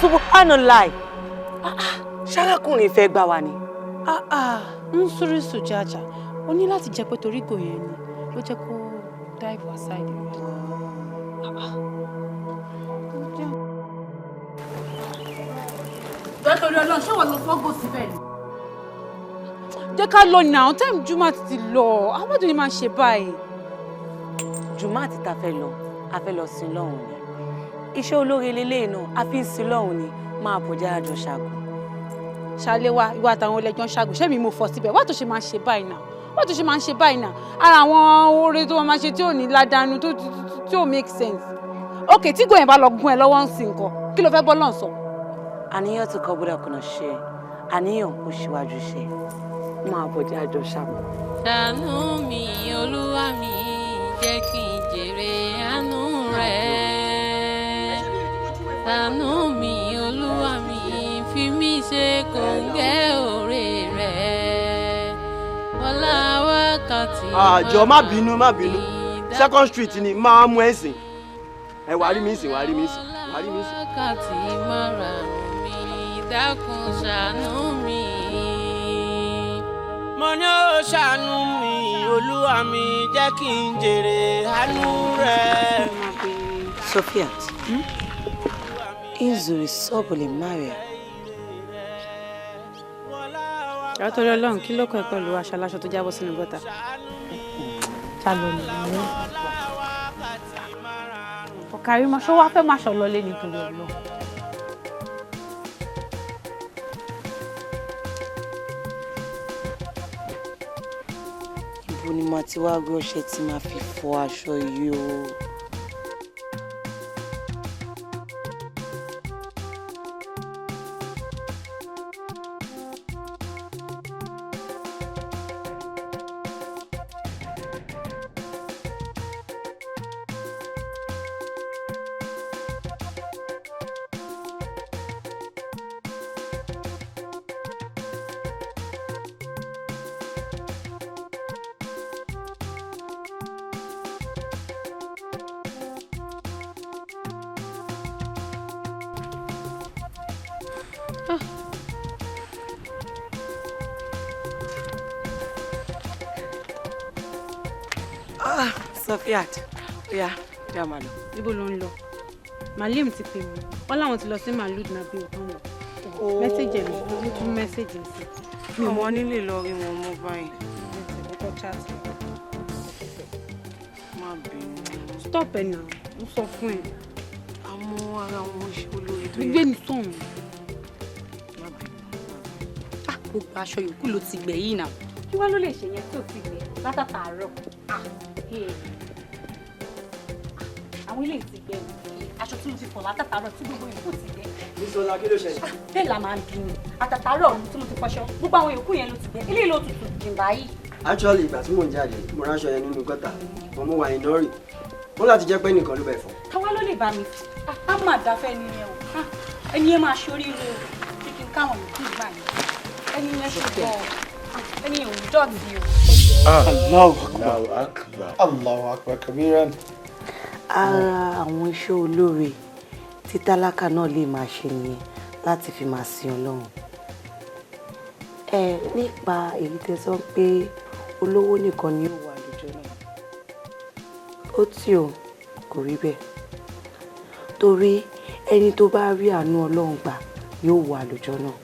Subhanallah. Ṣarákùnrin fẹ́ gbà wá ni. Ń súrí sùjájà. Ó ní láti jẹ́ pé torí gò yẹn ni ló jẹ́ kó dive aside rẹ̀. Torí Ọlọ́run ṣé wọ́n lọ fọ́gbó síbẹ̀ ni? Jẹ́ ká lọ náà, time Jumat ti lọ. Àwọn ọdún ni máa ń ṣe báyìí. Jumat ta fẹ́ lọ, a fẹ́ lọ sin lọ́hùn ni. Iṣẹ́ olóore lélẹ́yìn náà, a fi ń sin lọ́hùn ni, máa bọ̀ jẹ́ àjọ ṣàgùn. Ṣàléwá, ìwà àtàwọn ẹlẹ́jọ́ ń ṣàgùn, ṣé mi mo fọ́ síbẹ̀? Wá tó ṣe máa ń ṣe báyìí náà? Wá tó ṣe máa ń ṣe báyìí náà? Ara àwọn oore tó máa ṣe tí ò ní ládàánú, tí ò make sense. Ok, tí gòyìn bá lọ gún ẹ lọ́wọ́ ń sin nǹkan, kí ló fẹ́ bọ́ lọ́n sọ? Àníyàn tó kọ́ bọ́dọ̀ kùnà ṣe, àníyàn kò ṣíwájú ṣe, máa bọ̀ jẹ́ àjọ ṣàgùn. Ṣàánú mi, Olúwa mi, jẹ́ kí n jèrè àánú rẹ̀. Ṣàánú mi, Olúwa mi, fi mí ṣe kòǹgẹ́ òré rẹ̀. Ọlá wákàtí. Àjọ má bínú. Second street ni máa mú ẹ̀sìn. Ẹ wá rí mi sìn. Wákàtí márùn-ún mi, dákun ṣàánú mi. Mo ní ó ṣàánú mi, Olúwa mi, jẹ́ kí n jèrè àánú rẹ̀. Sofiat, Inzuri Sobole Maria. Torí Ọlọ́run kí ló kọ́ ẹ pẹ̀lú aṣọ aláṣọ tó jábọ́ sínú gọ́tà? Ṣàlọ́ ni ọ̀kàrí máa ṣọ́ wá fẹ́ máa ṣọ̀ lọlé nítorí Ọlọ́run. Ibo ni màá ti wá gbé ọṣẹ tí màá fi fọ aṣọ yìí o? Sofiat, oya máa lọ. Níbo ló ń lọ? Malim ti pè mí. Wọ́n láwọn ti lọ sí Malud náà bí òkan lọ. Mẹ́sẹ̀jì ẹ̀ ló tún mẹ́sẹ̀jì sí. Mi ò mọ nílé lọ rí wọn mọ́ báyìí. Ọkọ̀ chat. Má bínú. Stop ẹ̀ náà, mo sọ fún ẹ. Àmọ́ ara wọn ṣe olórí tó yẹ. Gbígbé ní sọ̀hún. Má bínú. Gbogbo aṣọ yòókù ló ti gbẹ̀ yìí náà. Kí wá ló lè ṣe yẹn tí ò ti gbẹ̀ látàtàárọ̀? Àwọn ilé ti gbẹ̀ aṣọ tí mo ti fọ̀ látàtàárọ̀ tí gbogbo yòókù ti gbẹ̀. Bísọ́lá kí ló ṣẹlẹ̀? Bẹ́ẹ̀ la máa ń bínú. Àtàtàárọ̀ tí mo ti fọṣọ, gbogbo àwọn yòókù yẹn ló ti gbẹ̀. Ilé ló tutù jìnbá yìí. Actually, ìgbà tí mò ń jáde, mo ránṣọ yẹn nínú gọ́tà. Mo wà ìnọ́rì. Wọ́n láti jẹ́ pé nìkan ló bẹ̀ fọ́. Táwa ló lè bá mi. Á máa dáfẹ́ ẹni yẹn o. Ẹni yẹn máa ṣoríire o. Kí kí n káwọn yòókù gbà yẹn. Ẹni yẹn ṣe bọ̀. Ẹni yẹn ò ní dọ́ọ̀dì o. Allahu Akbar kabiran. Ara àwọn iṣẹ́ olóore tí tálákà náà lè máa ṣe nìyẹn láti fi máa sin Ọlọ́run. Nípa èyí tẹ́ sọ pé olówó nìkan ni ó wà lójọ́ náà. Ó tí o kò rí bẹ́ẹ̀. Torí ẹni tó bá rí àánú Ọlọ́run gbà yóò wà lójọ́ náà.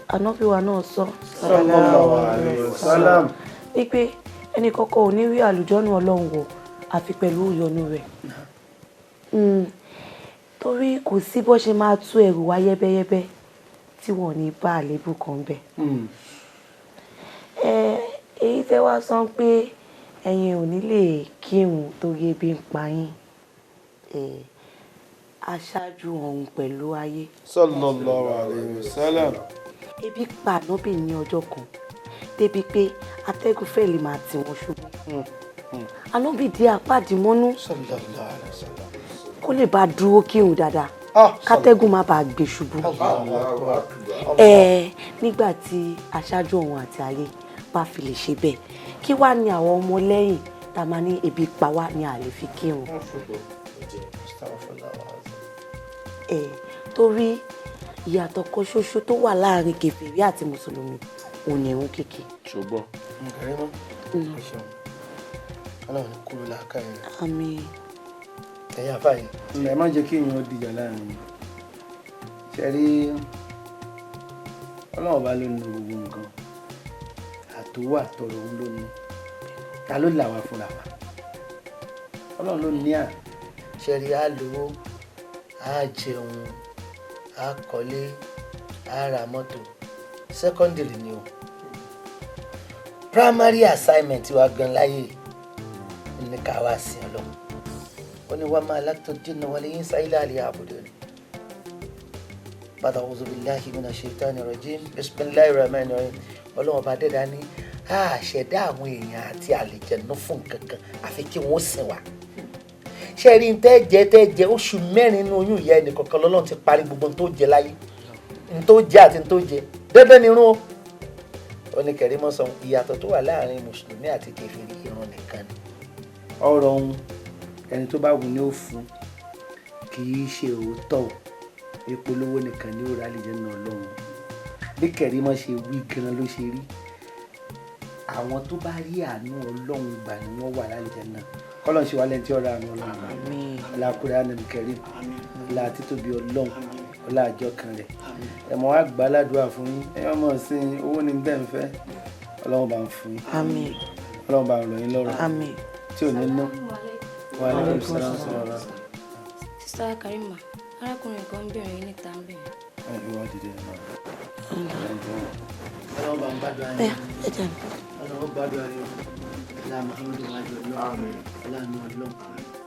Ànábì wa náà sọ Sallallahu alaihi wasallam. Wípé ẹni kọ́kọ́ ò ní rí àlùjọ́nù Ọlọ́run wọ̀ àfi pẹ̀lú ìyọ́nú rẹ̀. Torí kò sí bó ṣe máa tú ẹrù wá yẹ́bẹ́yẹ́bẹ́ tí wọ́n ní bá àlébù kan bẹ̀. Èyí tẹ́ wá sọ pé ẹ̀yin ò ní lè kírun torí ebi ń pa yín. Aṣáájú ọ̀hún pẹ̀lú ayé. Sallallahu alaihi wasallam. Ebi pa Ànábì ní ọjọ́ kan débi pé atẹ́gùn fẹ́ lè máa tì wọ́n ṣubú. Ànábì dé àpáàdì mọ́nú Sallallahu alaihi wasallam. kó lè bá dúró kírun dáadáa kátẹ́gùn má bàa gbé ṣubú. Nígbà tí aṣáájú ọ̀hún àti ayé bá fi lè ṣe bẹ́ẹ̀, kí wá ní àwọn ọmọ lẹ́yìn tá a máa ní ebi pa wá ní àlè fi kírun. torí ìyàtọ̀ kan ṣoṣo tó wà láàrin kèfèrí àti mùsùlùmí òun ni ìrun kíkí. ṣùgbọ́n nǹkan mọ́ ẹ̀ṣọ́ ọlọ́run kúrò láàká ẹ̀. àmín. ẹ̀yin àfáàyè. ẹ má jẹ́ kí èèyàn dìjà láàrin yìí ṣe rí ọlọ́run bá ló ní gbogbo nǹkan àtòwò àtọ̀rọ̀ òun ló ní ta ló là wá fúnra wa ọlọ́run ló ní à ṣe rí á lówó á jẹun á kọ́lé á ra mọ́tò secondary ni o primary assignment wa gan láyé ní ká wá sí ọlọ́run ó ní wàá máa láti jinna wal insa illa liya'budun bàtà a'udhu billahi minash shaitani rajim bismillahir rahmanir rahim ọlọ́run bá dẹ́dá ní àṣẹ̀dá àwọn èèyàn àti àlejànú fún nǹkan kan àfi kí wọ́n sìn wá ṣe rí tẹ́ jẹ oṣù 4 nínú oyún ìyá ẹnì kọ̀ọ̀kan lọ́lọ́run ti parí gbogbo tó jẹ láyé tó jẹ àti tó jẹ dandan ni irun o oníkẹ̀rímọ́ sọ ìyàtọ̀ tó wà láàrin mùsùlùmí àti kèfèrí irun nìkan ni. ọ̀rọ̀ ohun ẹni tó bá wù ní ó fún kì í ṣe òótọ́ epo lówó nìkan ní òrà àlejò náà lọ́hùn bí kẹ̀rímọ́ ṣe wí gan ló ṣe rí àwọn tó bá rí àánú ọlọ́run gbà ni wọ́n wà lálejò náà kọ́lọ́n ṣe wá lẹ́ni tí ó ra àánú ọlọ́run ọlá kúrẹ́ ànàmì kẹrí ọlá títóbi ọlọ́run ọlá àjọ kan rẹ̀ ẹ̀mọ́ wá gbà ládùúrà fún yín ẹ̀yọ́ mọ̀ sí owó ní bẹ́ẹ̀ ń fẹ́ ọlọ́run bá ń fún yín ọlọ́run bá ń rọ̀ yín lọ́rọ̀ tí ò ní ná wà lẹ́yìn sọ́ra. Sista Karima arákùnrin kan bẹ̀rẹ̀ yín níta ń bẹ̀rẹ̀. ìwà dìde náà ọlọ́run bá ń gbàdúrà yín ọlọ́run gbàdúrà yín láàmú ọlọ́run wájú ọlọ́run ọlọ́run ọlọ́run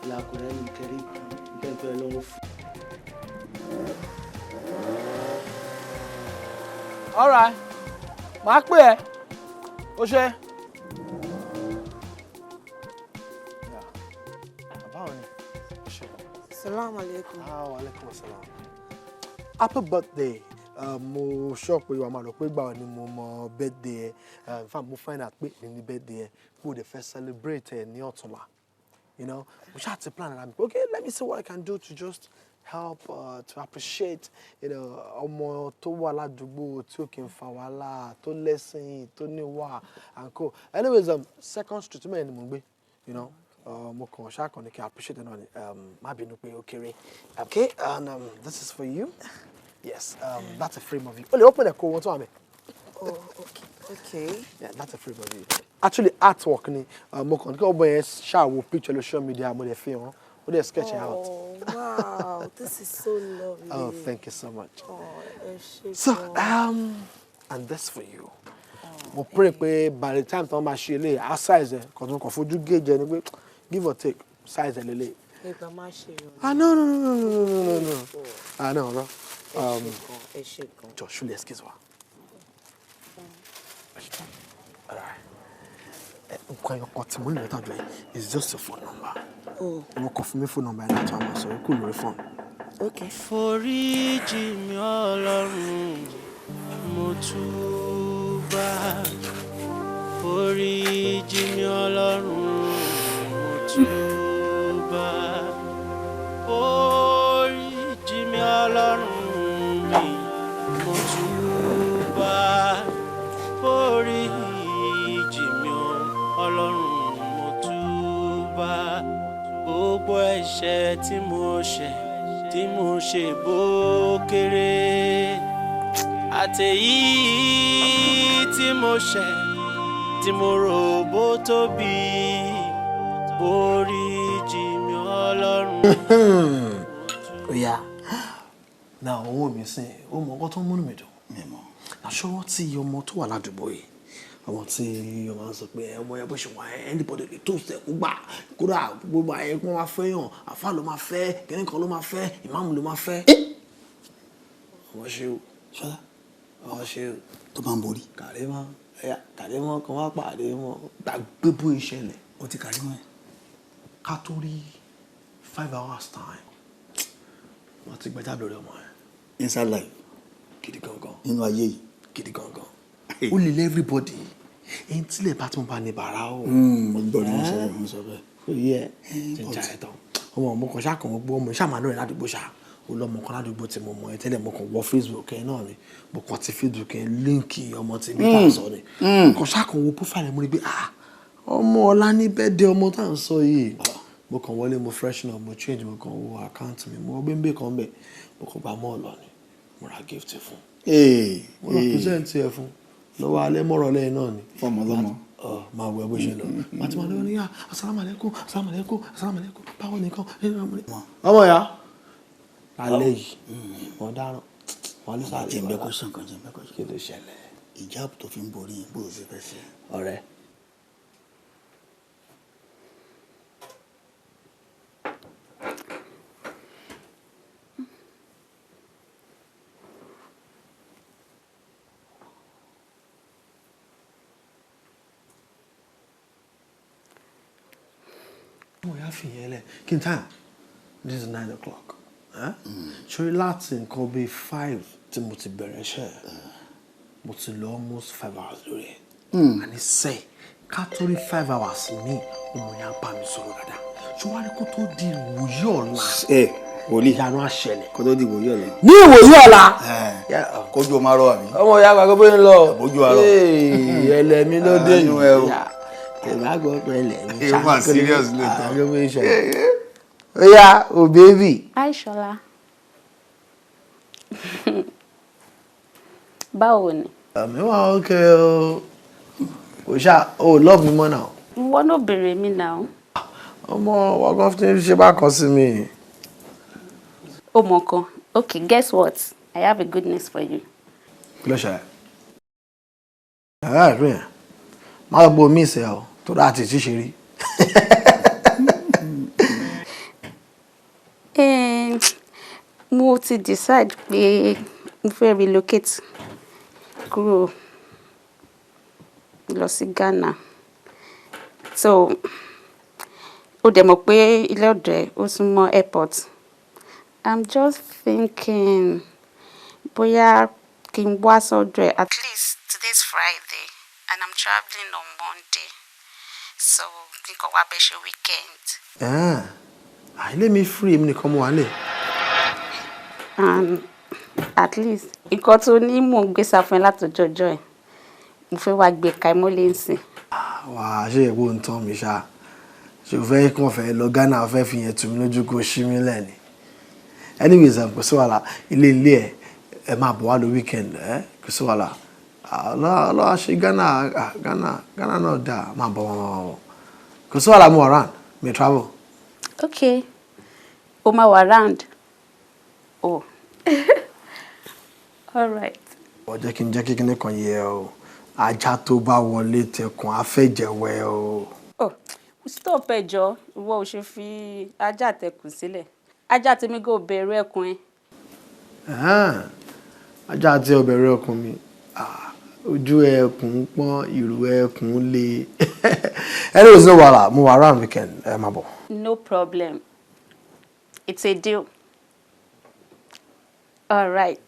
làkúrẹ́ ní kẹrí ìkẹ́ńtọ́ ọlọ́run fún. All right. Màá pè ẹ́. Ó ṣe. Báwo ni? Assalamu alaikum. Wa alaikum assalam. Happy birthday. Mo sọ pé wàá máa rò pé gbà ni mo mọ birthday ẹ. In fact, mo find out pé ní birthday ẹ kó o dẹ̀ fẹ́ celebrate ẹ ní ọ̀túnla. You know, we should have to plan it. Okay, let me see what I can do to just help to appreciate, you know, ọmọ tó wà ládùúgbò tí ó kì í fa wàhálà tó lẹ́sìn tó níwà and co. Anyways, second street mẹ́rin ni mo gbé, you know, mo kàn ṣáà kàn ní kí I appreciate it náà ni má bínú pé ó kéré. Okay, and this is for you. Yes, that's a free movie. Ó lè open ẹ̀ kó wọn tó wà mí. Oh, okay. Yeah, that's a free movie. Actually, artwork ni mo kàn ní kí ọmọ yẹn ṣàwò picture lórí social media mo lè fi hàn. What are you sketching out? Oh, wow. This is so lovely. Oh, thank you so much. Oh, so, and this for you. Mo pray pé by the time tí wọ́n máa ṣe eléyìí, our size ẹ̀ kò tún kàn fojú gauge ẹni pé give or take size ẹ̀ lélẹ̀. Ẹgbà máa ṣe yọ. No. No, bro. Ẹ ṣe gan. Josh, ṣúlẹ̀ excuse wa. Nǹkan ẹ̀yọ̀kan tí mo ní lọ́tà jọ yìí is just your phone number. Mo kàn fún mi phone number ẹ̀ láti àwọn àṣọ ikú lórí phone. Okay. Foríjì mi Ọlọ́run mo túbà. Foríjì mi Ọlọ́run mo túbà. Foríjì mi Ọlọ́run mi mo túbà. Foríjì mi Ọlọ́run mo túbà. Gbogbo ẹ̀ṣẹ̀ tí mo ṣe bó kéré àtèyí tí mo ṣẹ̀ tí mo rò bó tóbi foríjì mi Ọlọ́run. Oya náà owó mi sìn ó mọ ọkọ tó ń múnú mi dùn àṣọwọ́ tí ọmọ tó wà ládùúgbò yìí àwọn tí ọmọ sọ pé ọmọ yẹn bó ṣe wà anybody lè tó ṣe kó gbà kódà gbogbo ayé kó máa fẹ́ yàn àfa ló máa fẹ́ kẹ́ni kan ló máa fẹ́ ìmáàmù ló máa fẹ́. ọmọ ṣe o ṣọlá ọmọ ṣe o tó máa ń borí. kàrímọ́ kan wá pàdé wọn gbàgbé bó ìṣẹ̀lẹ̀ ó ti kàrímọ́ ẹ̀ ká tó rí 5 hours time wọ́n ti gbẹ́jà lórí ọmọ ẹ̀. inside life gidi gangan nínú ayé yìí gidi gangan ó lè lé everybody ẹni tí lè bá tí mo bá ní bàrà o. mo gbọ́ ní mo sọ bẹ́ẹ̀. ó yẹ jẹjẹ ẹ̀ tán ọmọ mo kàn ṣá kan gbọ́ ọmọ ṣá máa lọ́rẹ̀ ládùúgbò ṣá ó lọ́mọ kan ládùúgbò tí mo mọ̀ ẹ́ tẹ́lẹ̀ mo kàn wọ Facebook ẹ̀ náà ni mo kàn ti Facebook ẹ̀ líǹkì ọmọ tí bí tá à ń sọ ni kàn ṣá kan wo profile mo rí pé ọmọ ọlá ní birthday ọmọ tá à ń sọ yìí mo kàn wọlé mo freshen up mo change mo kàn wo account mi mo gbé ń bè kan bẹ̀ mo kàn gba mọ́ ọ̀lọ́ ni mo ra gift fún mo lọ present ẹ fún lọ́wọ́ alẹ́ mọ́rọ̀ lẹ́yìn náà ni fọmọlọmọ máa wọ ẹbí ṣe lọ màtí màá lọ́wọ́ ní yá asalaamualeykum asalaamualeykum asalaamualeykum báwo nìkan ọmọ ya alẹ́ yìí wọ́n dáràn wọ́n lè sáré jẹ̀mbẹ́ kó sàn kan kí ló ṣẹlẹ̀ ìjáàbù tó fi ń borí bó o ṣe fẹ́ ṣe. ọ̀rẹ́ mo yà fi yẹn lẹ kí n time this is 9 o'clock ṣorí láti nǹkan bíi 5 tí mo ti bẹ̀rẹ̀ iṣẹ́ mo ti lọ almost 5 hours lórí ẹ̀ àní sẹ́ẹ̀ ká tó rí 5 hours mi ọmọ yẹn á bá mi sọ̀rọ̀ dáadáa ṣùgbọ́n kó tó di ìwòye ọ̀la wòlíì ìyanu àṣẹlẹ̀ kó tó di ìwòye ọ̀la ní ìwòye ọ̀la kójú ọmọ arọ àmì ọmọ ìyá àgbà gbogbo ń lọ bójú arọ ẹlẹ́mi ló dé ẹnu ẹ o tẹ̀lá gbọ́ pẹ̀lẹ́ mi ẹ wà serious lóòótọ́ àgbẹ̀ ìṣẹ̀lẹ̀ ó yá o baby. Hi Ṣọlá. Báwo ni? àmì wà ókè o kò ṣá o love mi mọ́ náà. Wọ́n ló béèrè mi náà. ọmọ wọ́n fi ṣe bá kan sí mi. Ó mọ̀ kan. Okay, guess what? I have a good news for you. kí ló ṣe ẹ̀ ẹ̀ má gbọ́ mí ìṣẹ́ o tó dáa ti ṣe rí. Mo ti decide pé mo fẹ́ relocate kúrò lọ sí Ghana. So ó dẹ̀ mọ̀ pé ilé ọ̀dọ̀ ẹ̀ ó súnmọ́ airport. I'm just thinking bóyá kí n wá sọ́dọ̀ ẹ̀. At least today's Friday and I'm traveling on Monday. So kí n kọ́ wá bẹ́ ṣe weekend. Ilé mi free èmi nìkan mo wà lẹ̀. And at least nǹkan tó ní mò ń gbé sáfún ẹ látọjọjọ ẹ mo fẹ́ wá gbé ka ìmọ́lẹ̀ ńsìn. wà á ṣe èwo ń tán mi ṣá ṣe o fẹ́ kàn fẹ́ lọ Ghana fẹ́ fi yẹn tù mí lójú kó ṣí mi lẹ́ni. Anyways kò sí wàhálà ilé ẹ máa bọ̀ wá lọ weekend kò sí wàhálà lọ́wọ́ ṣe Ghana náà dáa máa bọ̀ kò sí wàhálà mo around may travel. Okay o máa wà round. Oh. All right. Ó jẹ́ kí n jẹ́ kíkíní kan yẹ o ajá tó bá wọlé tẹkùn afẹ́jẹ̀wẹ́ o. Stop ẹjọ́ ìwọ ò ṣe fi ajá tẹkùn sílẹ̀ ajá tèmi kò bẹ̀rù ẹkùn ẹ. ajá tí ó bẹ̀rù ẹkùn mi ojú ẹkùn pọ́n ìrù ẹkùn le. Anyways no wàhálà mo wà around weekend ẹ máa bọ̀. No problem. It's a deal. All right.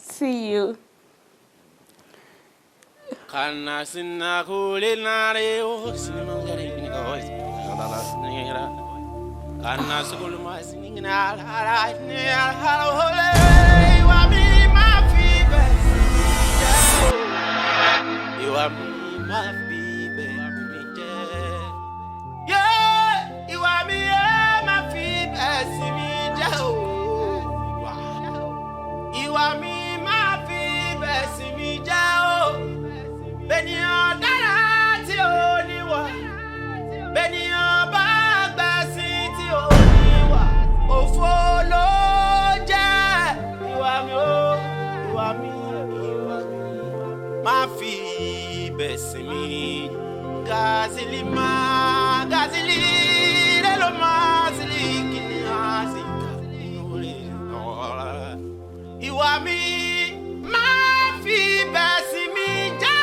See you. Kana sinna kule nare o sinma gare ni ko nira kana sukul ma sinna la ni halo hole wa mi ma fi be wa mi ma fi be mi je yeah wa mi ma fi be si mi je o wa mi ma fi be si mi je o Beniyan dára tí ó níwà, beniyan bá gbà sí tí ó níwà, òfò ló jẹ́ ìwà mi ó, ìwà mi, má fi ibẹ̀ sí mi. Gazili má, gazili lelo má, zili kìíní á sí kàlórí ọ̀la. Ìwà mi má fi ibẹ̀ sí mi jẹ́.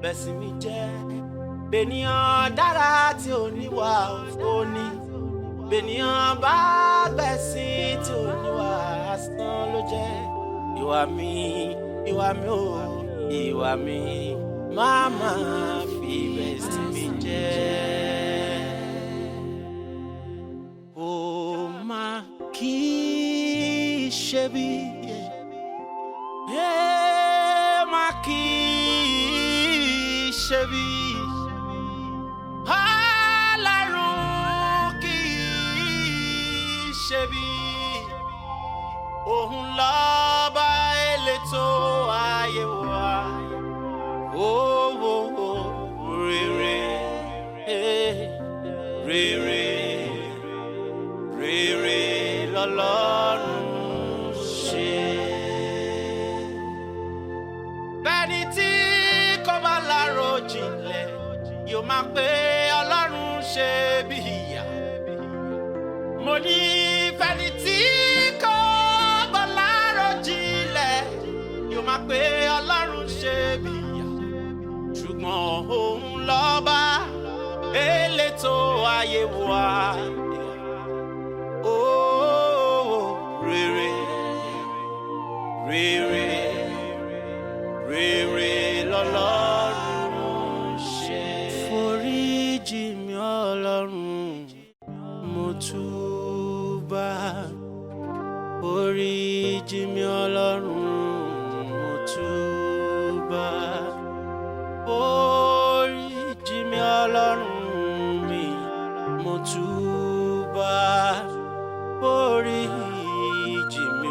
Bẹ́sí mi jẹ́ bẹ́nìyàn dára tí ò níwà òní bẹ́nìyàn bá gbẹ̀sí tí ò níwà asán ló jẹ́ ìwà mi ò ìwà mi Mama fi best mi jẹ́. Ó máa kì í ṣe bí. Máa kì í ṣe bí. Ọlọ́run kì í ṣe bí. Òun lọ́ba elétò ayé wa. Rere, rere lọ́lọ́run ṣe. Bẹ́ẹ̀ni tí kò bá lárò jinlẹ̀, yóò máa pé Ọlọ́run ṣe bí ìyá. Mo ní bẹ́ẹ̀ni tí kò bá lárò jinlẹ̀, yóò máa pé Ọlọ́run ṣe bí ìyá. Ṣùgbọ́n òun lọ́ba elétò ayé wa. Rere, rere, rere lọ́lọ́run ṣe. Foríjì mi Ọlọ́run, mo túbà. Foríjì mi Ọlọ́run, mo túbà. Foríjì mi Ọlọ́run mi, mo túbà. Foríjì mi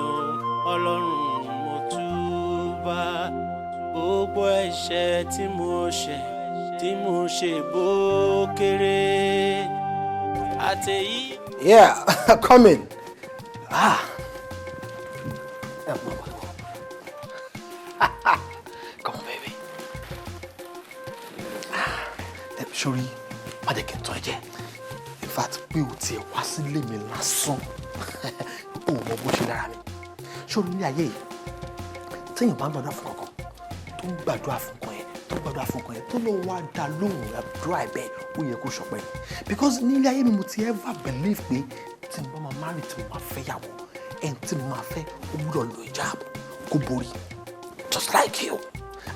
Ọlọ́run, mo túbà. Gbogbo ẹ̀ṣẹ̀ tí mo ṣe bó kéré. Àtẹ̀yí. Yeah, come in. Come on, baby. Sorry, má jẹ́ kí n tán ẹ jẹ. In fact, pé o tiẹ̀ wá sílé mi lásán. O mọ bó ṣe lára mi. Sorry, ní ayé yìí, téèyàn bá ń gbàdúrà fún kankan, tó ń gbàdúrà fún kan yẹn, tó lọ wá dá lóhùn àdúrà ẹ̀ bẹ́ẹ̀, ó yẹ kó ṣọpẹ́. Because ní ilé ayé mi mo ti ever believe pé tí mo bá máa marry, tí mo máa fẹ́ yàwó, ẹni tí mo máa fẹ́, ó gbúdọ̀ lo hijab, kó borí. Just like you.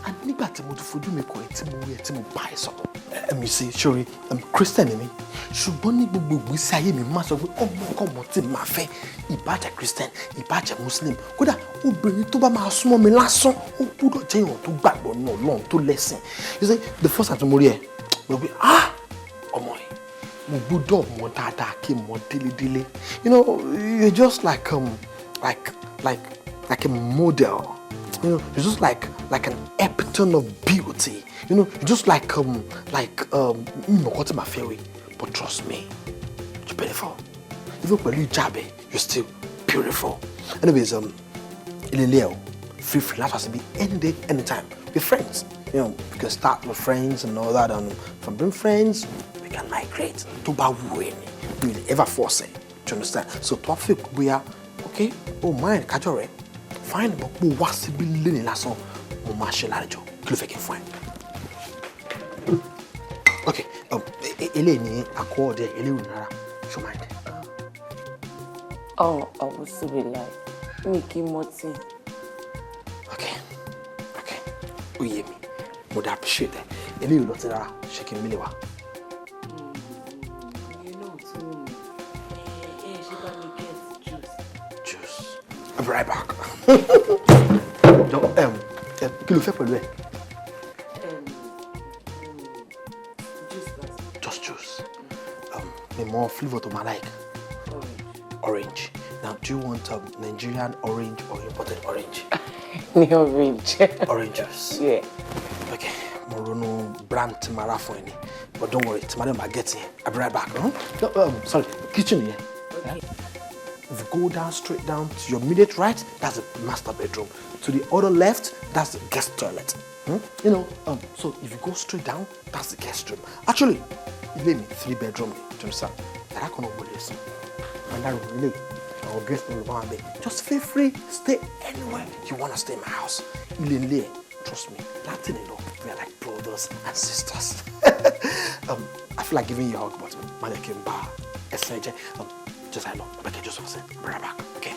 And nígbà tí mo ti fojú mi kọ ẹ tí mo rí ẹ tí mo bá ẹ sọ̀rọ̀. Ẹ̀mí ṣe sori Christian ni mi, ṣùgbọ́n ní gbogbo ìgbésí ayé mi máa sọ pé ọmọkọ́mọ tí màá fẹ́ ìbàjẹ́ Christian ìbàjẹ́ Muslim, kódà obìnrin tó bá máa súnmọ́ mi lásán ó gbọ́dọ̀ jẹ́ èèyàn tó gbàgbọ́ náà Ọlọ́run tó lẹ́sìn. You see, the first time tí mo rí ẹ mo gbé ọmọ yìí mo gbọ́dọ̀ mọ̀ dáadáa kí n mọ̀ délédélé. You know, you're just like a model. You know, you're just like an epitome of beauty. You know, you're just like but trust me, you're beautiful. Even when you jab it, you're still beautiful. Anyways, free life has to be any day, anytime. We're friends. You know, we can start with friends and all that, and from being friends, we can migrate. To we will ever force it. Do you understand? So to we are okay. Oh mind, kajore. Fine, but we was to be learning lesson. Mo ma ṣe lárejọ. Kí ló fẹ́ kí n fún ẹ? Okay, eléyìí ni accord eléyìí nara. Show mind. Oh, I will still be like Mickey Martin. Okay. Ó yé mi. Mo da appreciate it. Eléyìí ló ti rárá. Ṣé kí n mílẹ̀ wá? You know too. She got me get juice. I'll be right back. Kí ló fẹ́ pẹ̀lú ẹ? Just juice. The more flavor to my like. Orange. Now, do you want Nigerian orange or imported orange? Orange. Orange juice. Yeah. Okay. Morono brand Timara for any. But don't worry, Timara might get here. I'll be right back. Huh? No, sorry, kitchen here. Okay. If you go down, straight down to your immediate right, that's the master bedroom. To the other left, that's the guest toilet. You know, so if you go straight down, that's the guest room. Actually, you live in 3-bedroom. Do you understand? And I cannot believe this. And that room, our guest room, just feel free, stay anywhere you want to stay in my house. Trust me, Latin enough. We are like brothers and sisters. I feel like giving you a hug, but man, I came back. Just I know, but I just want to say, bring her back, okay?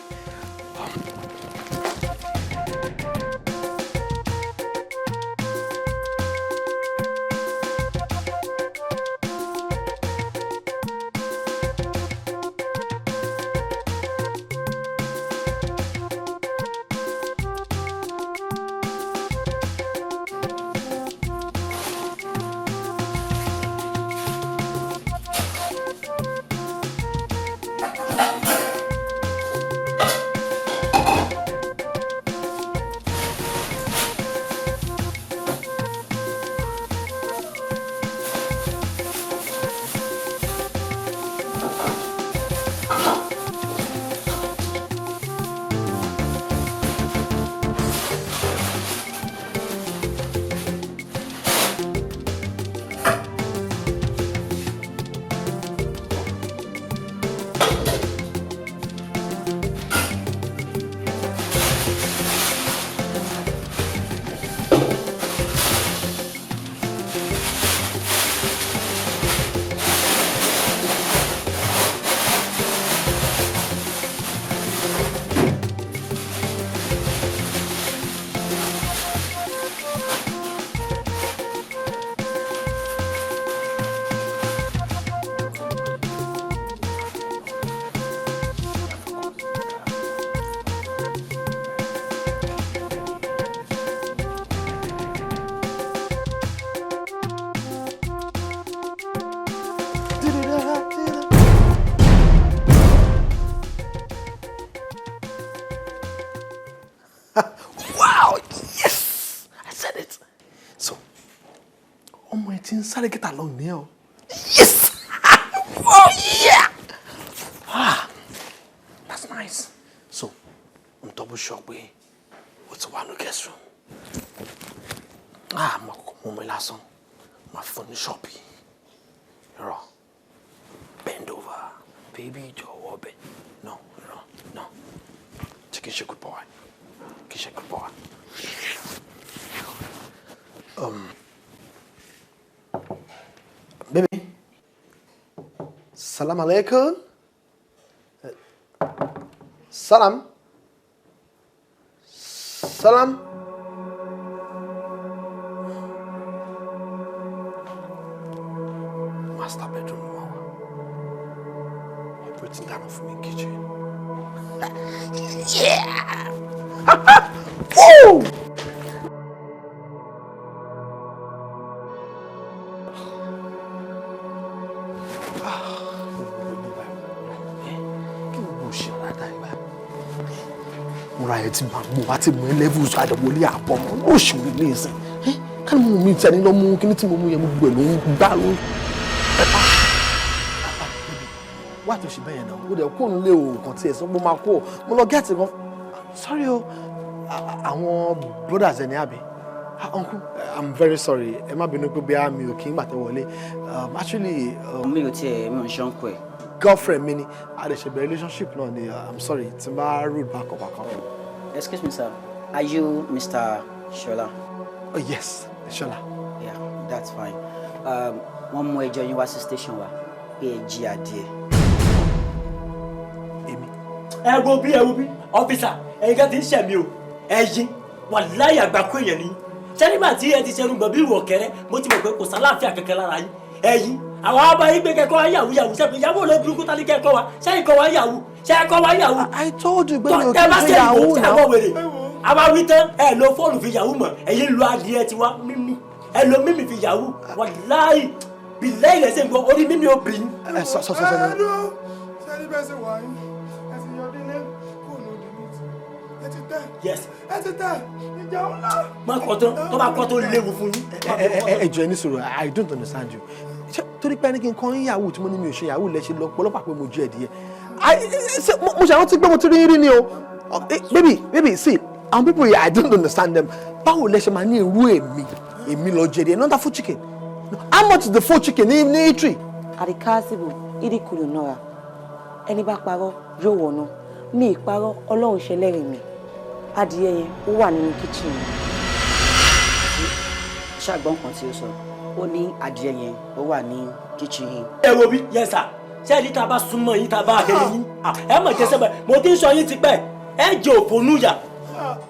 Wow, yes, I said it. So, ọmọ ẹ ti ń sáré get along ní ọ. Yes, oh yeah. That's nice. So, I'm double sure pé what's one no guest room. Mo mi lásán, ma fún ní shop yìí. Irọ́, bend over, baby jọ̀wọ́ bẹ̀. No. Kì í ṣe good boy. Baby, salam alaikum. Salam. Master bedroom, mama. Operating down for me kitchen. Yeah. Woo! Ti ma mo wa ti mo level so adewole abo mo o se ni nsin kan mo mi ti ani lo mu kini ti mo mu ye mo gbe lo gba lo wa to se be yen na o de ko nle o kan ti e so mo ma ko mo lo get gan sorry o àwọn brothers eni abi uncle I'm very sorry ẹ má bínú pé bí a mi ò kí n gbà tẹ́ wọlé actually mi ò tiẹ̀ mi ò ṣe uncle ẹ girlfriend mi ni a lè ṣe bẹ̀rẹ̀ relationship náà ni I'm sorry tí n bá rude back up. Excuse me, sir. Are you Mr. Shola? Oh, yes, Shola. Yeah, that's fine. One more join you was station wa. Jí adìẹ. Èmi. Ẹ wo bí, officer. Ẹ̀yin kan tí ń ṣe mí o. Ẹ̀yin wallahi àgbà ko èyàn ni. Ṣé nígbà tí ẹ ti ṣerun gbọ̀n bí ìrù ọ̀kẹ́rẹ́, mo ti mọ̀ pé kò sálàáfíà kankan lára yín. Ẹ̀yin àwọn aba yín gbé kẹ́kọ̀ọ́ yahoo ṣe pé ìyàwó ló burúkú tá ní kẹ́kọ̀ọ́ wa. Ṣé ìkọ̀ wa yahoo? Ṣé ẹ̀kọ́ wa yahoo? I told you gbé mi ò kí n ṣe yahoo now. Àwa wí tán ẹ lo fóònù fi yahoo mọ̀ ẹ̀yin lo adìẹ tiwa mímí. Ẹ lo mímí fi yahoo. Wallahi billahi le se ngbọ́ orí mímí obìnrin. So. Ṣé ní bẹ́ẹ̀ ṣe wà yín? Ẹ ti yọ délé kó no delete. Ẹ ti tẹ̀. Yes. Ẹ ti tẹ̀. Ìjà ńlá. Má kọ́ tó bá kọ́ tó léwu fún yín. Ẹ jọ̀ọ́ ní sọ̀rọ̀ I don't understand you. Torí pé ẹni kí n kọ́ yín yahoo tí mo ní mi ò ṣe yahoo lẹ́ṣẹ̀ lọ pọ̀lọ́pàá pé mo jẹ́ ẹ̀dìyẹ. Mo ṣàrántí pé mo ti rí ni o. Baby, see, àwọn people here I don't understand them. Báwo lẹ ṣe máa ní irú èmi lọ jẹ ẹ̀dìyẹ another full chicken? How much is the full chicken ní eatery? Àríkásíbò ìdíkùlù náà ẹni bá parọ́ yóò wọ̀nà mi ìparọ́ Ọlọ́run ṣẹlẹ́rìí mi adìyẹ yẹn ó wà nínú kitchen. Ṣàgbọ́n kan tí ó sọ ó ní adìẹ yẹn ó wà ní kitchen yìí. Ẹ wo bí yes sir ṣé ẹni tá a bá súnmọ́ yín tá a bá hẹ́rẹ́ yín ẹ mọ̀ jẹ́ sẹ́bẹ̀ mo ti ń sọ yín ti pẹ́ ẹ jẹ́ òfònúyà.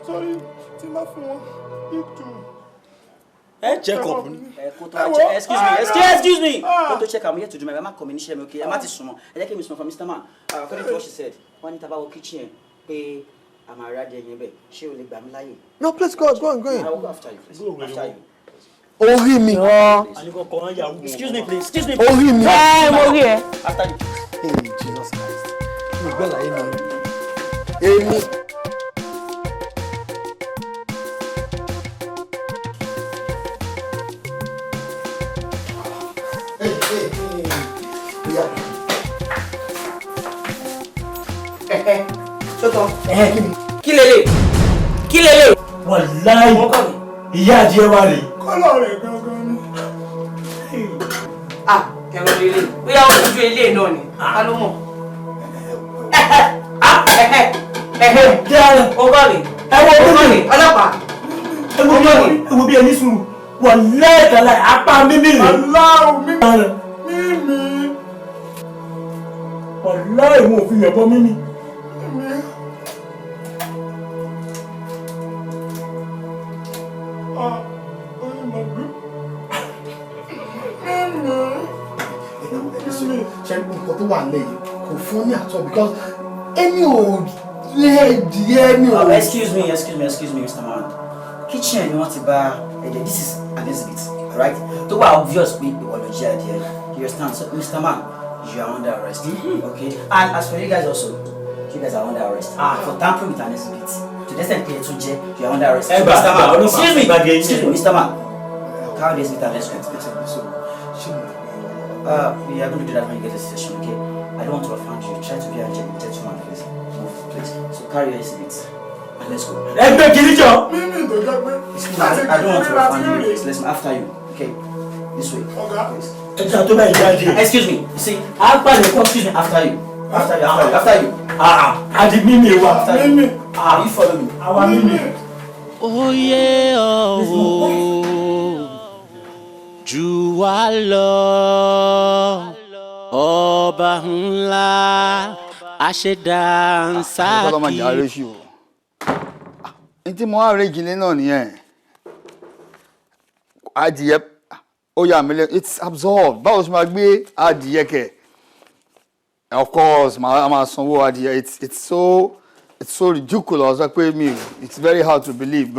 Sorry tí má fún wọn ìtù. Ẹ check up. Excuse me. Go to check. I'm here to do my communication. Okay, I'm at sumo. I like me from Mr. Man. According to what she said, one in our kitchen, pay I'm a radio yebe. She will leave me lying. No, please go on. I will go after you, please. Go after you. Oh, hear me. Excuse me, please. Oh, hear me. Mo rí ẹ. After you. Hey, Jesus Christ. Mi gbẹ́ láyé mi. Èmi. Sọ́tọ̀. Kí lélẹ̀? Wallahi. Ìyá adìẹ wa rè. Kọ́lọ̀ rẹ̀ gangan ni. Ẹ̀rọ ilé. Bóyá ó fojú ilé náà ni. A ló mọ̀. Ọgọ́rin. Ọlọ́pàá. Ẹ wo bí ẹni sùúrù. Wallahi tàlà apá mímí rè. Aláwọ̀ mímí. Wallahi mo fi yẹ̀bọ mímí. Ṣé nǹkan tó wà lẹ́yìn kò fún ní àtọ̀ because ẹni ò lẹ́ẹ̀dì ẹni ò. Excuse me, Mr. Man. Kitchen ni wọ́n ti bá ẹ̀jẹ̀. This is an exhibit, right? Tó wà obvious pé ìwọ ló jẹ́ adìẹ. You understand? So, Mr. Man, you are under arrest. Okay? And as for you guys also, you guys are under arrest for tampering with an exhibit. To the extent pé tún jẹ́ you are under arrest. Excuse me, Mr. Man. How this meter let's go. We are going to do that when you get a session, okay? I don't want to offend you. Try to be a gentleman, please. Move, please. So carry your exhibits and let's go. Excuse me, I don't want to offend you. Please. Listen, after you, okay? This way, please. Excuse me. You see, excuse me. After you. After you. I did me. You follow me. Oh yeah, jù wá lọ ọba ńlá àṣẹdáńsákì. n tí mo wá rí ìjìnlẹ̀ náà nìyẹn adìyẹ ó yà mí lẹ it's absorbed báwo ṣe máa gbé adìyẹ kẹ of course máa sanwó adìyẹ it's so ridiculous pé mi it's very hard to believe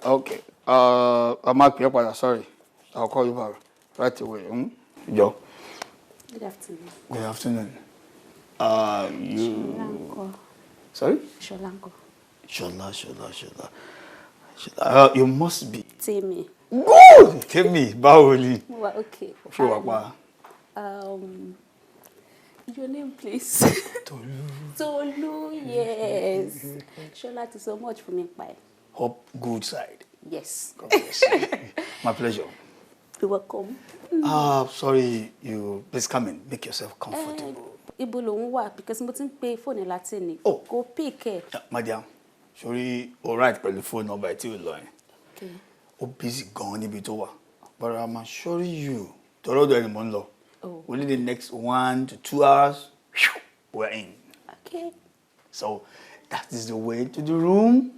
okay I'm not pè é padà sorry. I'll call you back right away. Joe. Good afternoon. Good afternoon. You. Sholanko. Sorry? Sholanko. Shola. You must be. Temi. Good. Temi, báwo. Well, okay. Your name, please. Tolu. Yes. Shola, thank you so much for me. Bye. Hope good side. Yes. God bless you. My pleasure. You're welcome. Sorry, you please come in. Make yourself comfortable. Ibo lo ń wà because mo ti ń pe phone Latin ni. Oh, go pick ẹ. Madam. Sorry, all right, pẹ̀lú phone number tí o lọ yẹn. Okay. O busy gan níbi tó wà. But I'm assuring you, toro do ẹni mo ń lọ. Oh. Within the next 1 to 2 hours, we're in. Okay. So that is the way to the room,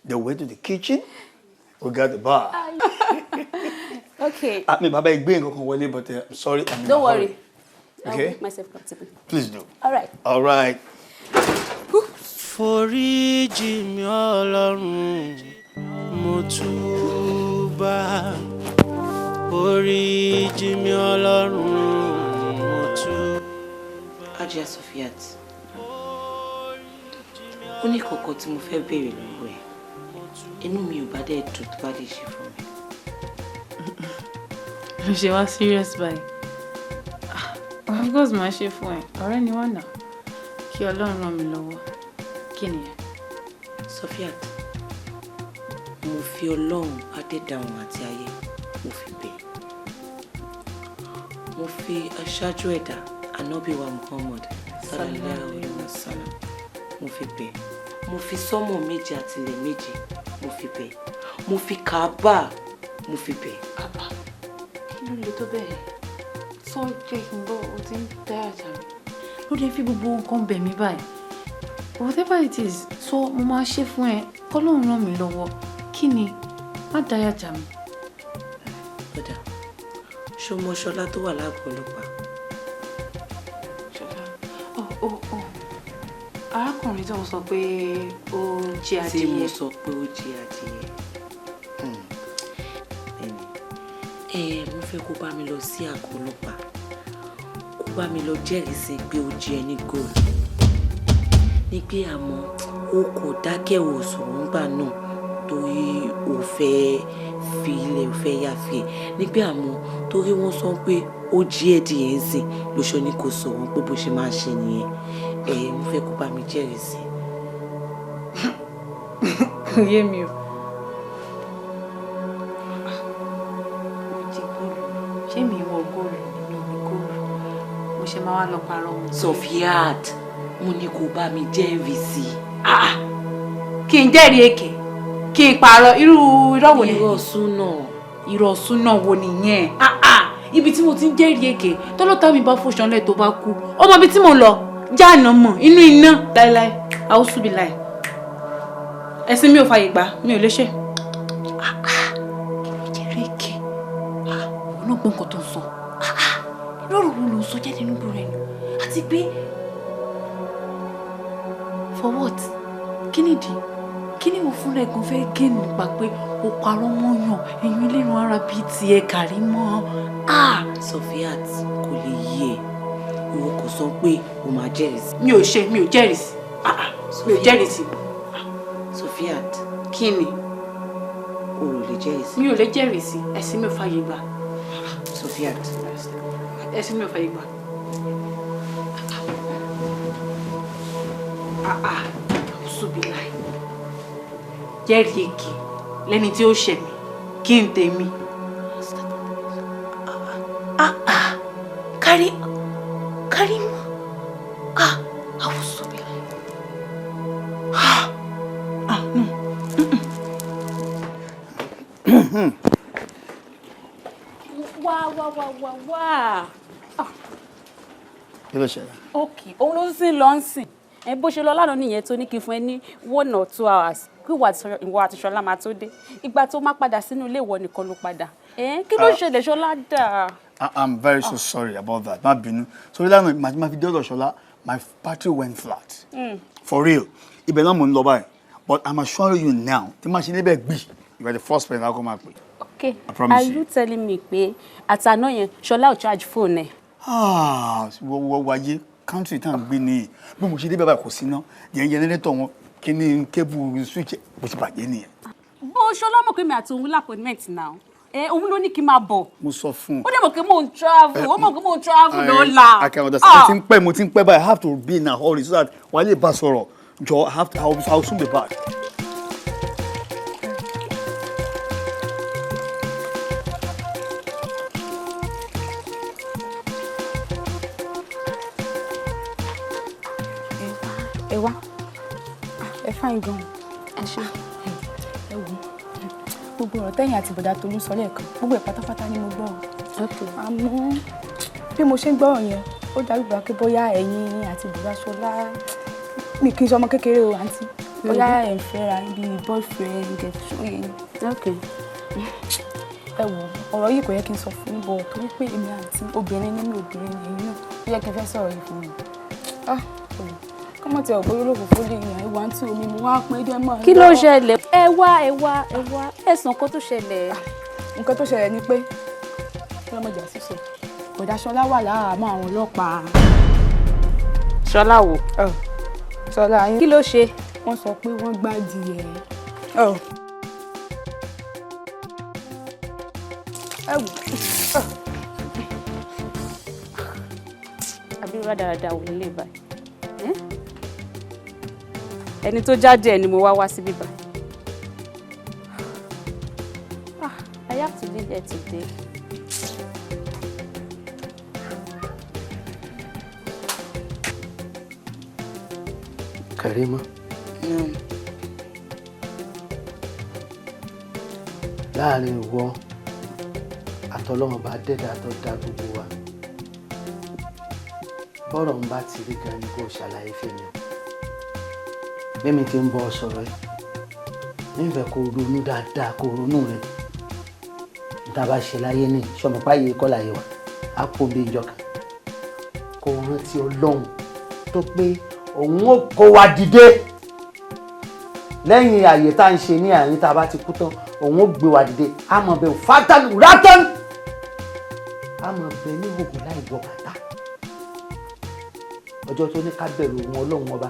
the way to the kitchen. We got the bar. Okay. I mean, Baba, I'm going but I'm sorry. I'm Don't worry. Okay? I'll make myself comfortable. Please do. All right. All right. Foríjì mi Ọlọ́run, mo túbà. Foríjì mi Ọlọ́run, mo túbà. Ajá Sofiat. Ó ní kọ̀kọ̀ tí mo fẹ́ béèrè lọ́wọ́ ẹ̀. Inú mi ò bá dẹ̀ dùn tó bá lè ṣe fún mi. Ló ṣe wá serious báyìí. Of course máa ṣe fún ẹ. Ọ̀rẹ́ ni wá náà. Kí Ọlọ́run ràn mí lọ́wọ́. Kí ni ẹ? Sofiat, mo fi Ọlọ́run adédáhùn àti ayé mo fi bẹ̀. Mo fi aṣáájú ẹ̀dá Ànábì wa Muhammad sallallahu alaihi wasallam mo fi bẹ̀. Mo fi sọ́mọ̀ méje àti ilẹ̀ méje mo fi bẹ̀. Mo fi Kaaba mo fi bẹ̀. Kí ló lè tó bẹ́ẹ̀? Sọ jẹ́ kí n gbọ́ o ti ń dá àjà mi. Ló dé fi gbogbo nǹkan bẹ̀ mí báyìí. Whatever it is, so mo máa ṣe fún ẹ. K'Ọlọ́run ràn mí lọ́wọ́. Kí ni? Má dá àjà mi. Bọ́dà, ṣó mọ Ṣọlá tó wà lágọ̀ọ́ ọlọ́pàá? Ṣọlá. Arákùnrin tó ń sọ pé ó jí adìyẹ. Tí mo sọ pé ó jí adìyẹ. Mo fẹ́ kó bá mi lọ sí àgọ́ ọlọ́pàá. Kó bá mi lọ jẹ́rìí sí pé ó jí ẹni gold. Ní pé àmọ́ ó kò dákẹ́ ò sọ̀rọ̀ ńgbà náà torí ó fẹ́ fi ilẹ̀ ó fẹ́ yáfi ẹ̀. Ní pé àmọ́ torí wọ́n sọ pé ó jí ẹ̀dìyẹ ń sìn lóṣọ ní kò sọ̀rọ̀ pé bó ṣe máa ń ṣe nìyẹn. Mo fẹ́ kó bá mi jẹ́rìí sí. Kò yé mi o. Ṣé mi wọ góòlù nínú mi góòlù? Mo ṣe máa wá lọ parọ́ wọn. Sofiat, mo ní kó bá mi jẹ́rìí sí. Kí n jẹ́rìí èké? Kí n parọ́ irú irọ́ wo ni? Irọ́ súnà wo nìyẹn? Ibi tí mo ti ń jẹ́rìí èké tọ́lọ́tà mi bá fòṣánlẹ̀ tó bá kú. Ọmọ ibi tí mo lọ jáàná mọ̀ inú iná láéláé. Àwùsùbí láì. Ẹ̀sìn mi ò fàyè gbà, mi ò lè ṣe. Gbọ́n nǹkan tó ń sọ lọ́rùn wo ló ń sọ jáde nígbò rẹ̀ nù àti pé for what? Kí nìdí? Kí ni mo fún ẹ̀gbọ́n fẹ́ gé nípa pé o parọ́ mọ́ yàn ẹ̀yìn ẹlẹ́nu ara bíi tiẹ̀ kàrí mọ́? Sofiat, kò lè yé ẹ ìwọ kò sọ pé o máa jẹ́rìí sí. Mi ò jẹ́rìí sí. Mi ò jẹ́rìí sí. Sofiat, kí ni? O ò lè jẹ́rìí sí. Mi ò lè jẹ́rìí sí. Ẹ̀sìn mi ò fàyè gbà. Sofiat. Ẹ̀sìn mi ò fàyè gbà. Ṣùbìláì. Jẹ́rìí èké lẹ́ni tí ó ṣẹ̀ mí kí n tèmi. Karima. Ṣùbìláì. Wá. Kí ló ṣẹlẹ̀? Okay, òun ló ń sìn lọ ń sìn. Bó ṣe lọ lánàá nìyẹn tó ní kí n fún ẹ ní 1 or 2 hours kí ìwọ àti Ṣọlá máa tó dé. Ìgbà tó máa padà sínú ilé ìwọ nìkan ló padà. Kí ló ṣẹlẹ̀ Ṣọlá dà? I'm very so sorry about that. Má bínú. Sorry lánàá my fi dé ọ̀dọ̀ Ṣọlá, my battery went flat. For real. Ibẹ̀ náà mò ń lọ báyìí. But I'm assuring you now, tí máa ṣe níbẹ̀ gbì, you are the first person I come back with. Okay. I promise Are you telling me pé àtàná yẹn Ṣọlá ò charge phone ẹ? Wọ́n wáyé country tá à ń gbé ní bí mo ṣe dé bàbá kò sí ná yẹn generator wọn kí ni cable switch bó ti bàjẹ́ nìyẹn. Bó Ṣọlá mọ̀ pé mi àti òun l'appointment now. Òun ló ní kí n máa bọ̀. Mo sọ fún un. Ó dẹ̀ mọ̀ pé mò ń travel. Ó mọ̀ pé mò ń travel lọ́la. I can understand. Mo ti ń pẹ́ báyìí. I have to be in a hurry so that wàá lè bá sọ̀rọ̀. Jọ I'll soon be back. Wá ẹ fáìn gan ẹ ṣe ẹ wò gbogbo ọ̀rọ̀ tẹ́yìn àti bọ̀dá Tolú sọ lẹ́ẹ̀kan gbogbo ẹ̀ pátápátá ni mo gbọ́ àmọ́ bí mo ṣe ń gbọ́rọ̀ yẹn ó dàbí bá pé bóyá ẹ̀yin àti bọ̀dá Ṣọlá mi kì í ṣe ọmọ kékeré o àǹtí bóyá ẹ̀ ń fẹ́ra bí boyfriend girlfriend. Ẹ wò ọ̀rọ̀ yìí kò yẹ kí n sọ fún yín bọ̀ torí pé èmi àti obìnrin nínú obìnrin ẹ̀yin náà ó yẹ kí n fẹ́ sọ̀rọ̀ yìí fún mi. Kọ́mọ̀ tí ọ̀gbọ́n olófòfó lè yàn ìwà tí omi mu wá pín dé mọ́. Kí ló ṣẹlẹ̀? Ẹ wá ẹ̀sùn kan tó ṣẹlẹ̀. Nǹkan tó ṣẹlẹ̀ ni pé lọ́mọjà ṣíṣe bọ̀dá Ṣọlá wà láàámọ́ àwọn ọlọ́pàá. Ṣọlá wo? Ṣọlá yín. Kí ló ṣe? Wọ́n sọ pé wọ́n gbádìí ẹ̀. Ẹ wò. Àbí rádaràda wò lè báyìí. Ẹni tó jáde ẹ̀ ni mo wá síbí báyìí. I have to leave here today. Karima. Láàrin ìwọ àtọlọ́run bá dẹ́dà tó dá gbogbo wa. Bọ́rọ̀ ń bá ti rí gan ni kò ṣàlàyé fèmí. Mímí ti ń bọ́ sọ̀rọ̀ ẹ̀. Nífẹ̀ẹ́ kó ronú dáadáa kó ronú rẹ̀. Níta bá ṣe láyé ní ṣọmọpáyé kọ́ láyé wa. Á kó bí ìjọka. Kó rántí Ọlọ́run tó pé òun ó kó wa dìde. Lẹ́yìn àyè tá à ń ṣe ní àárín tá a bá ti kú tán, òun ó gbé wa dìde. A mọ̀ bẹ́ẹ̀ fátánù rátán. A mọ̀ bẹ́ẹ̀ ní gbogbo láì gbọ́ bàtà. Ọjọ́ tó ní ká bẹ̀rù òun Ọlọ́run ọba.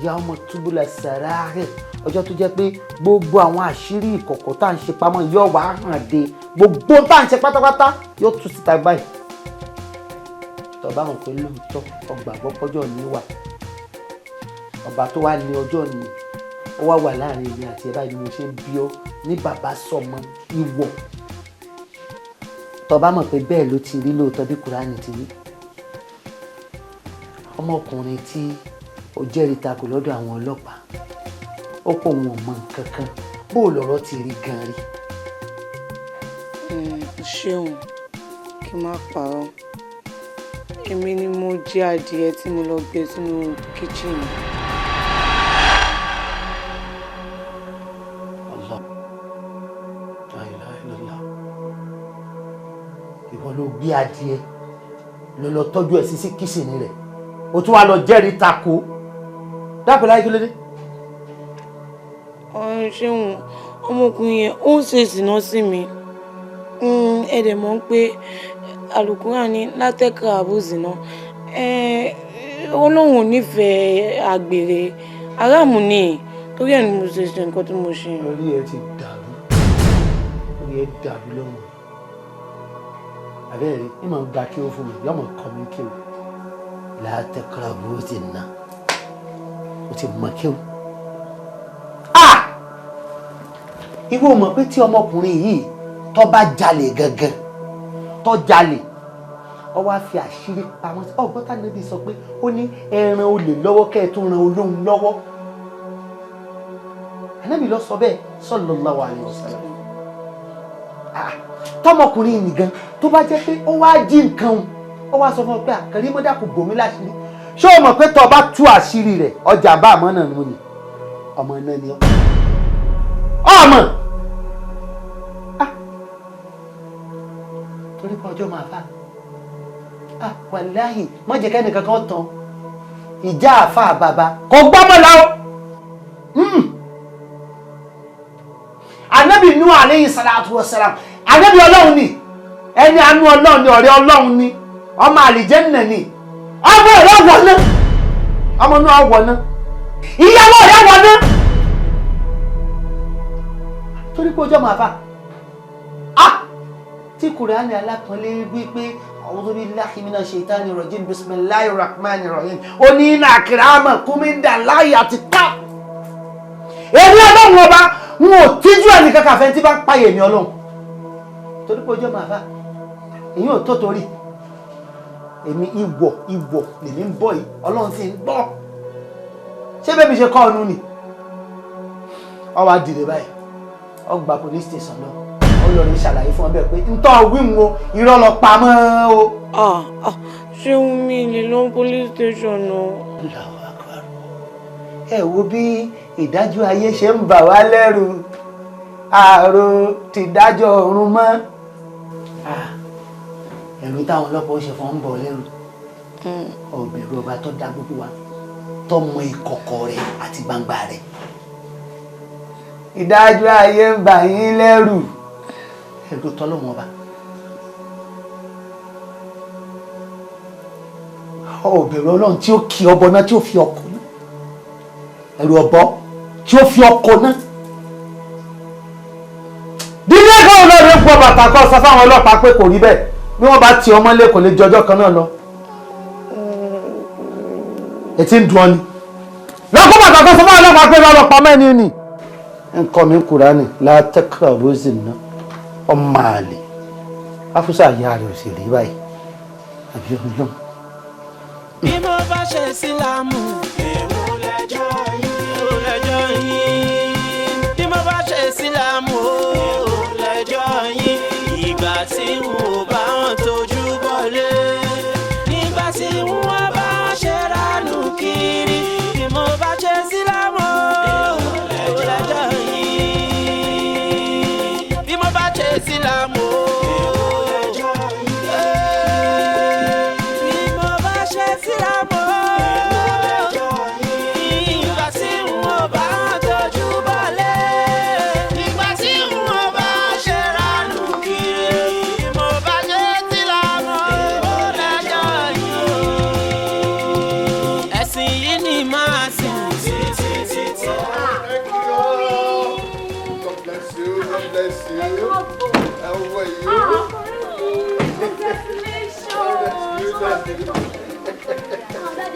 Ìyá ọmọ túbúlẹ̀ sàráàrẹ̀. Ọjọ́ tó jẹ́ pé gbogbo àwọn àṣírí ìkọ̀kọ̀ tá à ń ṣe pamọ́ yóò wá hàn dé. Gbogbo tá à ń ṣe pátápátá yóò tú síta báyìí. Tọ́ba hàn pé lóòótọ́ ọgbà gbọ́pọ́jọ́ ní wà. Ọba tó wá ní ọjọ́ ni ó wá wà láàrin èmi àti ẹ̀ báyìí ni mo ṣe ń bí ọ ní bàbá sọmọ ìwọ. Tọ́ba mọ̀ pé bẹ́ẹ̀ ló ti rí lóòótọ́ bí Kùránì ti rí. Ọmọkùnrin tí ó jẹ́rìí takò lọ́dọ̀ àwọn ọlọ́pàá ó pọ̀ wọn mọ nǹkan kan bó lọ́rọ̀ ti rí gan rí. Ṣéun kí n má parọ́ èmi ni mo jẹ adìẹ tí mo lọ gbé sínú kíchìnì. Ìwọ ló gbé adìẹ ló lọ tọ́jú ẹ̀ sí kíchìnì rẹ̀ o tún wá lọ jẹ́rìí tako dápẹ́ láyé kí ló dé. Ṣéun ọmọkùnrin yẹn ó ń ṣe ìsìná sí mi ẹ̀dẹ̀ mọ̀ pé Al-Qur'an ní látẹ̀ka àbòsínà Ọlọ́run ò nífẹ̀ẹ́ àgbèrè aráàmù ni torí ẹ̀ ni mo ṣe ṣe nǹkan tí mo ṣe. orí ẹ ti dàrú orí ẹ dàrú lọ́wọ́ àbẹ́rẹ́ ní màá gba kí ó fún mi yọmọ kọ́ mi kí o látẹ̀kọ́ra bó ti nà ó ti mọ kí o. ìwọ mọ̀ pé tí ọmọkùnrin yìí tó bá jalè gangan tó jalè ó wá fi àṣírí pamọ́ sí ọgbọ́n tá níbi sọ pé ó ní ẹran olè lọ́wọ́ kẹ́ ẹ tún ran olóhùn lọ́wọ́ Ànábì ló sọ bẹ́ẹ̀ sallallahu alaihi wasallam. Tọmọkùnrin nìgan tó bá jẹ́ pé ó wá jí nǹkan ó wá sọ fún ọ pé àkàrí mọ́dà kò bòmí láṣìírí ṣé o mọ̀ pé tó bá tú àṣírí rẹ̀ ọjà bá àmọ́ náà nù ni ọmọ náà ni ọmọ torí pé ọjọ́ máa fà wàláhì má jẹ́ kẹ́nìkan kan tán ìjà àfa bàbá kò gbọ́mọ̀ láwọ́. Ànábì Nuhu alayhi salatu wassalam Ànábì Ọlọ́run ni ẹni àánú Ọlọ́run ni ọ̀rẹ́ Ọlọ́run ni ọmọ àlìjẹ́nnà ni ọmọ rẹ̀ wọ̀ná ọmọ náà wọ̀ná ìyàwó rẹ̀ wọ̀ná torí pé ọjọ́ máa fà tí Kùránì alápọ̀nlé wípé a'udhu billahi minash shaitani rajim bismillahir rahmanir rahim ó ní inna akramakum indallahi atqakum. Èmi Ọlọ́run ọba n ò tíjú ẹnì kankan fẹ́ tí bá ń páyè mi Ọlọ́run torí pé ọjọ́ máa fà èyí ò tó torí èmi ìwọ̀ lèmi ń bọ̀ yìí Ọlọ́run sì ń gbọ́ ṣé bẹ́ẹ̀ mi ṣe kọ́ ọ̀nù ni ọ wá dìde báyìí ọ gba police station lọ ọ lọ rí ṣàlàyé fún ọ bẹ́ẹ̀ pé ntọ́ wíwọ irọ́ lọ pamọ́ o. ṣé mi lè lọ police station o. ẹ wo bí ìdájọ́ ayé ṣe ń bà wá lẹ́rù ààrò ti dájọ́ ọ̀run mọ́ ẹ̀rù táwọn ọlọ́pàá ó ṣe fún ń bọ̀ lẹ́rù ọ̀bẹ̀rù ọba tó dá gbogbo wa tó mọ ìkọ̀kọ̀ rẹ̀ àti gbangba rẹ̀ ìdájọ́ ayé ń bà yín lẹ́rù ẹ̀rù tọ́lọ́wọ́n ọba ọ̀bẹ̀rù ọlọ́run tí ó kì ọbọ náà tí ó fi ọkọ̀ náà ẹ̀rù ọ̀bọ tí ó fi ọkọ̀ náà dídé káwọn náà lè pọ̀ bàtà kọ́ sọ fáwọn ọlọ́pàá pé kò rí bẹ́ẹ̀ bí wọ́n bá ti ọmọ lé kò lè jọjọ́ kan náà lọ ètí ń dùn ọ ni lọ́kọ́ bàtà kọ́ sọ fáwọn ọlọ́pàá pé lọ́lọ́pàá mẹ́ni ni nǹkan mi Kùránì látẹ́kọ̀ọ́ rosy náà ọmọ àlè afúsà ìyá rẹ̀ ò sì rí báyìí àbí ọlọ́run. bí mo bá ṣe sílámù èwo lẹ́jọ́ yín bí mo bá ṣe sílámù èwo lẹ́jọ́ yín ìgbà tí n ò bá wọn tójú bọ́lé nígbà tí wọ́n bá ṣe ránù kiri bí mo bá ṣe sílámù èwo lẹ́jọ́ yín bí mo bá ṣe sílámù.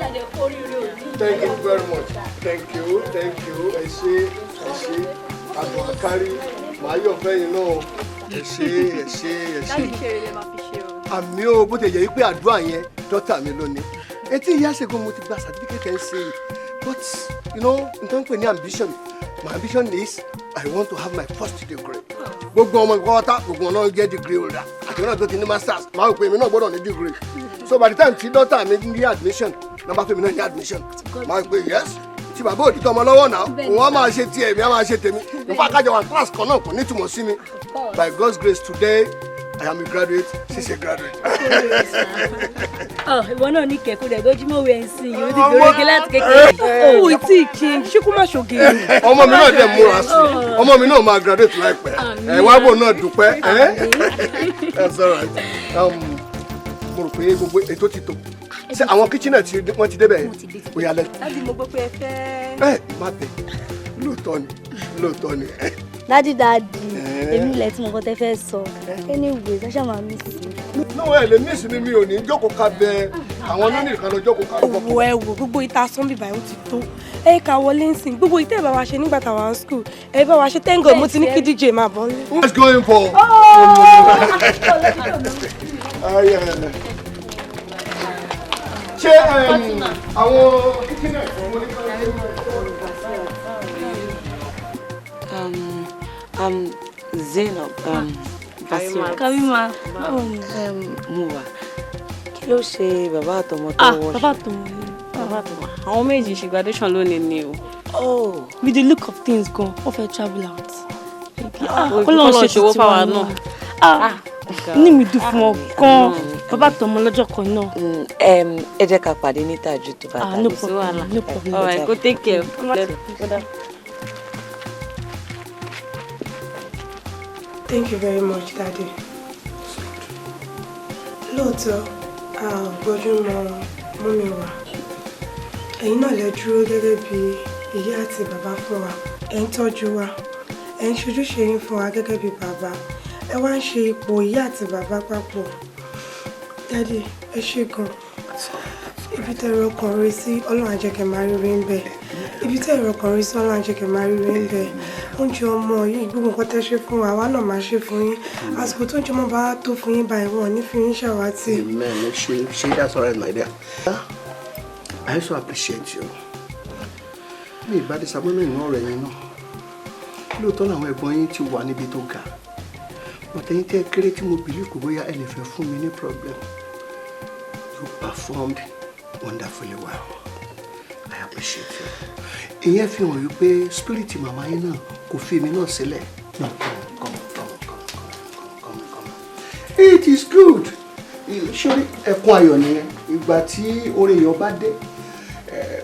Thank you very much. Thank you. Ẹ ṣé àgbọn àkárí màá yọ̀ fẹ́yìn náà. Ẹ ṣé. Dájú kéré lè máa fi ṣe o. Àmì o bó ti yẹ wípé àdúrà yẹn dọ́tà mi lónìí. 18 years ago mo ti gba certificate ẹ̀ ṣe but you know nǹkan pè ní ambition. My ambition is I want to have my first degree. Gbogbo ọmọ ìkọ́wọ́tà gbogbo ọ̀nà jẹ́ degree holder. Àti wọn náà tó ti ní masters máa wò pé èmi náà gbọ́dọ̀ ní degree. So by the time tí dọ́tà mi ní admission number fẹ́mi náà ní admission máa wò pé yes tí bàbá òdìtọ́ ọmọ lọ́wọ́ náà òun á máa ṣe tiẹ̀ èmi á máa ṣe tèmi nípa kájọ one class kan náà kò ní ìtumọ̀ sí mi. By God's grace today I am a graduate, she's a graduate. Ìwọ náà ní kẹ̀kọ́ rẹ̀ lójúmọ́ wẹ̀ ń sìn yóò di gbòógì láti kékeré. Ó tí ì kí ṣé kó má ṣoge. Ọmọ mi náà dẹ̀ múra sí i, ọmọ mi náà máa graduate láìpẹ́. Wá bò náà dúpẹ́. That's all right. Mo rò pé gbogbo ètò ti tò. Ṣé àwọn kíchínà tí wọ́n ti débẹ̀ yẹn? Ó yá lẹ́nu. Láti mo gbọ́ pé ẹ fẹ́. Má bẹ̀. lóòótọ́ ni. Dádì, èmi ilẹ̀ tí mo kọ́ tẹ́ fẹ́ sọ. Anyway, ṣáṣá máa mí sí. Náà ẹ lè mí sí mi ò ní jókòó ká bẹ àwọn lónìí nìkan lọ jókòó ká bọ̀. Ẹ wò gbogbo ìta sọ́nbì báyìí ó ti tó. Ẹ ká wọlé ń sìn gbogbo ìtẹ́ ìbá wa ṣe nígbà táwa ń school. Ẹ bá wa ṣe thank God mo ti ní kí DJ máa bọ́ ní. What's going for? Ṣé àwọn kíkínà ẹ̀fọ́ mo ní ká Zainab, Karima. Mo wà. Kí ló ṣe bàbá àtọmọ tó wọ́? Bàbá àtọmọ. Àwọn méjì ṣe graduation lónìí ni o. Oh. With the look of things gan, wọ́n fẹ́ travel out. Kó lọ́n ṣe ṣòwò fáwa náà. Ní mi dùn fún ọ gan. Bàbá àtọmọ lọ́jọ́ kan náà. Ẹ jẹ́ ká pàdé níta ju tó bá ta. No problem. All right, go take care. Thank you very much, Daddy. Lóòótọ́, a ò gbọ́dọ̀ mú mi wá. Ẹ̀yin náà lè dúró gẹ́gẹ́ bí ìyá àti bàbá fún wa. Ẹ ń tọ́jú wa. Ẹ ń ṣojúṣe yín fún wa gẹ́gẹ́ bí bàbá. Ẹ wá ń ṣe ipò ìyá àti bàbá papọ̀. Daddy, ẹ ṣé gan. Ibi tẹ́rọ ọkàn rí sí Ọlọ́run á jẹ́ kẹ́ máa rí rí ń bẹ̀. Ibi tẹ́rọ ọkàn rí sí Ọlọ́run á jẹ́ kẹ́ máa rí rí ń bẹ̀. Oúnjẹ ọmọ yìí gbogbo nǹkan tẹ́ ṣe fún wa, àwa náà máa ṣe fún yín. Àsìkò tó ń jẹ ọmọ bá tó fún yín báyìí wọn ò ní fi yín ṣàwátì. Amen. She that's all right, my dear. I also appreciate you. Mi ìbá disappointment náà rẹ̀ yín náà. Lóòótọ́ làwọn ẹ̀gbọ́n yín ti wà níbi tó ga. Bọ̀tẹ́yìn tẹ́ kéré tí mo believe kò bóyá ẹ lè fẹ́ fún mi ní problem. You performed wonderfully well. I appreciate you. Ìyẹn fi hàn wípé spirit màmá yín náà kò fi èmi náà sílẹ̀. No, come. It is good. Ṣé ẹkún ayọ̀ nìyẹn? Ìgbà tí orin èèyàn bá dé,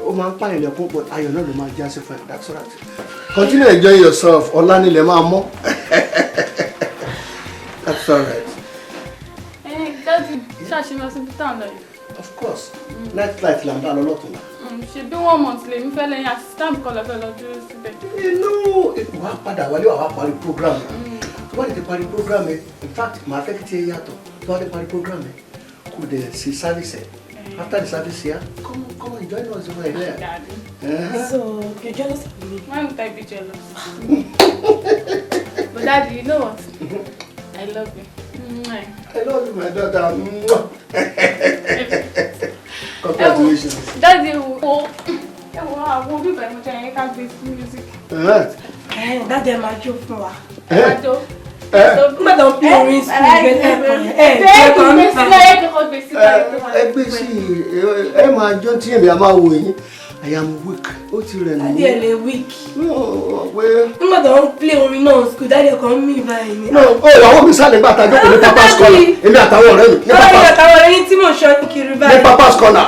ó máa ń pààyàn lẹ́kún but ayọ̀ náà ló máa já sí fún ẹ. That's all right. Continue enjoying yourself. Ọ̀la nílẹ̀ máa mọ́. That's all right. Daddy, ṣáàṣì lọ sí Peter náà yìí. Of course. Night light là ń bá lọ lọ́tún náà. Ṣé bí 1 month lèmi fẹ́ lẹ́yìn assistant kan lọ fẹ́ lọ dúró síbẹ̀. Inú wàá padà wálé wàá parí program yẹn. Tó bá lè ti parí program yẹn, in fact, màá fẹ́ kí tiẹ̀ yàtọ̀. Tó bá lè parí program yẹn, kò dẹ̀ sí service ẹ̀. After the service here, come and join us over here. So, you're jealous of me? Why would I be jealous? But Daddy, you know what? I love you. I love you, my daughter. Congratulations. Daddy, àwọn bíbá ìmọ̀já yẹn ká gbé sí music. Daddy, máa jó fún wa. Máa jó. Nígbà tó ń pín orin sí ẹgbẹ́ sí ẹ máa jó tí èmi a máa wò yín. I am weak. Ó ti rẹ̀ mí. Daddy ẹ lè weak. Nígbà tó ń play orin náà school, Daddy kan mí báyìí ni. No, àwọn mi sáré nígbà tá a jókòó ní Papa's Corner. Èmi àtàwọn ọ̀rẹ́ mi. Báyìí àtàwọn ọ̀rẹ́ yín tí mò ń ṣọ́ kiri báyìí. Ní Papa's Corner.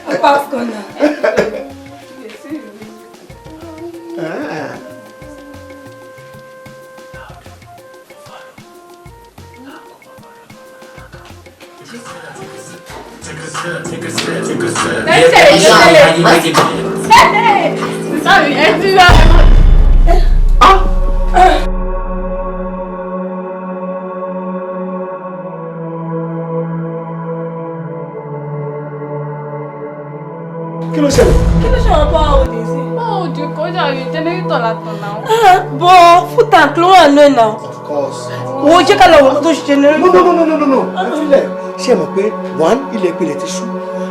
Papa's Corner. Take a step. Sorry, everyone. Kí ló ṣẹlẹ̀? Kí ló ṣe ọ̀pọ̀ òdì sí? Òdì kọjá yìí jẹ́nẹ́rítọ̀ látọ̀ náà. Bọ́ full tank ló wà náà náà. Of course. Wo jẹ́ ká lọ wọ́n tó ṣe jẹ́nẹ́rítọ̀. No. Ẹ filẹ̀. Ṣé ẹ mọ̀ pé one ilẹ̀ ìpìlẹ̀ ti ṣú?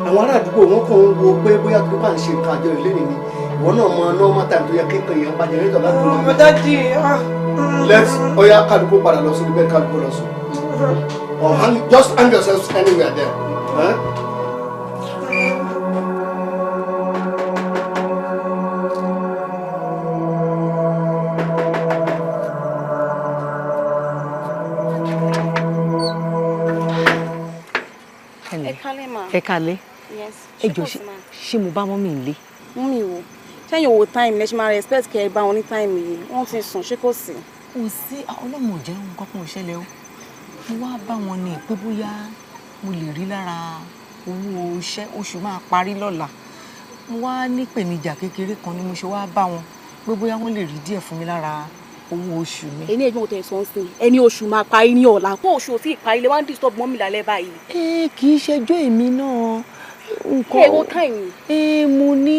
Àwọn ará àdúgbò wọn kàn ń wo pé bóyá tó bá ń ṣe nǹkan àjọ ìlé nìyí. Ìwọ náà mọ normal time tó yẹ kéèké yẹn bá jẹ́nẹ́rítọ̀ láti lọ. Daddy. Let's oya kálukú padà lọ sí ibẹ̀ kálukú lọ sùn. Or just hang yourself anywhere there. Huh? Ẹ kálẹ́. Ẹ jọ̀ọ́ ṣé mo bá mọ́mì nílé? Mọ́mì wo ṣẹ́yìn owó time lẹ́ṣin máa respect kẹ́ ẹ bá wọn ní time yìí wọ́n ti sùn ṣé kò sí. Kò sí ọlọ́mọ jẹ́ nǹkan kan ṣẹlẹ̀ o. Mo wá bá wọn ní pé bóyá mo lè rí lára owó iṣẹ́ oṣù máa parí lọ́la. mo wá ní ìpèníjà kékeré kan ni mo ṣe wá bá wọn pé bóyá wọ́n lè rí díẹ̀ fún mi lára owó oṣù mi. ẹni ẹjọ́ tẹ̀ sọ ń sìn ẹni oṣù máa parí ní ọ̀la kó oṣù tí ìparí lè wá ń disturb mọ́mì lálẹ́ báyìí. Kì í ṣẹjọ́ èmi náà nǹkan ẹ̀wọ̀ táìmù. Mo ní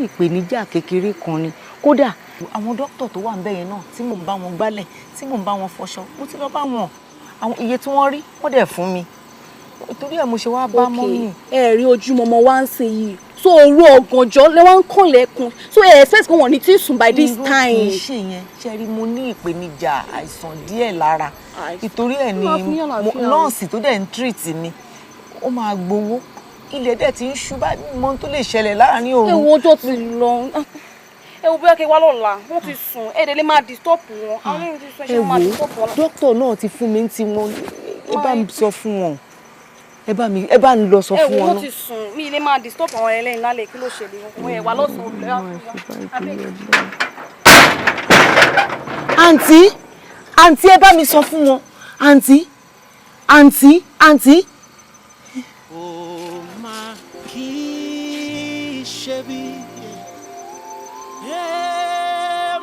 ìpèníjà kékeré kan ni kódà àwọn dókítà tó wà ń bẹ̀ yẹn náà tí mò ń bá wọn gbálẹ̀ tí mò ń bá wọn fọṣọ mo ti lọ bá wọn àwọn iye tí wọ́n rí wọ́n dẹ̀ fún mi torí ẹ̀ mo ṣe wá bá mọ́mì. ẹ rí ojúmọmọ wá ń sìn yìí so òru ọ̀gànjọ́ lẹ wá ń kàn lẹ́kùn so ẹ expect kí wọ́n ní tí sùn by this time. irú kì í ṣe yẹn ṣe rí mo ní ìpèníjà àìsàn díẹ̀ lára ìtorí ẹ̀ ni nọ́ọ̀sì tó dẹ̀ ń treat mi ó máa gbowó ilẹ̀ dẹ̀ ti ń ṣú báyìí mo tó lè ṣẹlẹ̀ láàárín òru. ewu ọjọ́ ti lọ ẹ wo bí wọ́n wá lọ́la wọ́n ti sùn ẹ̀ dẹ̀ lè máa disturb wọn àwọn èèyàn ti sùn ẹ̀ ṣe máa disturb wọn. dókítà náà ti fún mi ti wọn ẹ bá mi sọ fún wọn ẹ bá ń lọ sọ fún wọn náà. wọ́n ti sùn mí ilé máa disturb àwọn ẹlẹ́yìn lálẹ́ kí ló ṣẹlẹ̀ wọn ẹ̀ wá lọ́sàn-án. àǹtí ẹ bá mi sọ fún wọn àǹtí. ó máa kí í ṣe bí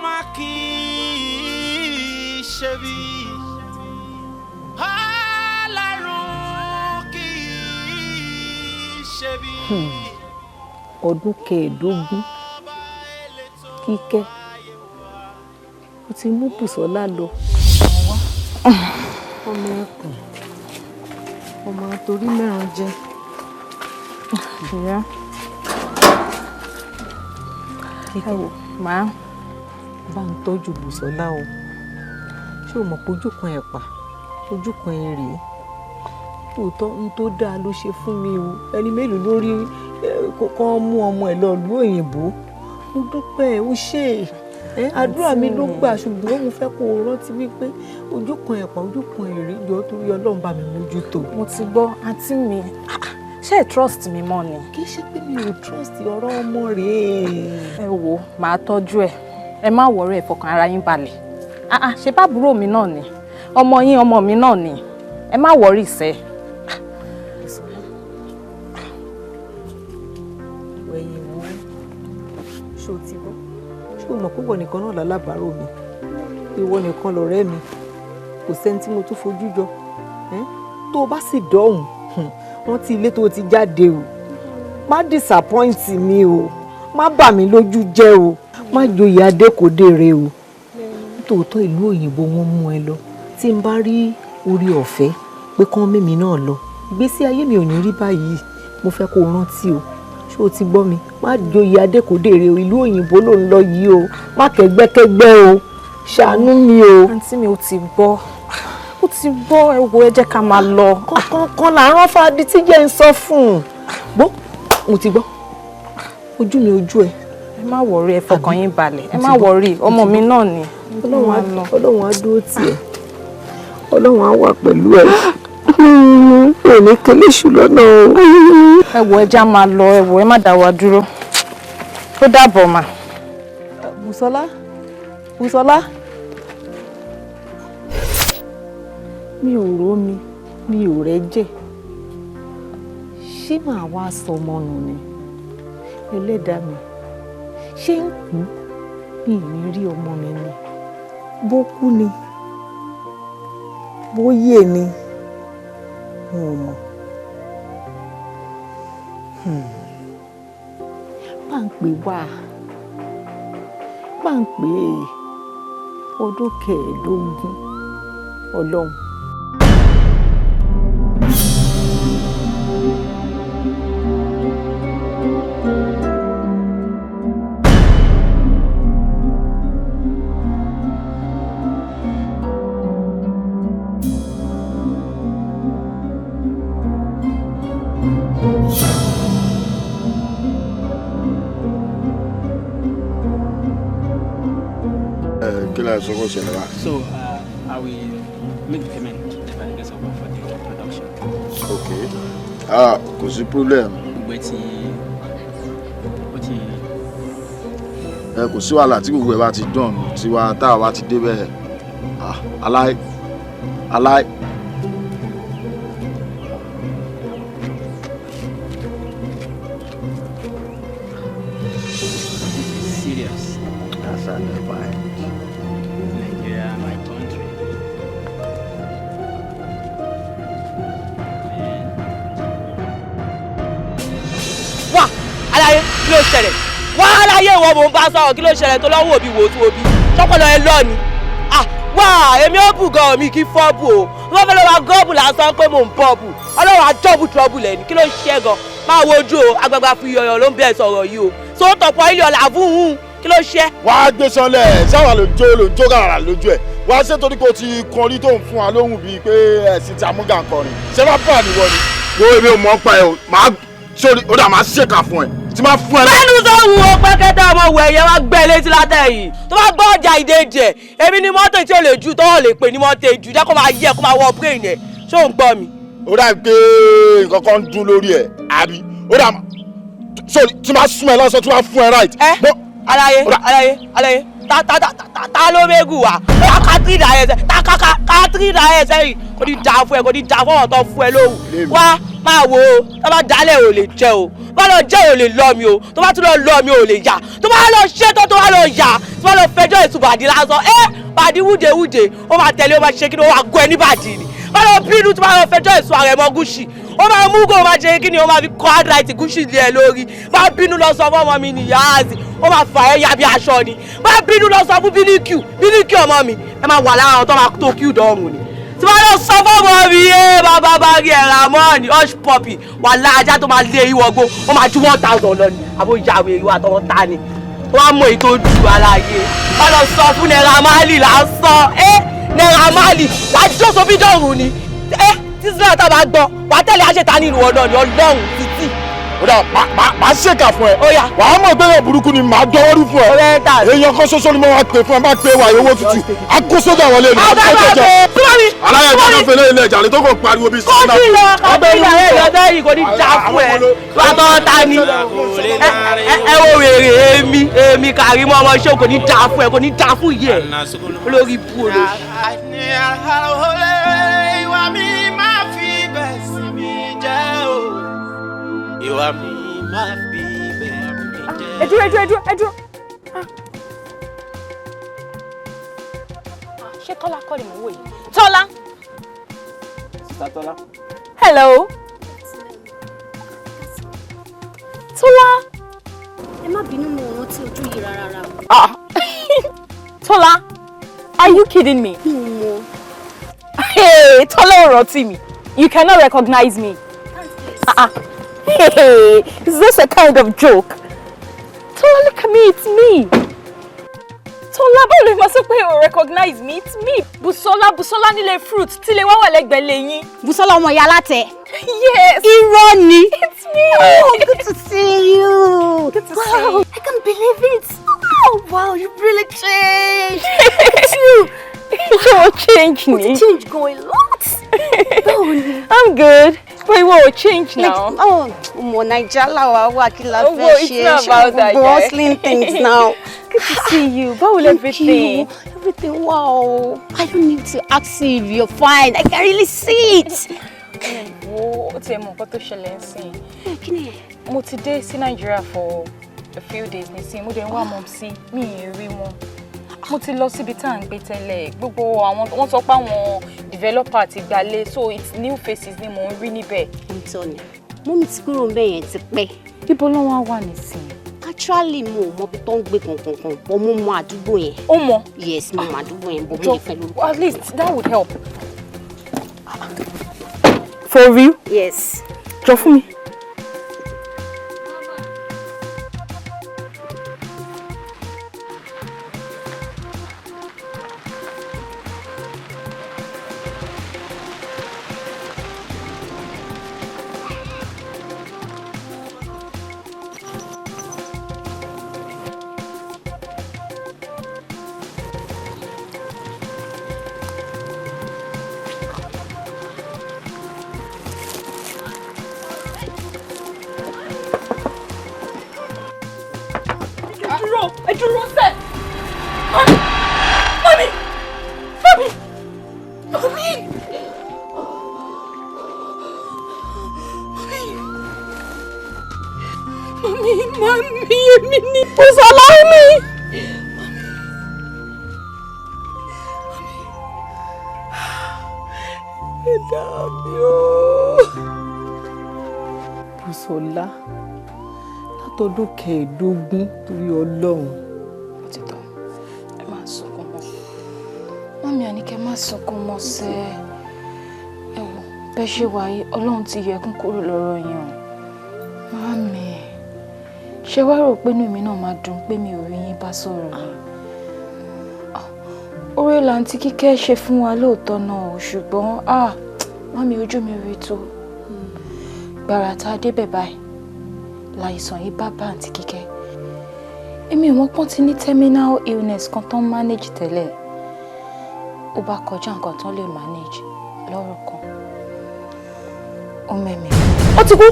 máa kí í ṣe bí alárùn kí í ṣe bí. ọdún kẹẹ̀ẹ́dógún Kíkẹ́ ó ti mú Bùsọ́lá lọ ọmọ ẹkùn ọmọ torí mẹ́rin jẹ ìyá Kíkẹ́ wò máa bá ń tọ́jú Bùsọ́lá o ṣé o mọ̀ pé ojú kan ẹ̀pà ojú kan èrè òótọ́ n tó dáa ló ṣe fún mi o ẹni mélòó lórí kọ́ mú ọmọ ẹ̀ lọ ìlú òyìnbó mo dúpẹ́ ó ṣe àdúrà mi ló gbà ṣùgbọ́n mo fẹ́ kó o rántí wípé ojú kan ẹ̀pà ojú kan èrè jọ torí Ọlọ́run bá mi mójútó. mo ti gbọ́ àǹtí mi ṣé ẹ trust mi mọ́ ni. kì í ṣe pé mi ò trust ọ̀rọ̀ ọmọ rẹ̀. ẹ wo màá tọ́jú ẹ má wọ̀rọ̀ ẹ fọkàn ara yín balẹ̀ ṣe bábúrò mi náà ni ọmọ yín ọmọ mi náà ni ẹ má wọrí ìṣe. wẹ̀yìn wọn ṣó ti bọ́ ṣé o mọ̀ pé ìwọ nìkan náà lálábàárò mi ìwọ nìkan lọ̀rẹ́ mi kò sẹ́ni tí mo tún fojú jọ tó o bá sì dọ̀hùn wọ́n ti ilé tó o ti jáde o má disappoint mi o má bà mí lójú jẹ́ o má joyè adékòdèrè o tòótọ́ ìlú òyìnbó wọn mú ẹ lọ tí n bá rí orí ọ̀fẹ́ pé kán mímí náà lọ ìgbésí ayé mi ò ní rí báyìí mo fẹ́ kó o rántí o ṣé o ti gbọ́ mi má joyè adékòdèrè o ìlú òyìnbó ló ń lọ yìí o má kẹ́gbẹ́kẹ́gbẹ́ o ṣàánú mi o. àǹtí mi ò ti gbọ́ ẹ wo ẹ jẹ́ ká máa lọ. kọ̀ọ̀kan là ń rán fàdí tí jẹ́ ń sọ fún un bó mo ti gbọ́ ojú mi ojú ẹ. ẹ má wọrí ẹ fọkàn yín balẹ̀ ẹ má wọrí ọmọ mi náà ni. Ọlọ́run á dúró tì ẹ́ Ọlọ́run á wà pẹ̀lú ẹ èmi kele ṣù lọ́nà o. ẹ wo ẹ já máa lọ ẹ wo ẹ má dá wa dúró ó dàbọ̀ mà. Bùsọ́lá mi ò rómi mi ò rẹ́jẹ̀ ṣé màá wá sọ ọmọ nù ni ẹlẹ́dàá mi ṣé ń kú mi ì ní rí ọmọ mi ni bó kú ni bó yè ni n ò mọ̀ bá ń pè wá bá ń pè ọdún kẹẹ̀ẹ́dógún Ọlọ́run. So I will make the payment by the next of for the production. Okay. Kò sí problem. Kò sí wàhálà tí gbogbo ẹ bá ti dán tiwa tá a bá ti débẹ̀ aláì. sacrifice. Nigeria, my country. Wá, aláyé kí ló ṣẹlẹ̀? Wá aláyé ìwọ mò ń bá sọ̀rọ̀ kí ló ṣẹlẹ̀ tó lọ́wọ́ òbí wo tó bí? Ṣọ́kọ̀lọ́ ẹ lọ ni. Wá èmi ó bù gan mi kí fọ́ bù o. Wọ́n fẹ́ lọ wá gọ́ọ̀bù lásán pé mò ń bọ̀ bù. Ọlọ́run àjọ́bù trọ́bù lẹ̀ ní kí ló ń ṣe gan? Máa wojú o, agbagba fi yọyọ ló ń bẹ̀ sọ̀rọ̀ yìí o. So tọ̀pọ̀ ilé ọ̀la fún un kí ló ṣe? Wàá gbé sanlẹ̀ sáwà ló jó gàrà lójú ẹ̀. Wàá ṣe torí kò ti kọrin tó ń fún wa lóhùn bíi pé ẹ̀sìn tí amúgà ń kọrin. Ṣé bá bá níwọ ni? Wo èmi ò mọ̀ pa ẹ o, màá sórí ó dà máa ṣèkà fún ẹ. Tí máa fún ẹ. Bẹ́ẹ̀ni sọ́hun o pẹ́kẹ́tẹ́ ọmọ wẹ̀ yẹn wá gbẹ́ létí látẹ̀yìn. Tó bá gbọ́ ọjà ìdèjì ẹ̀, èmi ni mọ́tò tí ò lè ju tọ́wọ́ lè pè ní mọ́tò ìjù jẹ́ kó máa yẹ kó máa wọ brain ẹ̀. Ṣé ò ń gbọ́ mi? Ó dà pé nǹkan kan ń dún lórí ẹ̀ àbí? Ó dà sórí tí máa sún ẹ lọ́sọ̀ tí máa fún ẹ right. Aláyé ta ló mégùn wá? Kátírì ẹ̀ sẹ́yìn kò ní dáa fún ẹ kò ní dáa fún ọ̀tọ̀ fún ẹ lóhùn. Wá máa wo o tó bá dálẹ̀ ò lè jẹ o tó bá lọ jẹ́ ò lè lọ mi o tó bá tún lọ lọ mi ò lè yà tó bá lọ ṣètò tó bá lọ yà tó bá lọ fẹjọ́ ìtùbàdì lásán bàdí wúdewúde ó máa tẹ̀lé ó máa ṣe kí ni ó máa gún ẹ ní bàdì ni bá lọ bínú tó bá lọ fẹjọ́ ìsùn ààrẹ mọ́ gúúsì ó máa mú kó o máa ṣe kí ni ó máa fi kọ́ handwrite gúúsì lé ẹ lórí bá bínú lọ sọ fún ọmọ mi nìyá àzì ó máa fà ẹ́ ya bí aṣọ ni bá bínú lọ sọ fún bílíkì ọmọ mi ẹ máa wà lára àwọn tó máa tó kí ìdánwò ni tí wọ́n lọ sọ fún ọmọ mi bàbá bá rí ẹ̀rà mọ́ ni hush puppy wà láàjá tó máa lé ìwọ̀gbó ó máa ju 1,000 lọ ni àbó ìyàwó èrò àtọwọ́ ta ni wọ́n á mọ èyí tó ju aláyé wọ́n lọ sọ fún Naira Marley lásán Naira Marley lájọ́ sọ́fíjọ́rùn ni tí sinimá tá a bá gbọ́ wà á tẹ̀lé àṣetá ní ìlú ọ̀nà ni Ọlọ́run títì. Ó dà máa ṣèkà fún ẹ. Wàá mọ̀ pé burúkú ni màá dọwọ́ rú fún ẹ. Èèyàn kan ṣoṣo ni mo wá pè fún ẹ bá pé wà owó tútù. A kó sójà wọlé ni. Aláyẹ̀ ìjọba fẹlẹ́ ilé ìjà ni tó kò pariwo bí sinimá. Kó kí lọ kábílẹ̀ ẹ̀ lọ́dọ̀ yìí kò ní já fún ẹ. Látọ̀ ta ni. Ẹ wo wèrè èmi Kàrímọ́ ọmọ iṣẹ́ kò ní já fún ẹ kò ní já fún yìí ẹ. Olórí ibú olóṣù. Ìwà mi máa fi bẹ̀ sí mi jẹ́ o. Ìwà mi máa fi bẹ̀ mi jẹ́. Ẹ dúró. Ṣé Tọ́lá kọ́ ni mò ń wò yìí? Tọ́lá. Sister Tọ́lá. Hello. Tọ́lá. Ẹ má bínú mo rántí ojú yìí rárá. Tọ́lá, are you kidding me? No. Hey, Tọ́lá ò rántí mi. You cannot recognize me. Hey, is this a kind of joke? Tọ́lá, look at me, it's me. Tọ́lá, báwo lè máa sọ pé o recognize me? It's me. Bùsọ́lá nílé fruit tí lè wá wà lẹ́gbẹ̀ẹ́ lẹ́yìn. Bùsọ́lá ọmọ ìyá alátẹ. Yes. Irọ́ ni. It's me. Oh, good to see you. Good to see you. I can't believe it. Oh, wow, you really changed. You. You're changed me. You changed going a lot. I'm good. But you will change now. Oh, Naija lawa wa kí la Oh, fẹ́ it's ṣe. not about that, Bustling things now. Good to see you. How will everything? Everything, wow. I don't need to ask you if you're fine. I can really see it. Wo o ti mọ nǹkan tó ṣẹlẹ̀ ńsìn. Mo ti dé sí Nigeria for a few days nísìn. Mo dẹ̀ ń wá mọ̀ sí mi ì rí wọn. Mo ti lọ síbi tá à ń gbé tẹ́lẹ̀. Gbogbo àwọn wọ́n sọ pé àwọn developer ti gbalé, so it's new faces ni mò ń rí níbẹ̀. Anthony, mo mi ti kúrò ńbẹ̀ yẹn ti pẹ́. Ibo ló wá nísìn? Actually, mo mọ bí tó ń gbé kankan, but mo mọ àdúgbò yẹn. Ó mọ? Yes, mo mọ àdúgbò yẹn, but mo lè fẹ́ lórúkọ. At least that would help. For real? Yes. Jọ fún mi. Ẹ dúró sẹ́. Mami! Mami, èmi ni. Bùsọ́lá mi. Sọlá látọdún 15 torí Ọlọ́run. Òtítọ́ ẹ má sunkún mọ́ mọ́mí Àníkẹ́ má sunkún mọ́ sẹ́ ẹ wò bẹ́ẹ̀ ṣe wáyé Ọlọ́run ti yọ ẹkún kúrò lọ́rọ̀ yín o mọ́mí ṣé wá rò pé inú mi náà máa dùn pé mi ò rí yín bá sọ̀rọ̀ ni oore làǹtí Kíkẹ́ ṣe fún wa lóòótọ́ náà ṣùgbọ́n mọ́mí ojú mi rí tó gbàrà tá a débẹ̀ báyìí láìsàn yìí bá àǹtí Kíkẹ́ èmi ò mọ̀ pọ́n ti ní terminal illness kan tó ń manage tẹ́lẹ̀ ó bá kọjá nǹkan tó lè manage lọ́rọ̀ kan ó mẹ́mí ó ti kú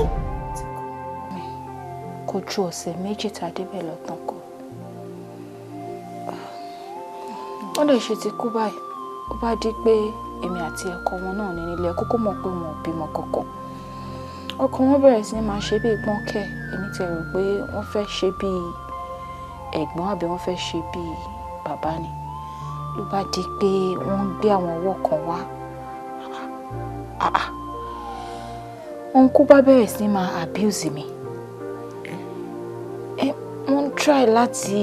kò ju ọ̀sẹ̀ méjì tá a débẹ̀ lọ́tàn kọ́ wọ́n lè ṣe ti kú báyìí ó bá di pé èmi àti ẹ̀kọ́ wọn náà ní nílé ẹ̀kọ́ kó mọ̀ pé wọn ò bímọ kankan ọkọ wọn bẹ̀rẹ̀ sí ní máa ṣe bí ìpọ́n kẹ́ èmi ti rò pé wọ́n fẹ́ ṣe bí ẹ̀gbọ́n àbí wọ́n fẹ́ ṣe bí bàbá ni ló bá di pé wọ́n ń gbé àwọn ọwọ́ kan wá wọn kú bá bẹ̀rẹ̀ sí ní máa abuse mi wọ́n try láti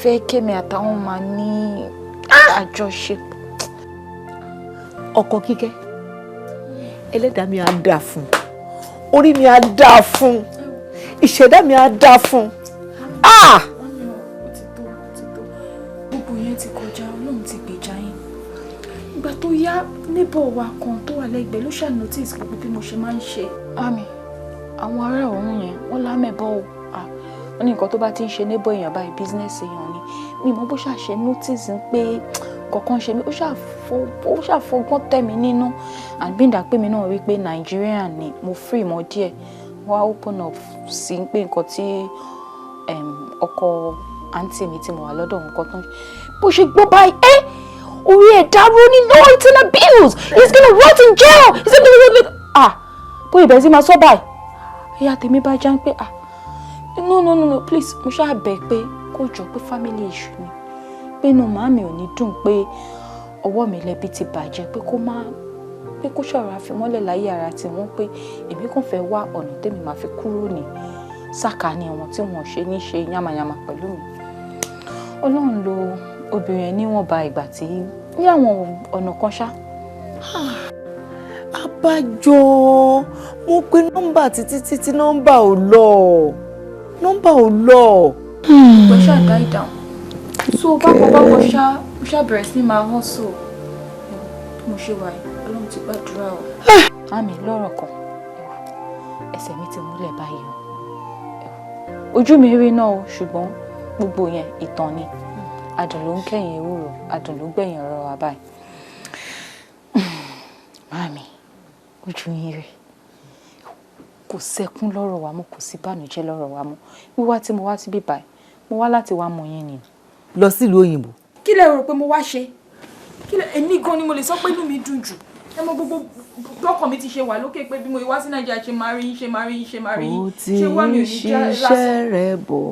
fẹ́ kémi àtàwọn máa ní àjọṣepọ̀. Ọkọ Kíkẹ́ ẹlẹ́dàá mi á dà fún orí mi á dà fún ìṣẹ̀dá mi á dà fún. Gbogbo yẹn ti kọjá Ọlọ́run ti gbèjà yín ìgbà tó yá níbọ̀ wa kan tó wà lẹ́gbẹ̀ẹ́ ló ṣáà notice gbogbo bí mo ṣe máa ń ṣe. Àmì àwọn ará ọ̀hún yẹn wọ́n lámẹ̀bọ̀ o wọ́n ní nǹkan tó bá ti ń ṣe níbọ̀ èèyàn báyìí business èèyàn ni mi mọ̀ bó ṣàṣe notice pé kọ̀ọ̀kan ṣe mí ó ṣàfọgbọ́n tẹ̀ mí nínú and bí ìdá pé mi náà rí pé Nigerian ni mo free mọ́ díẹ̀ wá open up sí pé nǹkan tí ọkọ àǹtí mi tí mo wà lọ́dọ̀ nǹkan tó ń ṣe bó ṣe gbọ́ báyìí orí ẹ̀ dàrú ní no it's an abuse he's gonna rot in jail he's gonna bó ìbẹ̀ sí máa sọ báyìí ìyá tèmi bá já ń pé no please mo ṣáà bẹ̀ pé kó jọ pé family issue ni pé inú màmí ò ní dùn pé ọwọ́ mi lẹ́bi ti bàjẹ́ pé kó ṣọ̀rọ̀ àfimọ́lẹ̀ láyé ara tí wọ́n pé èmi kàn fẹ́ wá ọ̀nà tèmi máa fi kúrò ní sàkání wọn tí wọ́n ṣe ní ṣe yàmàyàmà pẹ̀lú mi. Ọlọ́run lo obìnrin níwọ̀nba ìgbà tí ní àwọn ọ̀nà kan ṣá. Abájọ mo pe nọ́mbà títí nọ́mbà ò lọ. But ṣáà die down. So báwo ṣá bẹ̀rẹ̀ sí máa hàn so mo ṣe wà Ọlọ́run ti gbàdúrà o. Àmì lọ́rọ̀ kan ẹsẹ̀ mi ti múlẹ̀ báyìí o ojú mi rí náà o ṣùgbọ́n gbogbo yẹn ìtàn ni adùn ló ń kẹ́yìn ewúro adùn ló gbẹ̀yìn ọ̀rọ̀ wa báyìí. Màmí ojú yín rí kò sẹ́kún lọ́rọ̀ wa mọ́ kò sí bànújẹ́ lọ́rọ̀ wa mọ́ wíwá tí mo wá síbí báyìí mo wá láti wá mọ yín ni. Lọ sílùú òyìnbó. Kí lẹ rò pé mo wá ṣe èmi gan ni mo lè sọ pé inú mi dùn jù ẹ mọ gbogbo lọ́kàn mi ti ṣe wà lókè pé bí mo wá sí Nàìjíríà ṣe máa rí yín ṣe wá mi ò ní já lásán. ó ti ṣiṣẹ́ rẹ̀ bọ̀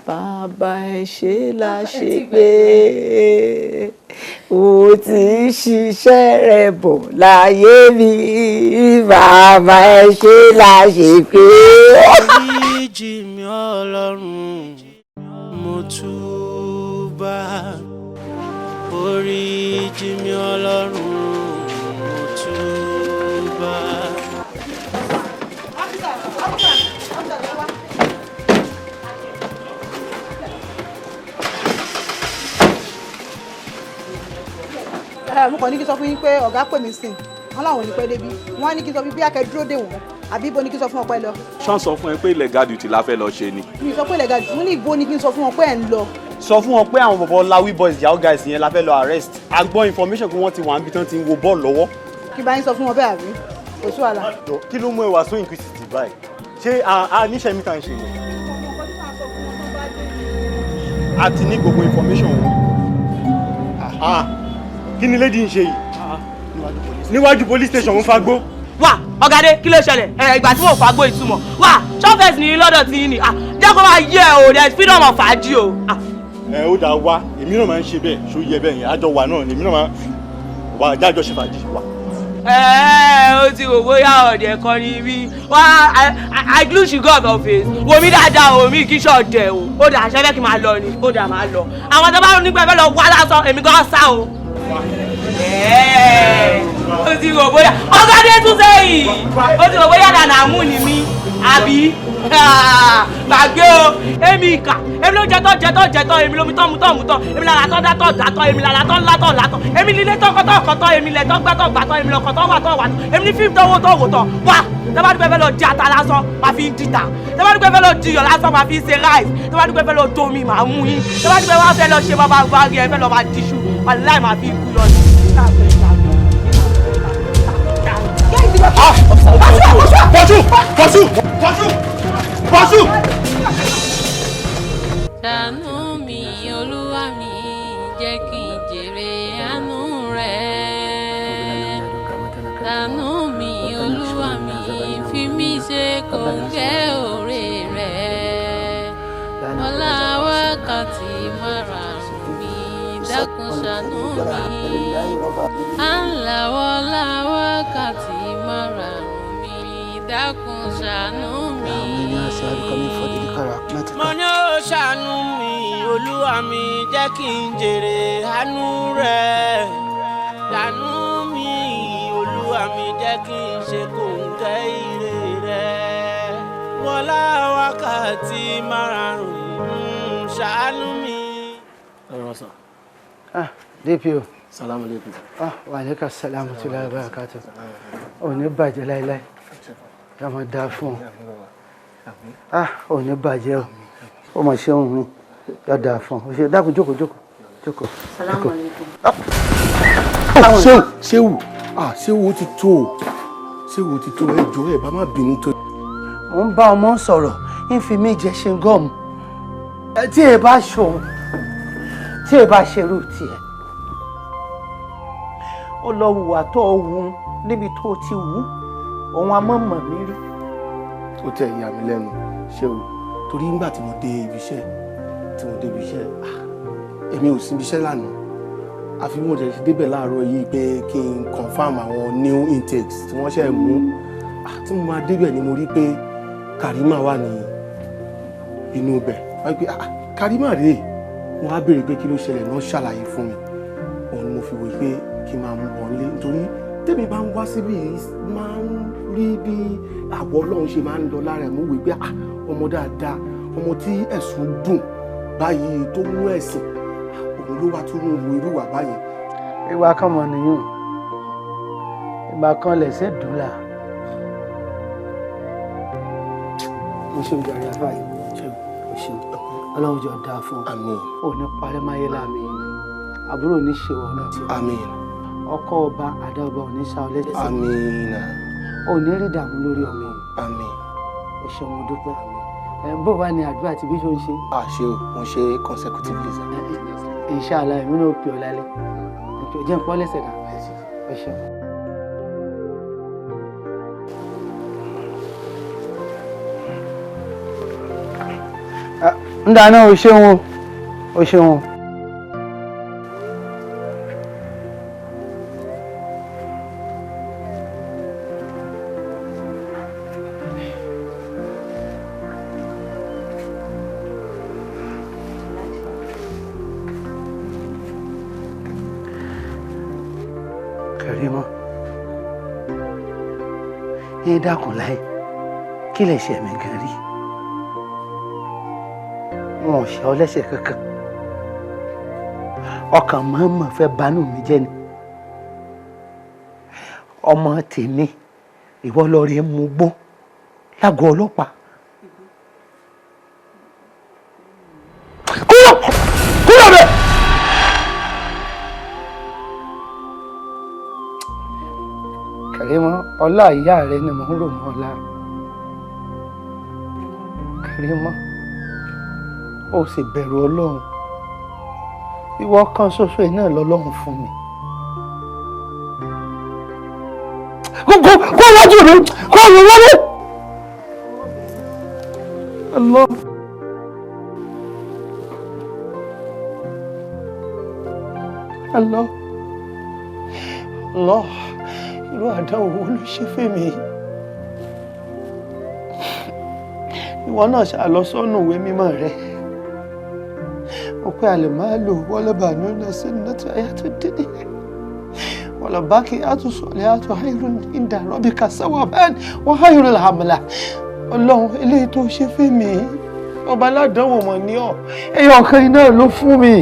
bàbá ẹ ṣe la ṣe pé ó ti ṣiṣẹ́ rẹ̀ bọ̀ láyé mi bàbá ẹ ṣe la ṣe pé. Oríjì mi Ọlọ́run mo túbà oríjì mi Ọlọ́run mo túbà. Mo kàn ní kí n sọ fún yín pé ọ̀gá pè mí sìn wọ́n láwọn ò ní pẹ́ débi wọ́n á ní kí n sọ fún bí akẹ́ dúró dè wọ́n àbí ibo ni kí n sọ fún ọpẹ́ lọ. ṣọ́n sọ fún ẹ pé illegal duty la fẹ́ lọ ṣe ni. mi sọ pé illegal duty mo ní ibo ni kí n sọ fún wọn pé ẹ̀ ń lọ. sọ fún wọn pé àwọn bọ̀bọ̀ lawi boys yahoo guys yẹn la fẹ́ lọ arrest a gbọ́ information pé wọ́n ti wà níbi tán ti ń wo bọ́ọ̀lù lọ́wọ́. kí bá yín sọ fún wọn bẹ́ẹ̀ àbí kò sí wàhálà. kí ló mú ẹ wá so inquisitive báyìí ṣé a níṣẹ́ mi tàn ṣe ni. a ti ní gbogbo information wọn. kí ni lady ń ṣe yìí níwájú police station ń fagbó. wà ọ̀gádé kí ló ṣẹlẹ̀ ìgbà tí mo fagbó ìtumọ̀ wà ṣọ́fẹ̀sì ní lọ́dọ̀ tí ní jẹ́ kó máa yẹ o there is freedom of fàájì o. ó dáa wá èmi náà máa ń ṣe bẹ́ẹ̀ ṣó yẹ bẹ́ẹ̀ yẹn àjọ wà náà èmi náà máa wà jájọ ṣe fàájì wà. ó ti wò bóyá ọ̀dẹ̀ kan ní ibi wá I glue she got of face wo mi dáadáa o mi kì í ṣọ̀dẹ̀ o ó dà ṣẹ́fẹ́ kí n máa lọ ni ó dà máa lọ àwọn tó bá nígbà fẹ́ lọ wá lásán èmi gan sá o. ó ti wò bóyá ọ̀gádé tún sẹ́yìn ó ti wò bóyá dànàmú ni mí àbí gbàgbé o èmi ìkà èmi ló jẹtọ èmi lómi tọ́ mu èmi lára tọ́ dátọ̀ èmi lára tọ́ látọ̀ èmi lílé tọ́kọ́tọ́ èmi lẹ̀ tọ́ gbàtọ̀ èmi lọ́kọ̀ tọ́ wà èmi ní fíìmù tọ́wọ́ tọ́ wá tẹ́bá dúpẹ́ fẹ́ lọ di ata lásán máa fi ń dìtà tẹ́bá dúpẹ́ fẹ́ lọ di iyọ̀ lásán máa fi ń ṣe ráìsì tẹ́bá dúpẹ́ fẹ́ lọ domi máa mú yín tẹ́bá dúpẹ́ wá fẹ́ lọ ṣe bàbá gbárí ẹ fẹ́ lọ máa diṣu aláì máa fi ń kú yọ ní. Pọ̀ṣù! Ṣàánú mi Olúwa mi jẹ́ kí n jèrè àánú rẹ̀. Ṣàánú mi Olúwa mi fi mí ṣe kòńgẹ́ òré rẹ̀. Ọlá wákàtí márùn-ún mi dákun ṣàánú mi. À ń làwọ̀ ọlá wákàtí márùn-ún mi dákun ṣàánú mi. Mo ní ó ṣàánú mi Olúwa mi jẹ́ kí n jèrè àánú rẹ̀. Ṣàánú mi Olúwa mi jẹ́ kí n ṣe kòńgẹ́ ire rẹ̀. Wọlá wákàtí márùn-ún ṣàánú mi. DPO. Salamu alaikum. Wa alaikum salam wa rahmatullahi wa barakatuh. Ó ní bàjẹ́ láíláí. Ká máa dáa fún ọ. Ó ní bàjẹ́ o. Ó mọ̀ ṣe ohun mi. Yá dáa fún ọ. Ó ṣe dákun jókòó. Salamu alaikum. Ṣéwù ti tó o. Ṣéwù ti tó ẹ jọ̀ọ́ ẹ bá má bínú tó. Mo ń bá ọmọ sọ̀rọ̀ ń fi mí jẹ ṣe gọ́ọ̀mù. Tí ẹ bá ṣòun, tí ẹ bá ṣerú tiẹ̀. Ó lọ hùwà tó wù níbi tó ti wù òun amọ̀mọ̀ mi rí. Ó tẹ̀ ìyá mi lẹ́nu Ṣéwù torí nígbà tí mo dé ibi iṣẹ́ èmi ò sí ibi iṣẹ́ lánàá àfi bí mo tẹ̀ ṣe débẹ̀ láàárọ̀ yìí pé kí n confirm àwọn new intakes tí wọ́n ṣe mú tí mo máa débẹ̀ ni mo rí pé Karima wà ní inú ibẹ̀ wọ́n pé Karima rèé wọ́n á béèrè pé kí ló ṣẹlẹ̀ náà ṣàlàyé fún mi òun ni mo fi wò pé kí n máa mú bọ̀ nílé nítorí tèmi bá ń wá síbí máa ń rí bí àwọ̀ Ọlọ́run ṣe máa ń lọ lára ẹ̀ mú wí pé ọmọ dáadáa ọmọ tí ẹ̀sùn dùn báyìí tó mú ẹ̀sìn òun ló wá tún ń wo irú wà báyìí. Ìwà kan mọ̀ nìyún ìgbà kan lẹ̀sẹ̀ dùnlà mo ṣe ìjàre àbáyé mo ṣe Ọlọ́run jọ dáa fún ọ ò ní parẹ́ máyé láàmì àbúrò ní ṣe wọ́n náà tí ó ọkọ ọba àdá ọba ò ní sá ọ lẹ́sẹ̀ ò ní rí ìdààmú lórí ọmọ o ṣe mo dúpẹ́ bó wà ní àdúrà tí bí ṣe ń ṣe. Ṣé o mo ṣe consecutively sir. Inshallah èmi náà pè ọ́ lálẹ́ jẹ́ ń pọ́ lẹ́sẹ̀ náà ẹ ṣe. ń dáná o ṣeun o ṣeun. Karima yín dákun láì kí lè ṣe mí gan rí wọn ò ṣe ọ lẹ́sẹ̀ kankan ọkàn mọ̀ọ́mọ̀ fẹ́ banú mi jẹ́ ni ọmọ tèmi ìwọ lọ rí mú gbó lágọ̀ọ́ ọlọ́pàá kúrò bẹ́ẹ̀. Karima ọlá ìyá rẹ ni mò ń rò mọ́ ọlá Karima ó sì bẹ̀rù Ọlọ́run ìwọ kan ṣoṣo ẹ̀ náà lọ́lọ́run fún mi. kó wájú mi kó wù wọlé. Allah. Allah. Allah. irú àdánwò wo ló ṣe fẹ́mi? Ìwọ náà ṣàlọ sọ́nù ìwé mímọ́ rẹ. Ó pé àlè máa lò wọ́lọ́bà ní ọ̀nà sínú láti ayé tó dédé. Wọ́lọ̀ bá kí á tún sọ̀lẹ̀ á tún háìrù ìdá rọ́bì kàṣẹ́wà bẹ́ẹ̀ wọ́n háìrù làmàlà. Ọlọ́run eléyìí tó ṣe fẹ́mi. Ọba aládánwò mọ̀ ní ọ̀. Ẹyọ ọ̀kan iná ló fún mi.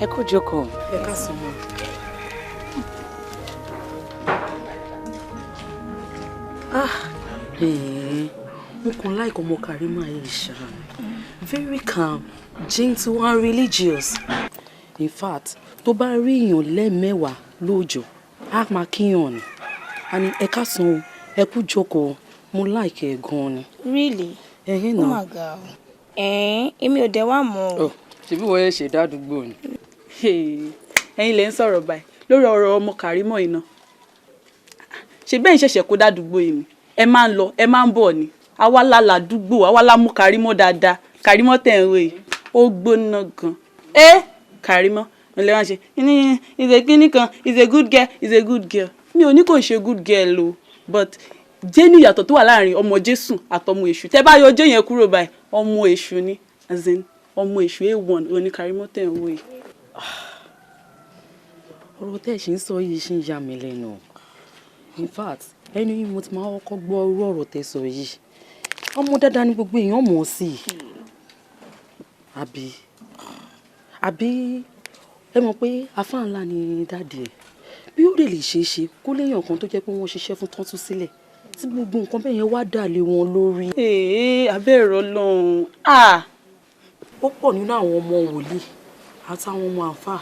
Ẹ kú jókòó. Ẹ ká sùn mọ́. Mo kàn like ọmọ Karima Aisha. Very calm, gentle and religious. In fact, tó bá rí èèyàn lẹ́ẹ̀mẹ́wàá lóòjọ́, á máa kíyàn ni. Àní ẹ ká sùn, ẹ kú jókòó. Mo like ẹ gan ni. Really? Ẹ̀hìn Oh náà. my God. Èmi ò dẹ̀ wá mọ̀ o. Ṣebí wọ́n yẹ ṣe dádúgbò ni. Ẹ̀yin lẹ ń sọ̀rọ̀ báyìí lórí ọ̀rọ̀ ọmọ Kàrímọ̀ iná. Ṣé bẹ́ẹ̀ ń ṣẹ̀ṣẹ̀ kó dádúgbò yìí ni? Ẹ máa ń lọ, ẹ máa ń bọ̀ ni. Àwa la ládùúgbò, àwa la mú Kàrímọ̀ dáadáa. Kàrímọ̀ tẹ̀ ń wé yìí. Ó gbóná gan. Kàrímọ̀, ilé wọn ṣe. Is a kíní kan, is a good girl, is a good girl. Mi ò ní kò ṣe good girl o, but jẹ́ni ìyàtọ̀ tó wà láàrin ọmọ Jésù àtọmọ èṣù. Tẹ́ bá yọ jẹ́ yẹn kúrò báyìí, ọmọ èṣù ni. As in, ọmọ èṣù A1 oní Kàrímọ̀ tẹ̀ ń wé yìí. Ọ̀rọ̀ tẹ́ ṣe ń sọ yìí ṣì ń yà mí lẹ́nu. In fact, ẹni yìí mo ti máa kọ́kọ́ gbọ́ irú ọ̀rọ̀ tẹ́ sọ yìí. Ọmọ dáadáa ni gbogbo èèyàn mọ̀ sí i. Àbí ẹ mọ̀ pé afá ńlá ni dáàdì ẹ̀. Bí ó lè ṣe é ṣe kó léèyàn kan tó jẹ́ pé wọ́n ṣiṣẹ́ fún tán tú sílẹ̀. Tí gbogbo nǹkan bẹ́ẹ̀ yẹn wá dà lé wọn lórí. Abẹ́rẹ́ Ọlọ́run. Ó pọ̀ nínú àwọn ọmọ wòlíì àtàwọn ọmọ àǹfà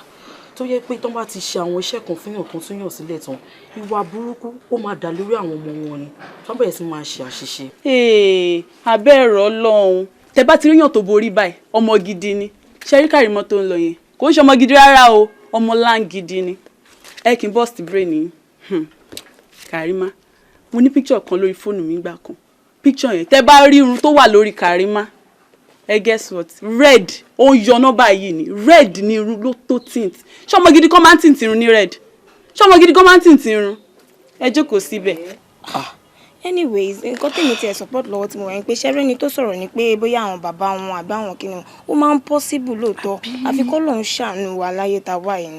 tó yẹ pé tán bá ti ṣe àwọn iṣẹ́ kan fún yàn tán tún yàn sílẹ̀ tán ìwà burúkú ó máa dà lórí àwọn ọmọ wọn ni tán bẹ̀rẹ̀ sí máa ṣe àṣìṣe. Abẹ́rẹ́ Ọlọ́run. Tẹ́ bá ti ríyàn tó borí báyìí ọmọ gidi ni. Ṣẹ́rí Kàrímọ̀ tó ń lọ yẹn kò ń ṣe ọmọ gidi rárá o, ọmọ láǹgidi ni. Ẹ kì í bust brain yìí. Kàrímọ̀, mo ní picture kan lórí fóònù mi gbà kan. Picture yẹn tẹ́ bá rí irun tó wà lórí Kàrímọ̀, guess what? Red. Ó ń yọ nọ́mbà yìí ni. Red ni irun ló tó tint. Ṣé ọmọ gidi kan máa ń tint irun ní red? Ṣé ọmọ gidi kan máa ń tint irun? Ẹ jókòó síbẹ̀. Anyways, nǹkan tèmi tiẹ̀ support lọ́wọ́ tí mo wà ní pé ṣẹ́rẹ́ ni tó sọ̀rọ̀ ni pé bóyá àwọn bàbá wọn àbí àwọn kìnìún ó máa ń possible lóòótọ́ àfi kọ́ lòun ṣàánú wa láyé ta wà yìí.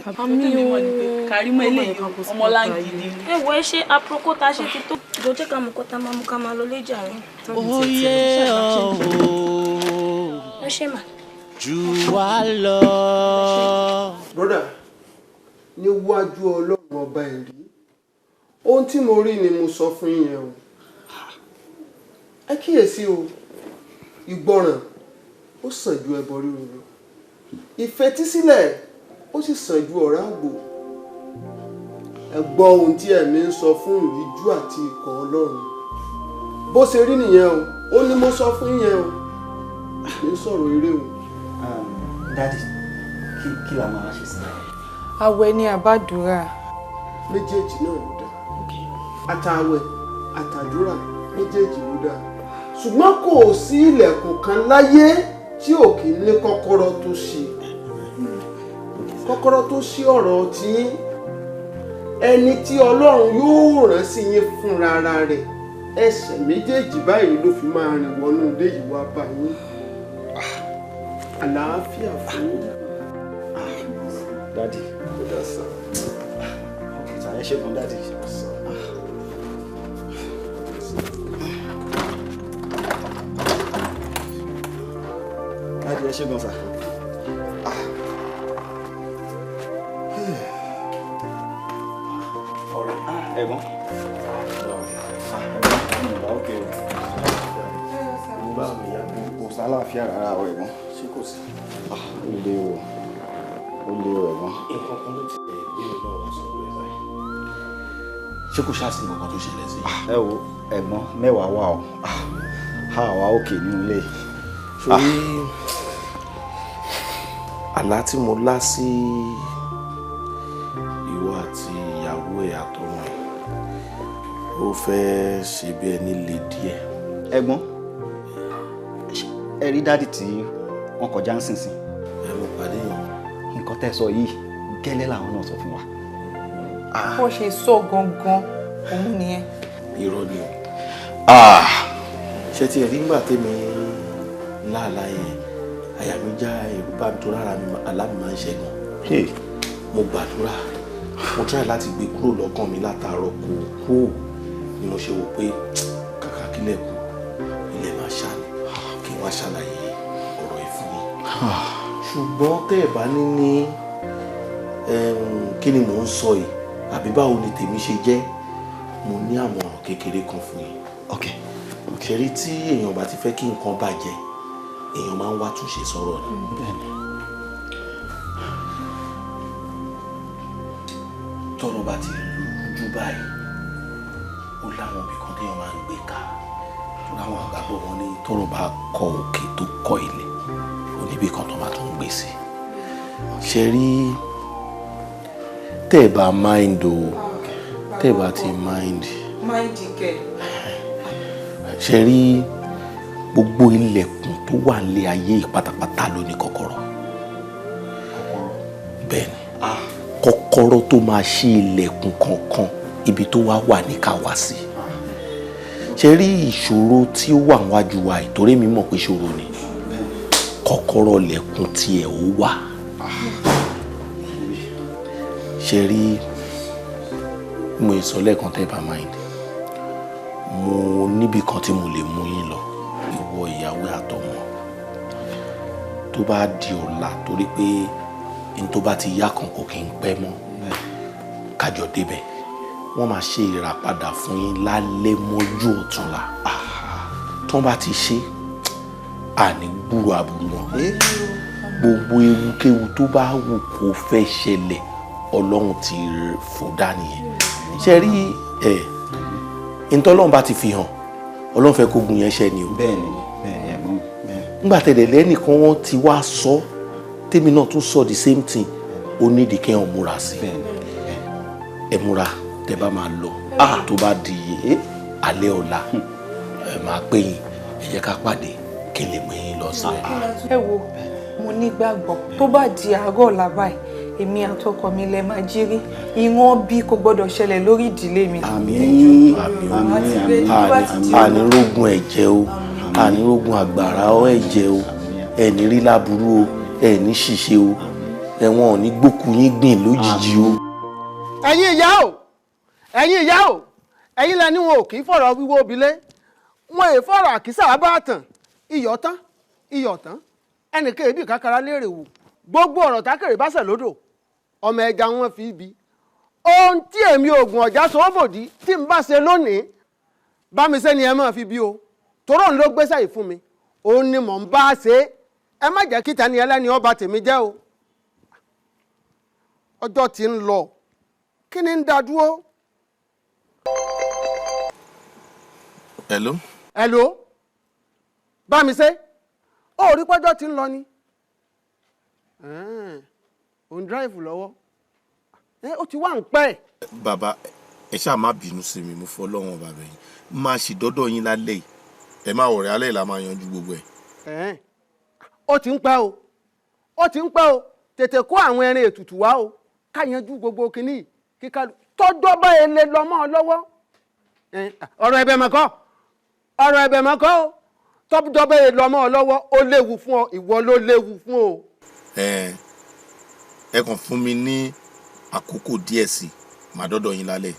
Kàrímọ̀ eléyìí ọmọ láǹgidi. Ẹ wo ẹ ṣe aproko tá a ṣe ti tó jọ jẹ́ ká mọ̀ kọ́ tá máa mú ká máa lọ léjà rẹ̀. Oyè ẹ ṣe mà. Jù wá lọ. Brother, níwájú Ọlọ́run ọba ẹ̀rí ohun tí mo rí ni mo sọ fún yín o. Ẹ kíyèsí o, ìgbọràn ó sàn ju ẹbọ rírú lọ. Ìfetísílẹ̀ ó sì sàn ju ọ̀rá àgbò. Ẹ gbọ́ ohun tí ẹ̀mí ń sọ fún ìríjú àti ikọ̀ Ọlọ́run. Bó ṣe rí nìyẹn o, ó ní mo sọ fún yẹn o. Kì í sọ̀rọ̀ eré o. Daddy, kí la máa ṣe sí? Àwẹ̀ ni àbádùrà. Méjèèjì náà ló dá. Àtàwẹ̀ àtàdúrà méjèèjì ló dá. Ṣùgbọ́n kò sí ilẹ̀kùn kan láyé tí ò kì í ní kọ́kọ́rọ́ tó ṣí. Kọ́kọ́rọ́ tó ṣí ọ̀rọ̀ tí ẹni tí Ọlọ́run yóò rán sí yín fúnra ara rẹ̀. Ẹsẹ̀ méjèèjì báyìí ló fi máa rìn wọnú ilé yìí wá bá yín. Àlàáfíà fún yín. Daddy. Ó dá sá. Ìtàn ẹ ṣẹ́gun daddy. Daddy ẹ ṣẹ́gun sá. Ẹ̀gbọ́n. Kò sálàáfíà rárá o ẹ̀gbọ́n. Ṣé kò sí? Ó lé o. Ó lé o ẹ̀gbọ́n. Nǹkan kan ló ti gbé mi náà wá sọ̀rọ̀ ẹ̀ báyìí. Ṣé kò ṣáà sí nǹkan tó ṣẹlẹ̀ sí? Ẹ wo ẹ̀gbọ́n mẹ́wàá wà o. Àwa òkè nínú ilé. Sórí àlá tí mo lá sí ìwọ àti ìyàwó ẹ̀ àtọmọ ẹ̀ ó fẹ́ ṣe bí ẹni le díẹ̀. Ẹ̀gbọ́n ẹ rí dádì tí wọ́n kọjá ń sìnsìn. Ẹ mo pàdé yàn. nǹkan tẹ́ sọ yìí gẹ́lẹ́ làwọn náà sọ fún wa. bó ṣe sọ gangan òun nìyẹn. irọ́ ni o ṣe ti ẹ̀rí ńgbà tẹ́mi láàlá yẹn àyà mi já ẹ̀rù bá mi tó rárá mi alámi máa ń ṣe gan. mo gbàdúrà mo try láti gbé kúrò lọ́kàn mi látàárọ̀ kó kúrò ni mo ṣe wò pé kàkà kílẹ̀ kù ilẹ̀ máa ṣá ni kí n wá ṣàlàyé ọ̀rọ̀ yìí fún yín. ṣùgbọ́n tẹ́ ẹ̀ bá ní kí ni mò ń sọ yìí àbí báwo ni tèmi ṣe jẹ́ mo ní àmọ̀ràn kékeré kan fún yín. ṣẹ̀rí tí èèyàn bá ti fẹ́ kí nǹkan bàjẹ́ èèyàn máa ń wá túnṣe sọ̀rọ̀ ni. tọ́rọ̀ bá ti rújú báyìí ó láwọn ibì kan téèyàn máa ń gbé ká láwọn àgbàgbọ́ wọn ní tọ́rọ̀ bá kọ òkè tó kọ ilẹ̀ oníbì kan tó máa tún gbé sí. ṣẹ̀rí tẹ́ ẹ̀ bá mind o tẹ́ ẹ̀ bá ti mind. mind kẹ. ṣe rí gbogbo ilẹ̀kùn tó wà nílé ayé pátápátá ló ní kọ́kọ́rọ́. bẹ́ẹ̀ ni kọ́kọ́rọ́ tó máa ṣí ilẹ̀kùn kankan ibi tó wà ní ká wá sí. ṣe rí ìṣòro tí ó wà níwájú wa ìtorí mi mọ̀ pé ìṣòro ni kọ́kọ́rọ́ lẹ̀kùn tiẹ̀ ó wà. ṣe rí mo sọ lẹ́ẹ̀kan tẹ́ bá mind mo níbi kan tí mo lè mú yín lọ ìwọ ìyàwó àtọmọ tó bá di ọ̀la torí pé n tó bá ti yá kan kò kí n pẹ́ mọ́ kájọ débẹ̀ wọ́n máa ṣe ìràpadà fún yín lálẹ́ mọ́jú ọ̀túnla tó bá ti ṣe àní gbúrò àbúrò wọn gbogbo ewúkéwu tó bá wù kó fẹ́ ṣẹlẹ̀ ọlọ́run ti fò dání yẹn ṣe rí ntọ́lọ́run bá ti fi hàn ọlọ́run fẹ́ kó gun yẹn ṣẹ ni o. bẹ́ẹ̀ni bẹ́ẹ̀ni nígbà tẹ̀lé lẹ́nìkan wọ́n ti wá sọ tèmi náà tún sọ the same thing ó nídìí kí wọ́n múra sí ẹ múra tẹ bá máa lọ tó bá di alẹ́ ọ̀la ẹ máa pè yín ẹ jẹ́ ká pàdé kí n lè mú yín lọ sílẹ̀. ẹ wo mo nígbàgbọ́ tó bá di àárọ̀ ọ̀la báyìí èmi àtọkọ mi lè máa jírí ìwọ̀n bí kò gbọ́dọ̀ ṣẹlẹ̀ lórí ìdílé mi. ànírógun ẹ̀jẹ̀ o ànírógun àgbàrá ẹ̀jẹ̀ o ẹ̀ní rí láburú o ẹ̀ní ṣìṣe o ẹ̀wọ̀n ò ní gbókù yín gbìn lójijì o. ẹ̀yin ìyá o ẹ̀yin ìyá o ẹ̀yin lẹni wọn ò kì í fọ̀rọ̀ wíwó obilé wọn èè fọ̀rọ̀ àkísà bá tàn iyọ̀ tán ẹnìkan èébì kákàrà léèrè wò gbogbo ọ̀rọ̀ tákèrè bá ṣẹ̀ lódò ọmọ ẹja wọn fi ibi ohun tí èmi oògùn ọ̀já sọ́wọ́bòdì tí n bá ṣe lónìí bá mi ṣe ni ẹ máa fi bí o torọ́ ló gbéṣẹ́ yìí fún mi òun ni mò ń bá ṣe ẹ má jẹ́ kí tani ẹlẹ́ni ọba tèmi jẹ́ o ọjọ́ tí ń lọ kí ni ń dá dúró. hello bá mi ṣe ó rí pọ́jọ́ tí ń lọ ni òun dráìfù lọ́wọ́ ó ti wá ń pẹ́. bàbá ẹ ṣáà má bínú sí mi mo fọ ọlọ́run bàbá yín máa ṣì dọ́dọ̀ yín lálẹ́ yìí ẹ má wọ̀rẹ́ alẹ́ ìlà máa yanjú gbogbo ẹ̀. ó ti ń pẹ́ o tètè kó àwọn ẹran ètùtù wá o ká yanjú gbogbo kínní kíkà tọ́jọ́ bá ele lọ́mọ lọ́wọ́ ọ̀rọ̀ ẹ̀bẹ̀ mọ́kọ́ o tọ́jọ́ bá ele lọ́mọ lọ́wọ́ ó léwu fún ọ ìwọ ló léwu fún o. ẹ kàn fún mi ní àkókò díẹ̀ sí màá dọ́dọ̀ yín lálẹ́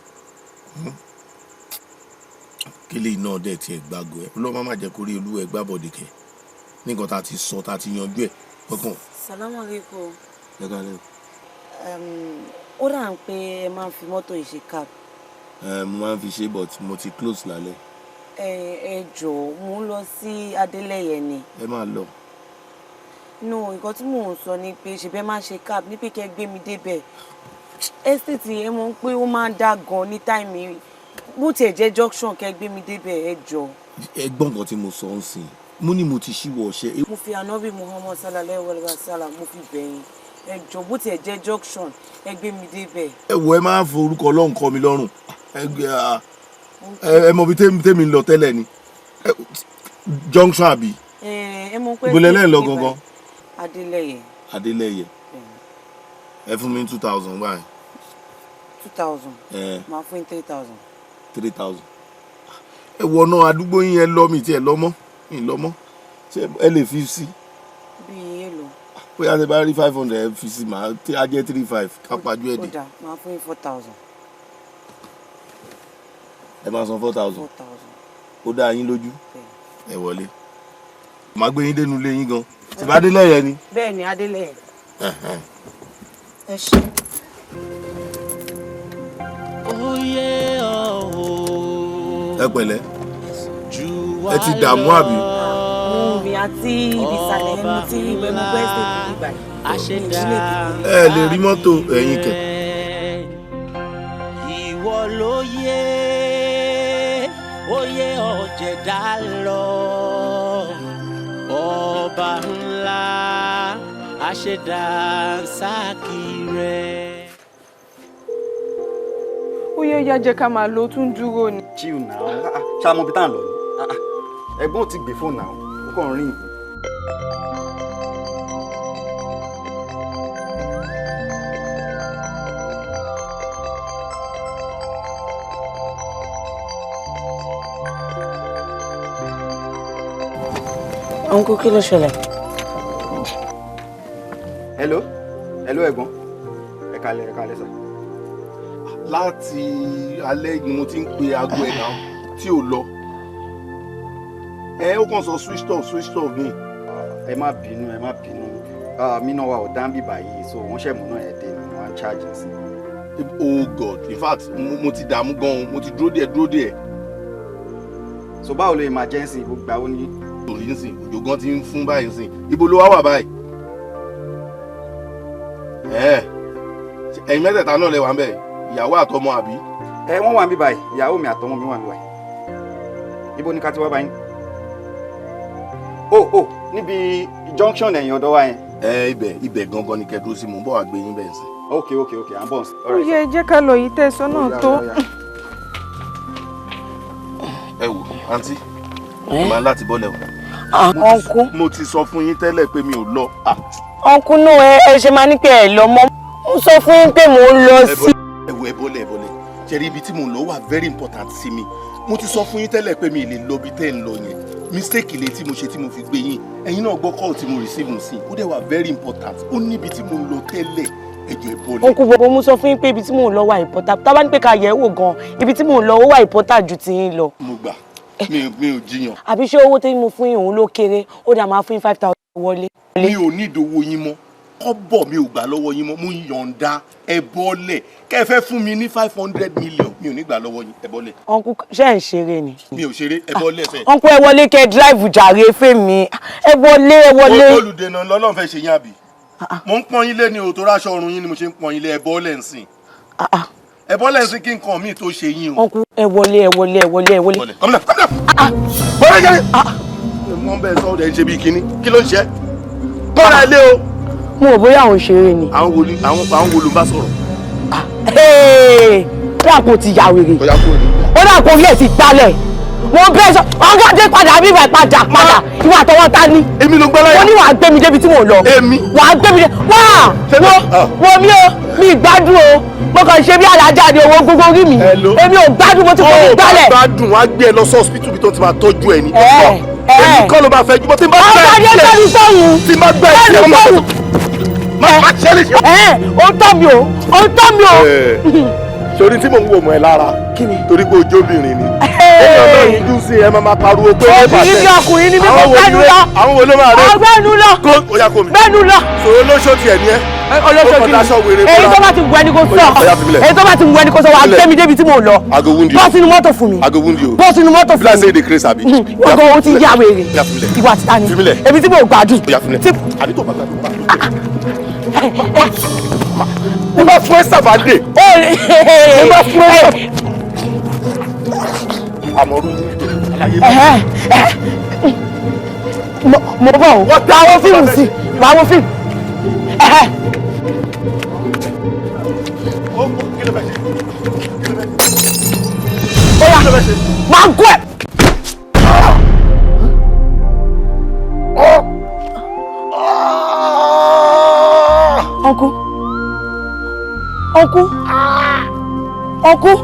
kí lè iná dẹ̀ tiẹ̀ gbàgbọ́ ẹ ọlọ́mọ má jẹ́ kó rí olú ẹ gbàbọ̀dé kẹ nígbà tá a ti sọ tá a ti yanjú ẹ kọ́kàn. Salamu alaikum. lẹ́gàlẹ́. ó rà ń pé ẹ máa ń fi mọ́tò yìí ṣe cab. mo máa ń fi ṣe but mo ti close lálẹ́. ẹ jọ̀ọ́ mo ń lọ sí Adélẹ́yẹ ni. ẹ máa lọ. no nǹkan tí mò ń sọ ni pé ṣe bẹ́ẹ̀ máa ṣe cab ní pé kẹ́ gbé mi débẹ̀ estate yẹn mọ̀ pé ó máa ń dá gan ní táìmì bó tiẹ̀ jẹ́ junction kẹ́ gbé mi débẹ̀ ẹ jọ̀ọ́. ẹ gbọ́ nǹkan tí mo sọ ń sìn mo ní mo ti ṣíwọ́ ọṣẹ. mo fi ànábì Muhammad sallallahu alaihi wasallam mo fi bẹ̀yìn ẹ jọ̀ọ́ bó tiẹ̀ jẹ́ junction ẹ gbé mi débẹ̀. ẹ wo ẹ máa ń forúkọ Ọlọ́run kọ mi lọ́rùn ẹ mọ bí tèmi ń lọ tẹ́lẹ̀ ni junction àbí. ẹ mọ̀ pé ìbòlẹ̀ lẹ́yìn lọ gangan. Adélẹ́yẹ. Adélẹ́yẹ ẹ fún mi 2,000 báyìí. 2,000. Máa fún 3,000. 3,000. Ẹ wọ náà àdúgbò yín ẹ lọ mi tí ẹ lọ́mọ́ ìlọ́mọ́ ṣé ẹ lè fi sí. Bí èlò. Bóyá ṣe bá rí 500 ẹ fi sí màá tí a jẹ́ 3,500 kápájú ẹ̀ dé. Kódà máa fún 4,000. Ẹ máa san 4,000. Ó dá yín lójú. Ẹ wọlé. Màá gbé yín dénú ilé yín gan. Ṣé bá délẹ̀ yẹn ni? Bẹ́ẹ̀ ni Adélẹ̀. Ẹ ṣé. Oyè ọ̀hún. Ẹ pẹ̀lẹ́. Ẹ ti dààmú àbí? Mi àti ìbísàlẹ̀ ẹnu tí ìwé mú gbẹ́sẹ̀ tó ní ìgbà yìí. Ẹ lè rí mọ́tò ẹ̀yìn kẹ̀. Ìwọ ló yẹ oyè ọ̀jẹ̀dá lọ ọba ńlá àṣẹdá sáàkì rẹ̀. Ó yẹ ya jẹ́ ká máa lọ tún dúró ni. chill now ṣá mo bí tá à ń lọ ni ẹ̀gbọ́n ò ti gbé fóònù náà ó kàn ring. Uncle, kí ló ṣẹlẹ̀? hello ẹ̀gbọ́n ẹ kálẹ́ sà. Láti alẹ́ ni mo ti ń pe aago ẹ̀ náà tí ò lọ. Ó kàn sọ switch off ni. ẹ má bínú mi náà wà ọ̀ dáńbì báyìí so wọ́n ṣẹ̀mú náà ẹ̀ dé ni wọ́n á charge sí. Oh God, in fact mo ti dààmú gan-an mo ti dúró díẹ̀. So báwo lo emergency gbogbo àwọn ní. Torí ń sìn òjò gan ti ń fún báyìí ń sìn ibo ló wá wà báyìí. Ẹ̀yin mẹ́tẹ̀ẹ̀ta náà lẹ wà ń bẹ̀ ìyàwó àtọmọ àbí. Wọ́n wà ń bí báyìí ìyàwó mi àtọmọ mi wà ń bí báyìí. Ibo ni ká ti wá báyìí. Níbi junction ẹ̀yìn ọ̀dọ̀ wa yẹn. Ibẹ̀ gangan ni kẹ́dúró sí mò ń bọ̀ wá gbé yín bẹ́ẹ̀ sí. Okay, à ń bọ̀. Ó yẹ jẹ́ ká lọ yìí tẹ̀sán náà tó. Ẹ wò àǹtí màá láti bọ́lẹ̀ o. Ọ̀nkú. Mo ti sọ fún yín tẹ́lẹ̀ pé mi ò lọ. Ọ̀nkú náà ẹ ṣe máa ní pé ẹ lọ mọ́. Mo sọ fún yín pé mò ń lọ sí. Ẹ bọ́lẹ̀. Ṣé rí ibi tí mò ń lọ wà very important sí mi. Mo ti sọ fún yín tẹ́lẹ̀ pé mi ì lè lọ bí tẹ́ ń lọ yẹn. Mistake ilé tí mo ṣe tí mo fi gbé yín. Ẹ̀yin náà gbọ́ call tí mo receive sí. Ó dẹ̀ wà very important. Ó níbi tí mo ń lọ tẹ́lẹ̀. Ẹ̀jẹ̀ bọ́lẹ̀. Ọ̀nkú gbogbo mo sọ fún yín pé ibi tí mò ń lọ wà important. Tá bá ní pé ká yẹ̀ wò gan, ibi tí mò ń lọ ó wà important ju ti yín lọ. Mo gbà. Mi ò jiyàn. Àbí ṣé owó tí mo fún yín òun ló kéré ó dà máa fún yín 5,000 wọlé. Mi ò ní ìdòwò yín mọ́ kọ́bọ̀ mi ò gbà lọ́wọ́ yín mọ́ mo yọ̀ǹda ẹ bọ́lẹ̀ kẹ́ ẹ fẹ́ fún mi ní 500 million mi ò ní gbà lọ́wọ́ yín ẹ bọ́lẹ̀. Ọ̀nkú ṣé ń ṣeré ni. Mi ò ṣeré ẹ bọ́lẹ̀ fẹ́. Ọ̀nkú ẹ wọlé kẹ́ drive jàre fẹ́mi ẹ wọlé. Olùdènà lọ́lọ́run fẹ́ ṣe yín àbí. Mo ń pọ́n yín lé ní o tó ráṣọ ọrùn yín ni mo ṣe ń pọ́n yín lé ẹ bọ́lẹ̀ ń sìn. Ẹ bọ́lẹ̀ ń sìn kí nǹkan mi tó ṣe yín o. Ọ̀nkú ẹ wọlé. Kọ́mínà. Bọ́lẹ̀ jẹ́. Wọ́n bẹ̀ sọ́ọ́ dẹ̀ ń ṣe bí kinní kí ló ń ṣe? Bọ́lá ilé o. Mo rò bóyá àwọn òṣèré ni. Àwọn wo ló ń bá sọ̀rọ̀? Dàpọ̀ ti yà wèrè. Ó dàpọ̀ orí ẹ̀ ti gbálẹ̀. Wọ́n bẹ́ẹ̀ sọ, ọgá dé padà bí ìbá padà. Ìwà àtọwọ́ ta ni. Èmi ló gbọ́ láyà. Wọ́n ní wàá gbé mi débi tí mò ń lọ. Èmi. Wàá gbé mi dé. Wo mi o, mi gbádùn o. Mo kàn ṣe bí alájà ni owó gbogbo orí mi. Èmi ò gbádùn mo ti kọ́ mi gbálẹ̀. Ó bá gbádùn wá gbé ẹ lọ sí hospital bí tó ti máa tọ́jú ẹ ní. Èmi kọ́ ló bá fẹ́ jùmọ̀ tí n bá gbẹ́ ẹ̀ máa ṣe lè ṣe. Ó tọ́ mi o. Sori tí mò ń wò mọ́ ẹ lára torí pé ojóbìnrin ni. Ó yàn dùn sí ẹ máa pariwo pé ó bàtẹ́. Obìnrin ni ọkùnrin ni mi kò gbẹ́nu lọ. Àwọn wo ló máa rẹ? Ọgbẹ́nu lọ. Ó yà kó mi. Gbẹ́nu lọ. Sòrò lóṣó tiẹ̀ ni ẹ. Olóṣó kìíní. Èyí tó bá ti wù ẹni kó sọ. Èyí tó bá ti wù ẹni kó sọ wà á gbé mi débi tí mò ń lọ. Bọ́ sínú mọ́tò fún mi. Bọ́ sínú mọ́tò fún mi. Bí láti ṣe èdè kérésì àbí. Gbogbo o ti yá wèrè. Ìwà ti ta ni. Èmi tí mo gbádùn. Àbí tó bá gbádùn. Mo bá fún ẹ sàfàdé. Mo bá fún ẹ. Àmọ̀rú mo bọ̀ o. Máa wo fíìmù sí. Máa wo fíìmù. Oya, máa gún ẹ. Uncle. Uncle. Uncle.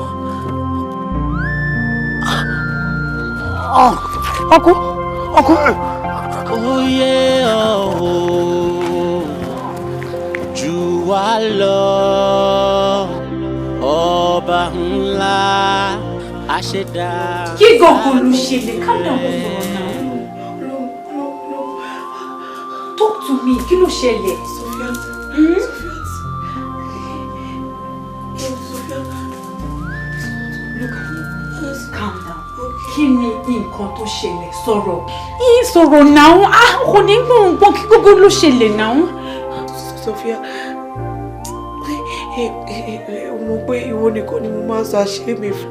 Uncle. Uncle. Oyè ọ̀hún jù wá lọ ọba ńlá àṣẹdá. Kí gangan ló ṣẹlẹ̀? Calm down kó sọ̀rọ̀ náà. Talk to me. Kí ló ṣẹlẹ̀? Calm down. Kí ni nǹkan tó ṣẹlẹ̀? Sọ̀rọ̀. Sọ̀rọ̀ náà. Kò ní gbọ̀ngbọ̀n kí gbogbo ló ṣẹlẹ̀ náà. Sophia, mo pé ìwọ nìkan ni mo máa ń sọ àṣírí mi fún.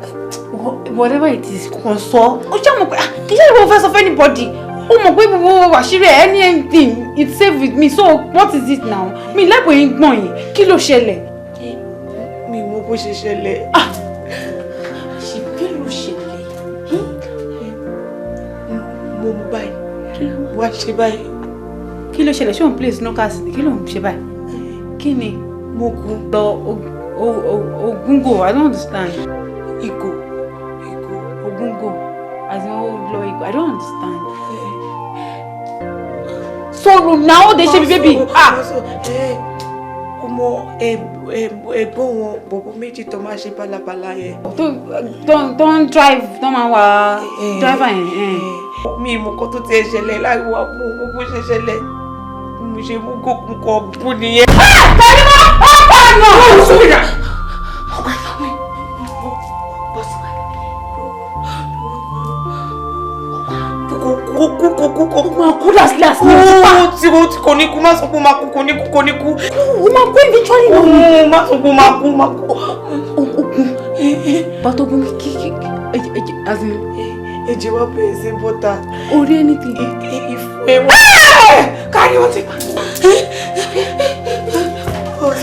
Whatever it is, kàn sọ. Ó jẹ́ mọ̀ pé kì í ṣe ìwọ fẹ́ sọ fún anybody. Ó mọ̀ pé gbogbo àṣírí anything it's safe with me. So what is it now? Mi lẹ́gbẹ̀ẹ́ yín gbọ̀n yìí. Kí ló ṣẹlẹ̀? Mi mọ bó ṣe ṣẹlẹ̀. Kí ló ṣẹlẹ̀? Mo mú báyìí. Wá ṣe báyìí. Kí ló ṣẹlẹ̀? Ṣé òun play snookers ni? Kí ló ń ṣe báyìí? Kí ni? Mo gun. Ogungo, I don't understand. Igo. Ogungo. As in, I don't understand. Sọ̀rọ̀ now, they should be baby. Ọmọ ẹ̀gbọ́n wọn bọ̀bọ̀ méjì tó máa ṣe bálabàla yẹn. Don't drive, don't máa wà driver yẹn. Mi ìmọ̀ kan tó ti ẹ̀ ṣẹlẹ̀ láì wá mú bó ṣe ṣẹlẹ̀. Mo ṣe mú gòkun kan bú nìyẹn. Kò ní kú, má sọ pé ó máa kú, kò ní kú. Ó máa kú eventually náà. Má sọ pé ó máa kú. Ogun. Bàtọ́gun kí ẹ̀jẹ̀ wá bẹ̀rẹ̀ sí bọ́tà. Orí anything. Ìfún ẹ̀wọ̀n. Kárí wọ́n ti pa.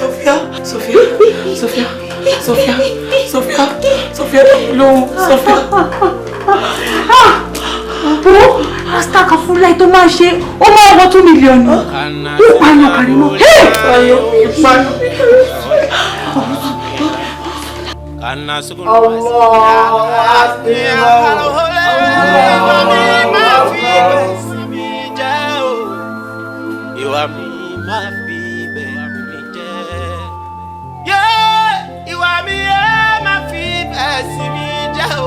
Sophia. Lóhùn, Sophia. Bro, Astaka fún láì tó máa ṣe, ó máa wọ 2 million. Ó pààyàn kárí mọ́. Ìwà mi máa fi bẹ́ẹ̀ mi jẹ́. Ìwà mi máa fi bẹ́ẹ̀ sí mi jẹ́ o.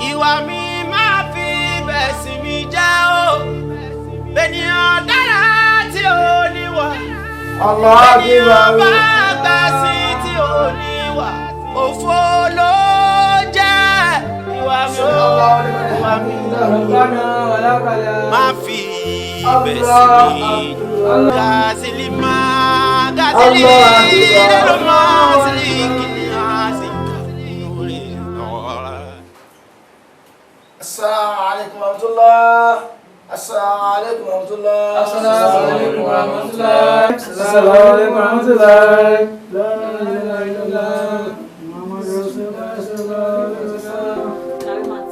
Ìwà mi máa fi bẹ́ẹ̀ sí mi jẹ́ o. Ènìyàn dára tí ò níwà. Ènìyàn bá gbà sí tí ò níwà. Òfò ló jẹ́. Ìwà mi máa fi besimi gazilima leloma Assalamu alaikum warahmatullah. Assalamu alaikum warahmatullah. Assalamu alaikum warahmatullah. Assalamu alaikum warahmatullah. La ilaha illallah. Muhammadur Rasulullah sallallahu alaihi wasallam. Karimat.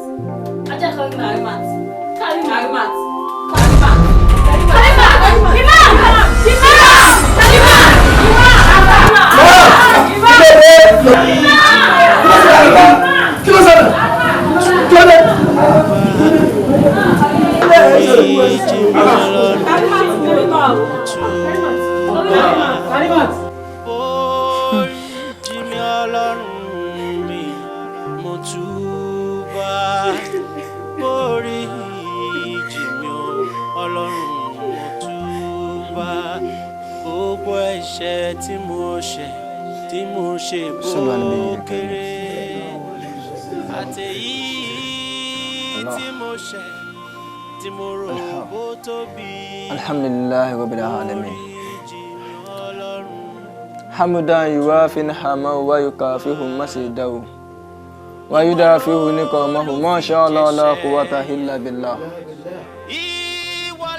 Aja Karimat. Karimat. tí mo ṣe bó kéré àtẹ̀yí tí mo ṣe tí mo rò bó tóbi. Alhamdulillahi rabbil alamin. Hamdan yuwafi ni'amahu wa yukafihu masidahu wa yudafihu niqamahu ma sha Allah la quwwata illa billah.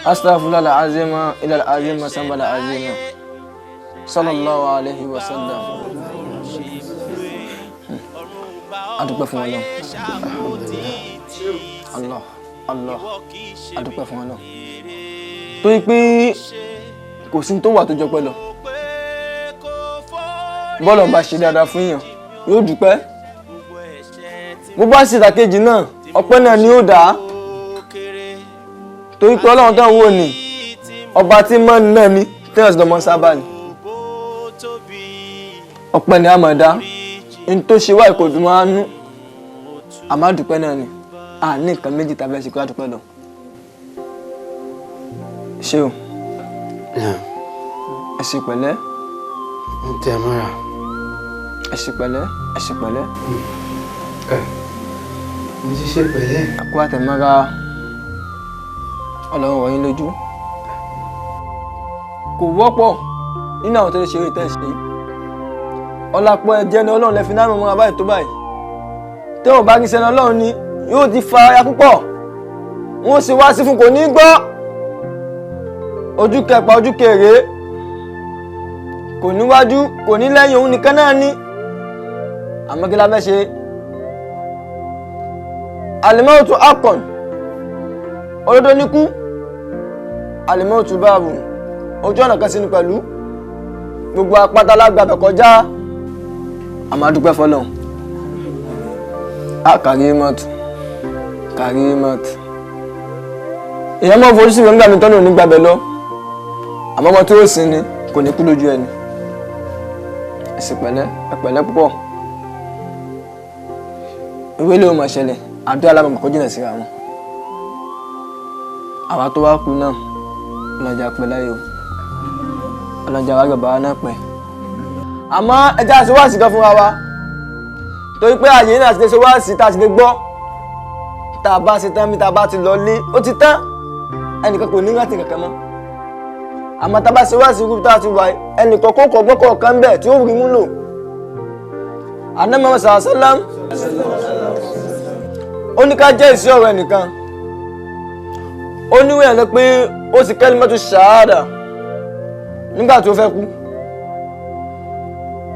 Astaghfirullah al-azim ila al-azim sambal al-azim. Sallallahu alayhi wa sallam. Adúpẹ́ fún Ọlọ́run. Allah. Adúpẹ́ fún Ọlọ́run. Tó yí pé kò sí tó wà tó jọpẹ́ lọ. bọ́ọ̀lù ọba ṣe dáadáa fún yàn yóò dúpẹ́ bó bá sì ìdàkejì náà ọpẹ́ náà ni ó dà á torí pé ọlọ́run tó ń wò ní ọba tí mọ́ náà ní tẹ́lẹ̀ lọ́mọ sábà ní ọpẹ́ ni a máa dá ní tó ṣe wá ìkòdù máa nú àmọ́ dúpẹ́ náà ni a ní nǹkan méjì tàbí ẹ̀sìn kó dúpẹ́ lọ ṣé o ẹ̀sìn pẹ̀lẹ́ ń tẹ mọ́ra ẹ̀sìn pẹ̀lẹ́ ẹ̀sìn pẹ̀lẹ́ mo ti ṣe pẹ̀lẹ́ àkó àtẹ̀mọ́ra ọlọ́run wọ̀nyí lójú kò wọ́pọ̀ nínú àwọn tó lè ṣe eré tẹ́sí ọlápọ̀ ẹ̀jẹ̀ ni ọlọ́run lè fi náà mọ́ abáyé tó báyìí tí wọ́n bá kí sẹ́ni ọlọ́run ni yóò ti fa aya púpọ̀ wọ́n sì wá sí fún kò ní gbọ́ ojú kẹpa ojú kèrè kò níwájú kò ní lẹ́yìn òun nìkan náà ní àmọ́ kí la fẹ́ ṣe alimọ́tò akọ̀n olódó níkú alimọ́tò báàbù ojú ọ̀nà kan sí ni pẹ̀lú gbogbo apáta lágbàbẹ̀ kọjá àmàdúpẹ́ fọlọ́n kàrímọ́tò èèyàn mọ́ fojú sí ìwé nígbà mi tọ́nà onígbàbẹ̀ lọ àmọ́ ọmọ tí ó sin ni kò ní kú lójú ẹni ẹ̀sìn pẹ̀lẹ́ ẹ̀pẹ̀lẹ́ púpọ̀ ìwé lè mọ̀ ṣẹlẹ̀ àdúrà alábàmọ̀ kó jìnà síra wọn àwa tó wá kú náà ọlọ́jà pẹ́ láyé o ọlọ́jà wá gbẹ̀bà náà pẹ́ àmọ́ ẹja àti wáàsí kan fúnra wa torí pé àyè náà ti lè ṣe wáàsí tá a ti lè gbọ́ tá a bá ṣe tán bí tá a bá ti lọ lé ó ti tán ẹnìkan kò ní rántí kankan mọ́ àmọ́ tá a bá ṣe wáàsí group tá a ti wà ẹnìkan kó kọ̀ọ̀gbọ́n kọ̀ọ̀kan bẹ̀ tí ó rí mú lò anamọ sàlám ó ní ká jẹ́ ìsí ọ̀rọ̀ ẹnìkan ó níwé ẹ̀ lọ pé ó sì kẹ́lí mọ́tò ṣáádà nígbà tó fẹ́ kú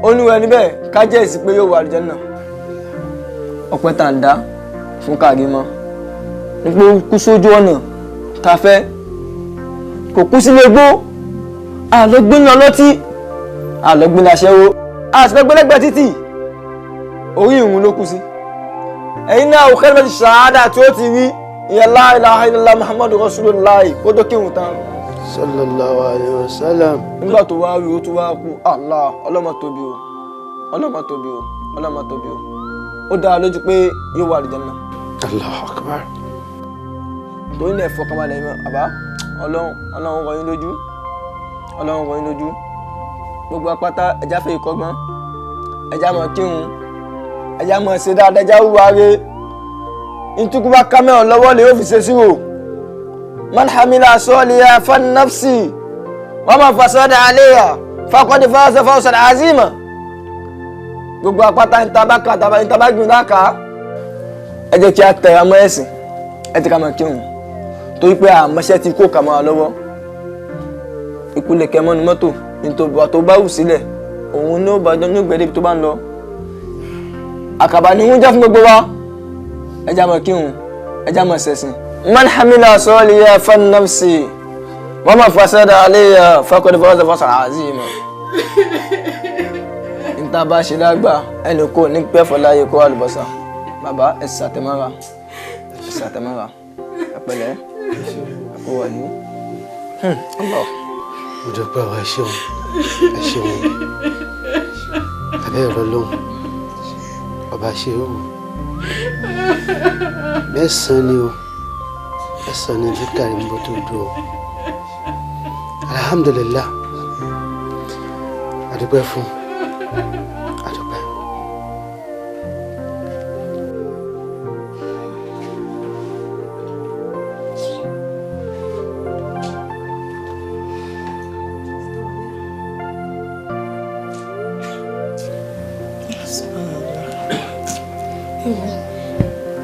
ó níwé ẹni bẹ́ẹ̀ ká jẹ́ ìsí pé yóò wà àlùjánnà ọpẹ́ tá à ń dá fún Karimo nípa ó kú sójú ọ̀nà tá a fẹ́ kò kú sílé gbó àlọ́gbìn ọlọ́tí àlọ́gbìn aṣẹ́wó àtìlẹ́gbẹ́lẹ́gbẹ́ títì orí ìrun ló kú sí ẹ̀yin náà ò kẹ́lẹ́ mẹ́tì ṣáádà tí ó ti rí ìyẹn la ilaha illallah muhammadu rasulullah kó tó kírun tán sallallahu alayhi wa sallam nígbà tó wá rí ó tó wá kú Allah ọlọ́mọ tóbi o ọlọ́mọ tóbi o ọlọ́mọ tóbi o ó dára lójú pé yóò wà àlùjánnà Allahu akbar torí náà ẹ̀fọ́ kamalẹ̀ yìí àbá ọlọ́run rọ̀ yín lójú ọlọ́run rọ̀ yín lójú gbogbo apáta ẹja fẹ́ ìkọ́gbọ́n ẹja mọ̀ kírun ẹja mọ̀ ṣe dáadáa ẹja wúwa re ntukú bá kámẹ́rán lọ́wọ́ lè ó fi ṣe síwò man hamila soliya fan nafsi wa man fasada alayha faqad faza fawzan azima gbogbo apáta ìtabáka ìtabágbìn dáka ẹ jẹ́ kí a tẹ̀ ọmọ ẹ̀sìn ẹ ti ká mọ̀ kírun torí pé àmọ́ṣẹ́ ti kó kàmọ́ lọ́wọ́ ìpìlẹ̀ kẹmọ́nu mọ́tò nítorí tó bá wù sílẹ̀ òun ní ó bá jọ ní ògbẹ́dẹ́ tó bá ń lọ àkàbà ni wọ́n jẹ́ fún gbogbo wa ẹja mọ̀ kírun ẹja mọ̀ sẹ̀sìn. man hamila soliya fan nafsi wa man fasada alayha faqad faza fawzan azima. níta bá ṣe lágbà ẹnì kò ní pẹ́ fọláyé kó àlùbọ́sà bàbá ẹ̀sìn àtẹ̀mọ́ra ẹ̀pẹ̀lẹ́ ẹ̀kọ́ wà ní. mo dúpẹ́ ọ ẹ ṣeun abẹ́ ẹ̀rọ lóhùn ọba ṣe ó wù mẹ́sàn-án ni ó mẹ́sàn-án ni tí Karimo tó dúró alhamdulillah adúpẹ́ fún adúpẹ́.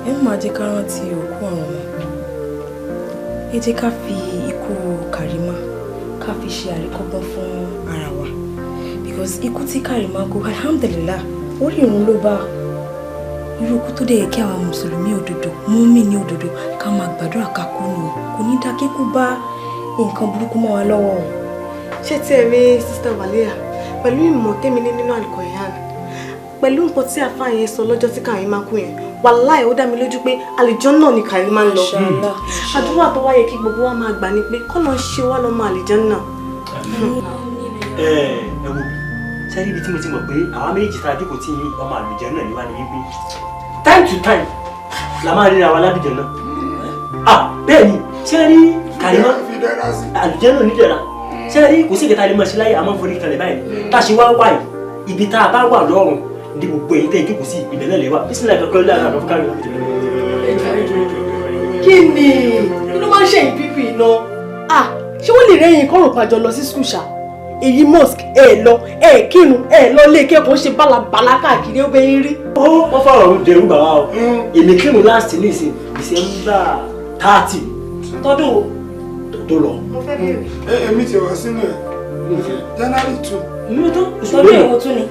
ẹ má jẹ́ ká rántí òkú ọ̀run mọ́ ẹ jẹ́ ká fi ikú Karimo ká fi ṣe àríkọ́gbọ́n fún ara wa because ikú tí Karimo kú alhamdulillah orí ìrun ló bá irú ikú tó dẹ̀ yẹ kí àwọn mùsùlùmí òdodo mùmínì òdodo ká máa gbàdúrà ká kú nù kò ní dá kíkú bá nǹkan burúkú mọ́ wa lọ́wọ́. ṣé tí ẹ rí sísítà Wàlíà pẹ̀lú ìmọ̀ tèmi ní nínú Al-Qur'an pẹ̀lú nǹkan tí àfáà yẹn sọ lọ́jọ́ tí Karima kú yẹn wàláì ó dá mi lójú pé àlùjánnà ni Karima ń lọ. àdúrà tó wáyé kí gbogbo wa máa gbà ni pé kọ́nà ṣe wá lọ́mọ àlùjánnà. ẹ wo sẹ́rí ibi tí mo ti mọ̀ pé àwọn méjì tá a jókòó tí ọmọ àlùjánnà ni wá ní wípé time to time la máa ríra wa lábìjánnà. bẹ́ẹ̀ ni sẹ́rí Karima àlùjánnà onídẹ̀ra sẹ́rí kò sí ìkẹta lè mọ̀ sí láyé àmọ́ forí kalẹ̀ báyìí tá a ṣe wá wáyé ibi tá a bá wà lọ́rùn ní gbogbo èyí tẹ́ ìjókòó sí ibẹ̀ náà lè wà bí sílẹ̀ kankan lára àdó fún Karima. kí ni ló máa ń ṣe ìpípì iná ṣé wọ́n lè rẹ́yìn kọ́rùn pàjọ lọ sí skul ṣá èyí mosque lọ kírun lọ lé kẹ́kọ̀ọ́ ṣe bálabàlá káàkiri ó bẹ́ẹ̀ rí. wọ́n fọ̀rọ̀ ọ̀run dẹrù bàbá o èmi kírun last ní ìsìn December 30 tọ́dún tó lọ. èmi ti wá sínú ẹ̀ January 2. ìtọ́jú èwo tún ni.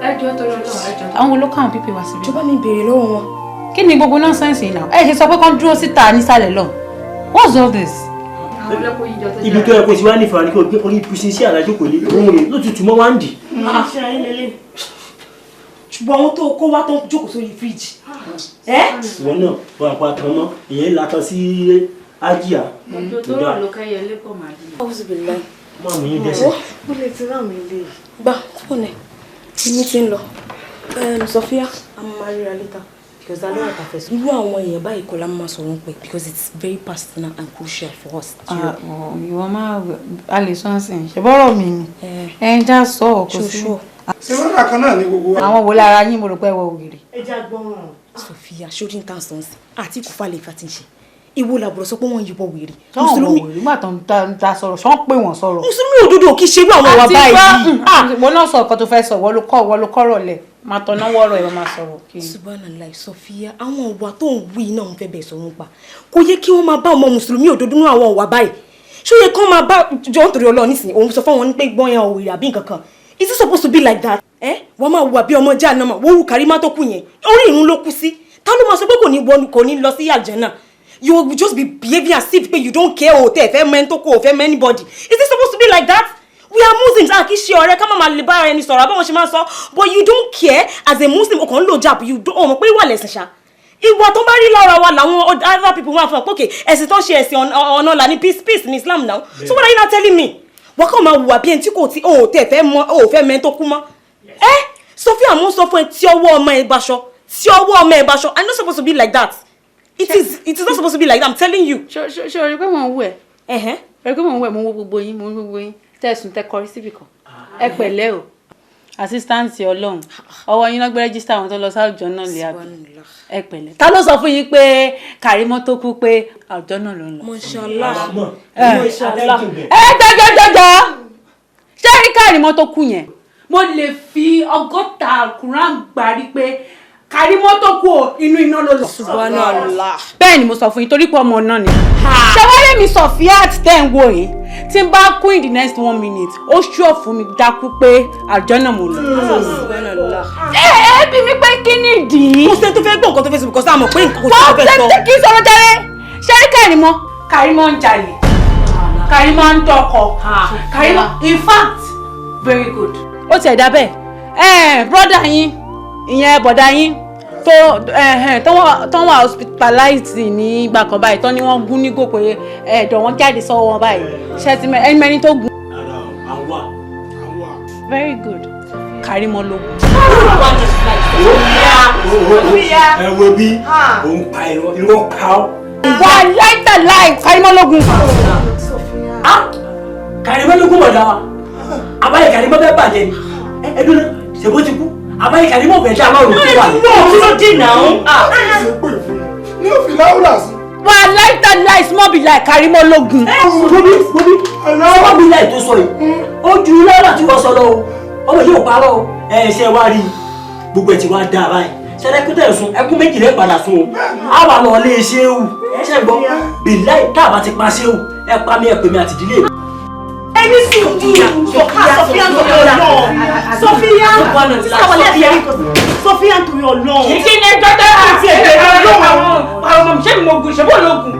ẹjọ́ tó lọ ẹjọ́. àwọn olókà àwọn pípé wá síbi. jọba mi béèrè lọ́wọ́ wọn. kí ni gbogbo nọ́ọ̀sẹ̀nsì náà ẹ ṣe sọ pé kán dúró síta nísàlẹ̀ lọ what's all this. ibi tó yẹ kó ti wá ní ìfọ̀rọ̀ ní kí o gbé orí ìpínsí sí àlájò kò ní òun rè lótùtù mọ́ wá ń dì. ṣùgbọ́n àwọn tó kó wá tó jókòó sórí fíríjì. ìwọ náà wọn àpò àtàn mọ́ ìyẹn látọ̀ sí ájíà. tó rọ̀ ló kẹ́yẹ lẹ́kọ̀ọ́ màá dì. máa mú yín dẹ́sẹ̀. ó lè ti rán mi lé. gbà fóònù ẹ̀ èmi ti ń lọ. Sophia I'm married later because that don't affect irú àwọn èèyàn báyìí kọ́ la máa sọ̀rọ̀ pé because it's very personal and crucial for us. ìwọ máa a lè sọ ọ́nsìn ṣèbọ́rọ̀ mi ni ẹ ń já sọ ọ́ kò sí. ṣé wọ́n kà kan náà ní gbogbo wa. àwọn wo lára yín mo rò pé wọ ògiri. ẹ já gbọ́ràn. Sophia ṣórí ń tàn sọ́nsìn àti ìkúfà lè fa ti ń ṣe ìwọ làbúrò sọ pé wọ́n yìnbọn wèrè. mùsùlùmí nígbà tó ń ta sọ̀rọ̀ ṣọ́ ń pè wọ́n sọ̀rọ̀. mùsùlùmí òdodo kì í ṣe irú àwọn ọ̀wà báyìí. wọn náà sọ ọkọ tó fẹ́ sọ wọ́n ló kọ́rọ̀ lẹ̀ máa tọ́ná wọ́rọ̀ ẹ̀ máa sọ̀rọ̀. Subhanallah Sophia àwọn ọ̀wà tó ń wí náà ń fẹ́ bẹ̀ sọ̀rọ̀ pa kò yẹ kí wọ́n máa bá ọmọ mùsùlùmí òdodo nínú àwọn ọ̀wà báyìí ṣó yẹ kí wọ́n máa bá jọ nítorí Ọlọ́run nísìnyí òun sọ fún wọn pé gbọ́n yẹn òwìrì àbí nǹkan kan is it supposed to be like that? wọ́n máa wà bí ọmọ jáà náà wọ́n wù Karima tó kù yẹn orí ìrun ló kú sí ta ló máa sọ pé kò ní lọ sí àlùjánnà. You will just be behaving as if you don't care or anybody. Is this supposed to be like that? We are Muslims. But you don't care as a Muslim. You don't. Ìwà tó bá rí lára wa làwọn other people wá fún okay ẹ̀sìn tó ṣe ẹ̀sìn ọ̀nà là ní peace in Islam now. So what are you not telling me? Wọ́n kàn máa wùwà bí ẹni tí kò tí o fẹ́ mẹ́ tó kú mọ́. Sophia mo sọ fún ẹ tí ọwọ́ ọmọ ẹ báṣọ. I'm not supposed to be like that. It is not supposed to be like that. I'm telling you. Ṣé o rí pé mò ń wù ẹ́? Rí pé mò ń wù ẹ́ mo ń wo gbogbo yín tẹ̀sùn tẹ kọrí síbì kan. Ẹ pẹ̀lẹ́ o. Assistance Ọlọ́run. Ọwọ́ yín náà gbé rẹ́gísítà àwọn tó lọ sáwùjọ náà lè àbí. Ẹ pẹ̀lẹ́. Ta ló sọ fún yín pé Karima tó kú pé àwùjọ náà ló ń lọ? Mashallah. Jọjọ. Ṣé rí Karima tó kú yẹn? Mo lè fi 100 Quran gbárí pé Karima tó kú inú iná ló lọ. Subhanallah. Bẹ́ẹ̀ ni mo sọ fún yín torí pé ọmọ náà ni. Ṣé wá lè mi Sophia àti tẹ́ ń wò yín tí n bá kú in the next 1 minute ó ṣúọ̀ fún mi dákú pé àjọ náà mo lọ. Subhanallah. Bí mi pé kí ni ìdí. Kò sẹ́ni tó fẹ́ gbọ́ nǹkan tó fẹ́ sọ because a mọ̀ pé nǹkan tó fẹ́ sọ. Wọ́n kí n sọ̀rọ̀ jáde. Ṣé Karima ń jalè? Karima ń tọkọ. Karima in fact very good. Ó ti ẹ̀dá bẹ́ẹ̀. Brother yín ìyẹn bọ̀dá yín tó wà hospitalized ní ìgbà kan báyìí tó ní wọ́n gún ní gòkò ẹ̀dọ̀ wọn jáde sọ́wọ́ wọn báyìí ṣe ti ẹni tó gún. very good Karima ló gún. ẹ wo bí òun pa irọ́ pa ọ́. wà láìta láì Karima ló gún. Karima ló gún bọ̀dá wa àbáyé Karima bẹ́ẹ̀ bàjẹ́ ni ẹdún náà ṣèbó ti kú àbáyé Karima bẹ̀ ṣe àlọ́run tó wà ní. kí ló dé náà. ní òfin láwùrà sí. wà láìta láì small be like Karima ló gún. bobi small be like tó sọ yìí ó ju lára tí wọ́n sọ lọ o ọmọ yóò parọ́ o ṣe wá rí gbogbo ẹ̀ tí wàá dá báyìí ṣẹlẹ́kútẹ̀ sùn ẹkún méjì rẹ̀ padà sùn o á wà lọ lé ṣéwù ṣe gbọ́ bìláì tá a bá ti pa ṣéwù ẹ pa mí ẹ pè mí àti ìdílé mi. ẹni sùn Sophia nítorí Ọlọ́run Sophia nítorí Ọlọ́run. kí ni dọ́tà àti ẹ̀jẹ̀ Ọlọ́run àwọn ọmọ mi ṣé mi mo gùn ṣe bó ló gùn.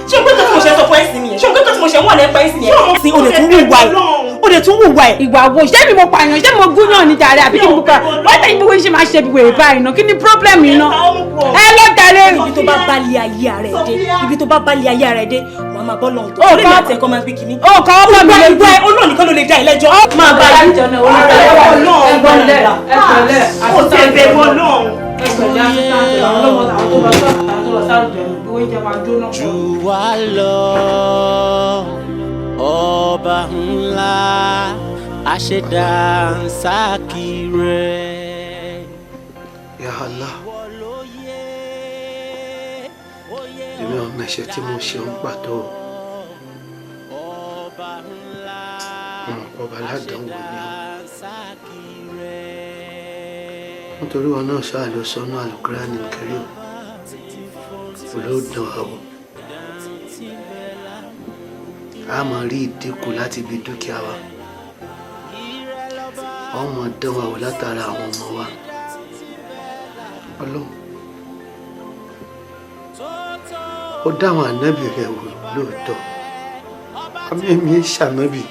ṣé o gbé tó tí mo ṣe sọ fún ẹ̀sìn nìyẹn ṣé o gbé tó tí mo ṣe wọ́n lẹ́ pa ẹ̀sìn nìyẹn. ṣé o lè tún wíwá ó lè tún wùwà ẹ̀. ìwà wo ṣé mi mo pààyàn ṣé mo gúnyàn ní jàre àbí kí mo pa wọ́n tẹ̀yìn bí wọ́n ṣe máa ṣe bí wèrè báyìí náà kí ni problem yìí náà. ẹ lọ jàre. ibi tó bá balẹ̀ ayé rẹ̀ dé ibi tó bá balẹ̀ ayé rẹ̀ dé wàá máa bọ́ lọ́hùn tó lè ní àtẹ̀kọ́ máa gbé kínní. ó kọ́ ọ́ bá mi lójú. olóò nìkan ló lè dá ẹlẹ́jọ́. máa bá yín jọ náà olùdarí jù wá lọ ọba ńlá àṣẹdáńsákì rẹ̀. Ya Allah, èmi ò mẹ̀ṣẹ̀ tí mo ṣe ń pàtó. Ọba aládánwò ni ọ́. Nítorí wọn náà ṣáà lọ sọ́nà Al-Qur'an Al-Karim olóòdàn àwọ̀. A máa rí ìdínkù láti ibi dúkìá wa. Ọmọ dán wa wò látara àwọn ọmọ wa. Ọlọ́run, ó dá àwọn ànábì rẹ̀ wò lóòótọ́. Àmì èmi ń ṣànábì.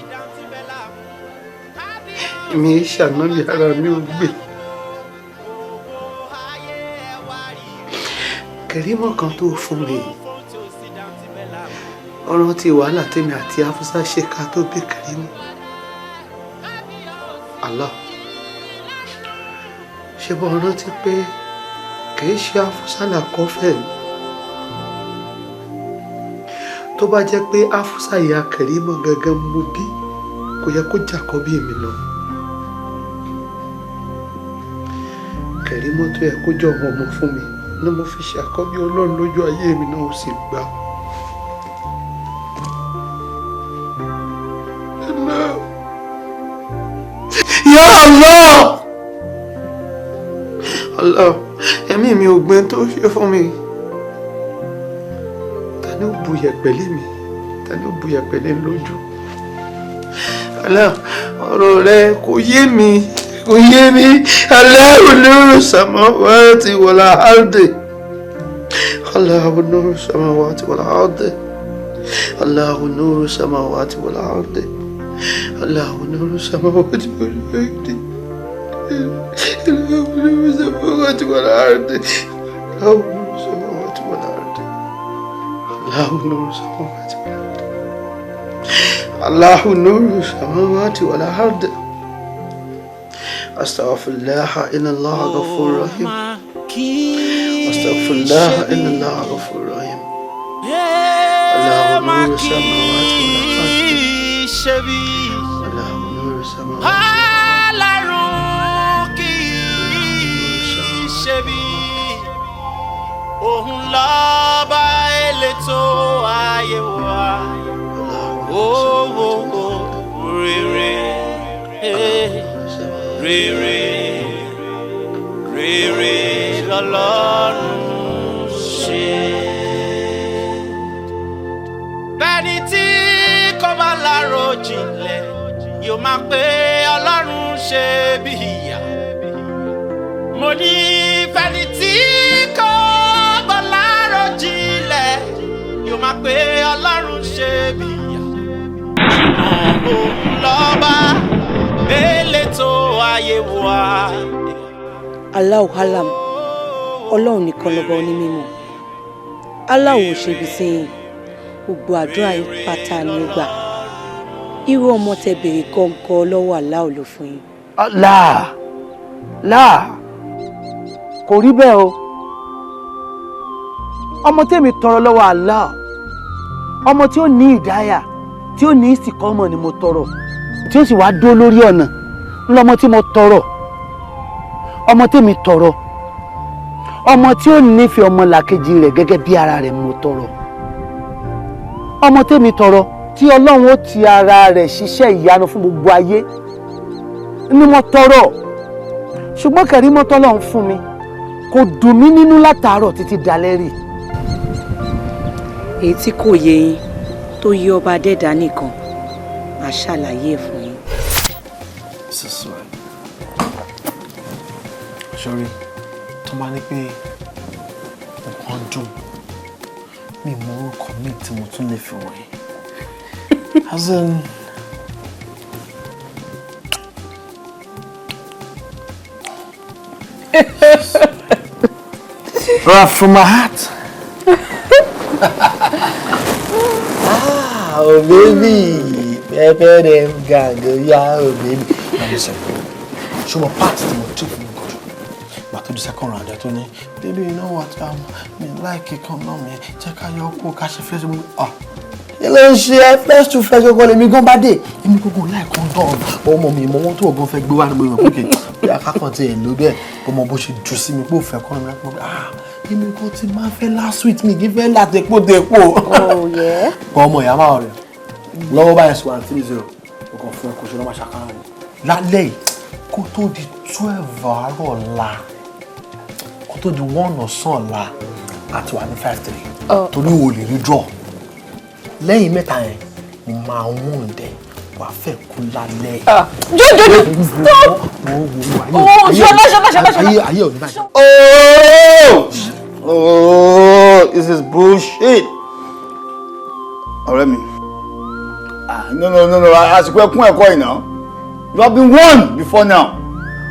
Èmi ń ṣànábì ara mi ò gbé. Kẹ̀rímọ̀ kan tó fún mi. Ọ̀rọ̀ tí wàhálà tèmi àti Afúsá ṣe ká tó bí Kẹ̀rímọ̀. Allah, ṣe bọ́ rántí pé kìí ṣe Afúsá làkọ́fẹ́ mi. Tó bá jẹ́ pé Afúsá ìyá Kẹ̀rímọ̀ gangan mo bí kò yẹ kó jàkọ́ bí mi lọ. Kẹ̀rímọ̀ tó yẹ kó jọ ọmọ fún mi ni mo fi ṣàkọ́bí Ọlọ́run lójú ayé mi náà ó sì gbà. Ya Allah! Allah, ẹ̀mí mi ò gbẹ́ tó ṣe fún mi. Ta ni ó bu yẹ̀pẹ̀lẹ́ mi? Ta ni ó bu yẹ̀pẹ̀lẹ́ lójú? Allah, ọ̀rọ̀ rẹ kò yé mi. Kuyeni Allahu nuru samawati wal ardi. Allahu nuru samawati wal ardi. Allahu nuru samawati wal ardi. Allahu nuru samawati wal ardi. Allahu nuru samawati wal ardi. Allahu nuru samawati wal ardi. Allahu nuru samawati wal ardi. Allahu nuru samawati wal ardi. أستغفر الله إن الله غفور رحيم. أستغفر الله إن الله غفور رحيم. الله نور السماوات والأرض. الله نور Rere lọ́lọ́run ṣe. Bẹ́ẹ̀ni tí kò bá lárò jinlẹ̀ yóò máa pé Ọlọ́run ṣe bí ìyá. Mo ní bẹ́ẹ̀ni tí kò bá lárò jinlẹ̀ yóò máa pé Ọlọ́run ṣe bí ìyá. Òun lọ́ba elétò ayé wa. Allahu alam, Ọlọ́run nìkan lọ́ba onímọ̀. Allahu ò ṣe bí sẹ́yìn, gbogbo àdúrà yín pátá ni ó gbà. Irú ọmọ tẹ bèrè kọ̀ọ̀kan lọ́wọ́ Allahu ló fún yín. Láà kò rí bẹ́ẹ̀ o. Ọmọ tèmi tọrọ lọ́wọ́ Allah, ọmọ tí ó ní ìdáyà, tí ó ní ìsìnkọ́mọ̀ ni mo tọrọ, tí ó sì wá dó lórí ọ̀nà ńlọmọ tí mo tọrọ. Ọmọ tèmi tọrọ, ọmọ tí ó nífẹ̀ẹ́ ọmọ làkejì rẹ̀ gẹ́gẹ́ bí ara rẹ̀ mo tọrọ. Ọmọ tèmi tọrọ tí Ọlọ́run ó ti ara rẹ̀ ṣiṣẹ́ ìyanu fún gbogbo ayé ni mo tọrọ. Ṣùgbọ́n Kẹ̀rímọ̀ tọ́lọ́run fún mi kò dùn mí nínú látàárọ̀ títí dalẹ́ rí. Èyí tí kò yé yín tó yé ọba dẹ́dà nìkan máa ṣàlàyé ẹ̀ fún yín. Sorry, tó máa ní pé nǹkan dùn mi mọ orúkọ mi tí mo tún lè fi wọ̀nyí. As in, From my heart. Oh baby, pepper them gang, yeah, oh baby. Now listen, show my part to my tooth. But to the second round, I told me, baby, you know what? Me like it, come on, me. Check out your cool cash fresh. You know, she fresh to fresh. Go let me go bad day. Let me go like on dog. Oh, mommy, mom, to go fake go and go. Okay, I can't say no there. But my boy, she juicy me go fake come like let me go to my fella sweet me. Give her that they put. Oh yeah. Come on, I'm out. Lọ́wọ́ báyìí sọ 130 o kàn fún ẹ kó ṣe lọ́mọ ṣàkárà ni lálẹ́ kó tó di 12 àárọ̀ ọ̀la kó tó di 1 ọ̀sán ọ̀la àti wà ní 5-3 torí o lè rí draw lẹ́yìn mẹ́ta yẹn mo máa wọ́n dẹ̀ wà fẹ́ kú lálẹ́. ayé ò ní báyìí. Oh, this is bullshit. Ọ̀rẹ́ mi. No, àsìkò ẹkún ẹ̀kọ́ yìí now. You have been warned before now.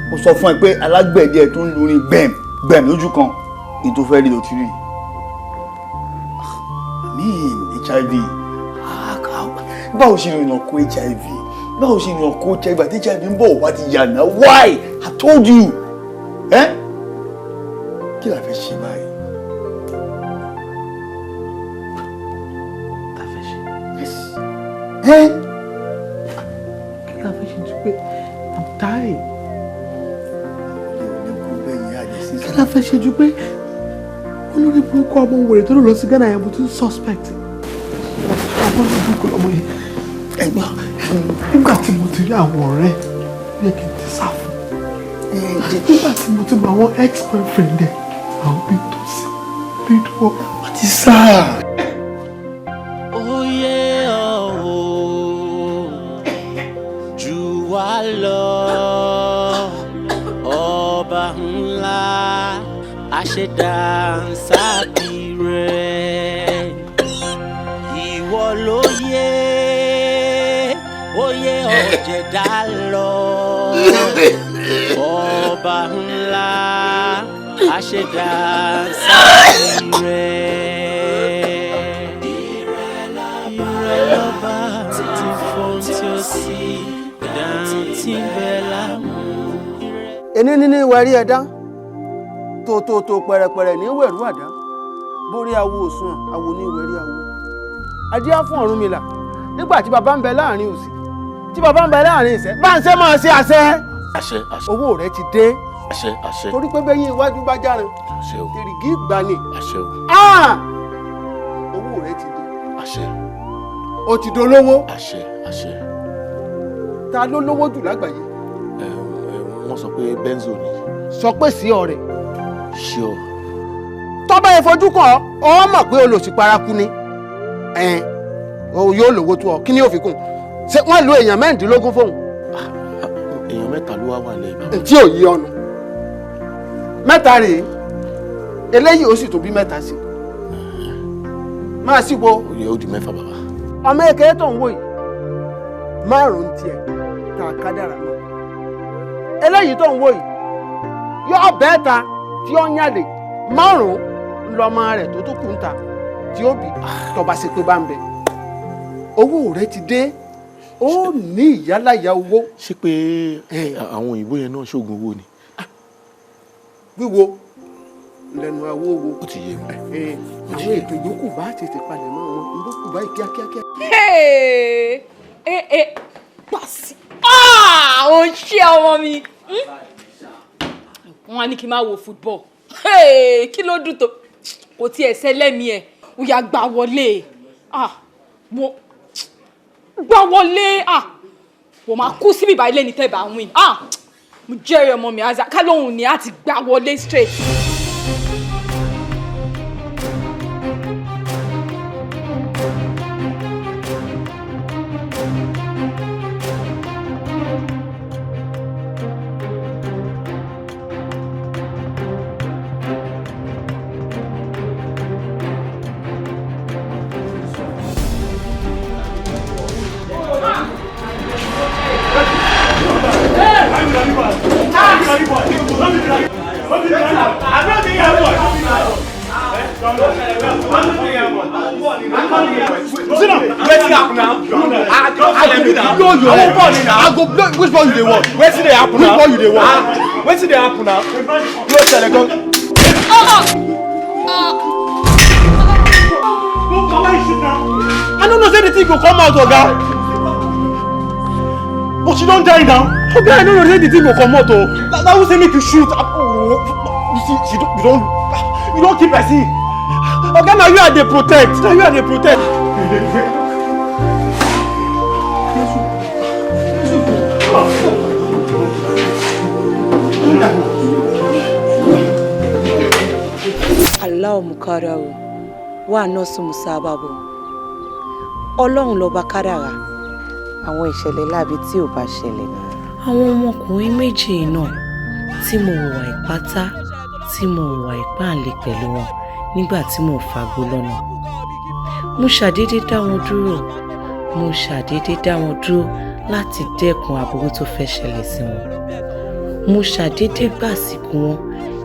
Mo sọ fún ẹ pé alágbẹ̀dẹ tó ń lórí gbẹ̀m lójú kan ní tó fẹ́ rí ló ti rí. I mean HIV. Báwo ṣe ìrìnà kó HIV? Báwo ṣe ìrìnà kó HIV àti HIV ń bọ̀ wá ti yà náà? Why? I told you. Kí la fẹ́ ṣe báyìí? Hey! I'm tired. Kí la fẹ́ ṣe jù pé olórí burúkú ọmọ wèrè tó lọ sí Ghana yẹn mo tún suspect. Ọmọ ní burúkú ọmọ yẹn. Ẹ̀gbọ́n nígbà tí mo ti rí àwọn ọ̀rẹ́ yẹ kí n ti sá fún. Nígbà tí mo ti mọ àwọn ex-boyfriend ẹ̀ àwọn bíi tó sí bíi tó wọ́n ti sá. Àṣedáǹsákì rẹ̀ ìwọ ló yé ọ̀jẹ̀dá lọ ọba ńlá àṣedáǹsákì rẹ̀ ìrẹ̀lọ́ba ti fọ́n tí ó sì dáńtí bẹ́ẹ̀ lámú. Ẹni níní ìwà rí ẹ̀dá. Tó pẹ̀rẹ̀pẹ̀rẹ̀ ní wẹ̀rú àdá borí awo òsùn àwo ní ìwẹ̀rí awo adé á fún Ọ̀rúnmìlà nígbà tí bàbá ń bẹ láàrin òsì tí bàbá ń bẹ láàrin ìṣẹ́ bá ń ṣe máa ṣe àṣẹ owó rẹ ti dé torí pé bẹ́yìn iwájú bá járin èrìgì ìgbani owó rẹ ti dé o ti dolówó ta ló lówó jù lágbàáyé. Wọ́n sọ pé benzo ni. Sọ pé sí ọ̀rẹ́. Sure. Tọ́bẹ̀ ìfojú kan ọ mọ̀ pé olòṣì paraku ni yóò lówó tó ọ kí ni yóò fi kún ṣé wọ́n lo èèyàn 16 fóun. Èèyàn 3 ló wà lẹ́yìn. Tí ò yí ọnu 3 rèé eléyìí ó sì tó bí 3 sí máa sì wo. Ó di 4 bàbá. Ọmọ èké tó ń wò yìí 5 tiẹ̀ tá a kádàrà náà eléyìí tó ń wò yìí yóò bẹ́ẹ̀ ta tí ó ń yàlè 5 lọ́mọ rẹ̀ tó kù ń ta tí ó bì tọba sí pé bá ń bẹ owó rẹ ti dé ó ní ìyálàyà owó. Ṣé pé àwọn òyìnbó yẹn náà ṣoògùn owó ni. wíwo lẹ́nu àwo owó. Ó ti yé mi. àwọn ètò ìyókù bá tètè palẹ̀ mọ́ wọn ìyókù báyìí kíákíá. Pàṣẹ ó ń ṣe ọmọ mi. Wọ́n á ní kí n máa wo football. Kí ló dùn tó kò tiẹ̀ sẹ́lẹ̀mí ẹ̀ ó yá gbà wọlé gbà wọlé wọ́n máa kú síbi ìbáyìí lẹ́ni tẹ́ bá win mo jẹ́rìí ọmọ mi àzá ká lóhùn ni á ti gbà wọlé straight. blow your head. I go blow. Which one you dey want? Wetin dey happen now? Which one you dey want? Wetin dey happen now? Blow Telegon. I don't know say the thing go come out, Oga. But you don't die now. Oga, I don't know say the thing go come out. That will say make you shoot. You see, you don't keep person. Oga, now you are the protect. Now you are the protect. Allah mukarawo wa nosu musababo. Ọlọ́run ló bá kádàrá àwọn ìṣẹ̀lẹ̀ láabi tí ò bá ṣẹlẹ̀. Àwọn ọmọkùnrin méjì náà tí mo wà ìpátá tí mo wà ìpáǹlẹ̀ pẹ̀lú wọn nígbà tí mo fagbó lọ́nà. Mo ṣàdédé dá wọn dúró láti dẹ́kun aburú tó fẹ́ ṣẹlẹ̀ sí wọn. Mo ṣàdédé gbàsìkò wọn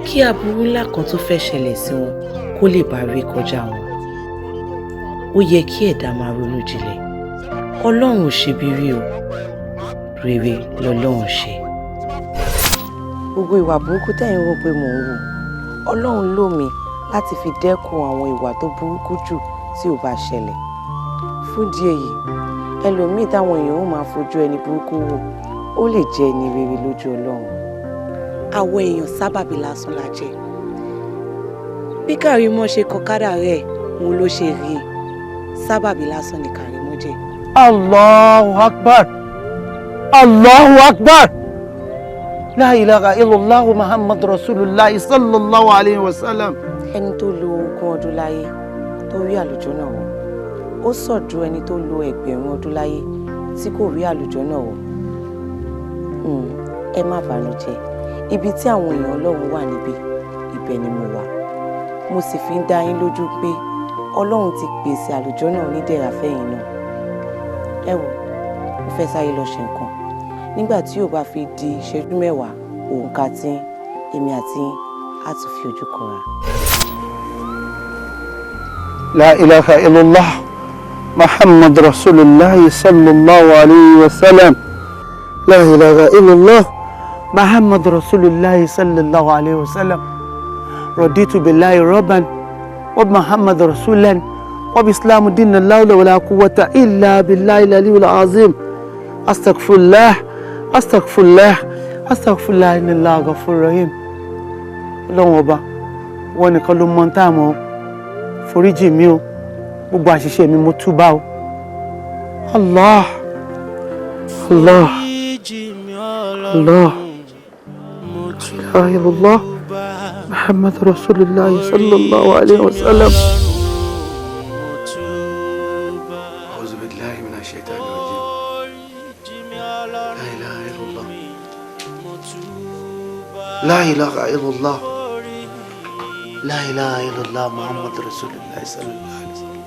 kí aburú ńlá kan tó fẹ́ ṣẹlẹ̀ sí wọn kó lè bá rí kọjá wọn. Ó yẹ kí ẹ̀dá máa ronú jinlẹ̀. Ọlọ́run ò ṣe bí rí o, rere lọ́lọ́run ṣe. Gbogbo ìwà burúkú tẹ́yin rò pé mò ń wù, Ọlọ́run lò mí láti fi dẹ́kun àwọn ìwà tó burúkú jù tí ò bá ṣẹlẹ̀. Fún ìdí èyí, ẹlòmíì táwọn èèyàn ó máa fojú ẹni burúkú wò, ó lè jẹ́ ẹni rere lójú Ọlọ́run. Àwọn èèyàn sábàbí lásán la jẹ́. Bí Kàrímọ́ ṣe kọ kádàrá rẹ̀, òun ló ṣe rí i. Sábàbí lásán ni Kàrímọ́ jẹ́. Allahu Akbar. Allahu Akbar. La ilaha illallah Muhammad Rasulullah sallallahu alayhi wa sallam. Ẹni tó lo 20 ọdún láyé tó rí àlùjànnà wọ̀, ó sàn ju ẹni tó lo 1000 ọdún láyé tí kò rí àlùjànnà wọ̀. Ẹ má bànújẹ́. Ibi tí àwọn èèyàn Ọlọ́run wà níbí, ibẹ̀ ni mo wà. Mo sì fi ń dá yín lójú pé Ọlọ́run ti pèsè àlùjànnà onídẹ̀ra fẹ́yìn náà. Ẹ wò, mo fẹ́ sáré lọ ṣe nǹkan. Nígbà tí ó bá fi di ìṣẹ́jú 10, òǹkà tí èmi àti yín á tún fi ojú kanra. La ilaha illallah Muhammad Rasulullah sallallahu alayhi wa sallam. La ilaha illallah Muhammad Rasulullah sallallahu alayhi wa sallam. Raditu billahi rabban wa Muhammad rasulan wa bislam dinan la hawla wala quwwata illa billahi al-aliyyil azim. Astaghfirullah innallaha ghafurur rahim. Ọlọ́run ọba, wọ́n nìkan ló mọ̀ tá mọ̀. Foríjì mi o, gbogbo àṣìṣe mi mo túbá o. Allah La ilaha illallah Muhammad Rasulullah sallallahu alayhi wa sallam. A'udhu billahi minash shaitani rajim. La ilaha illallah. La ilaha illallah Muhammad Rasulullah sallallahu alayhi wa sallam.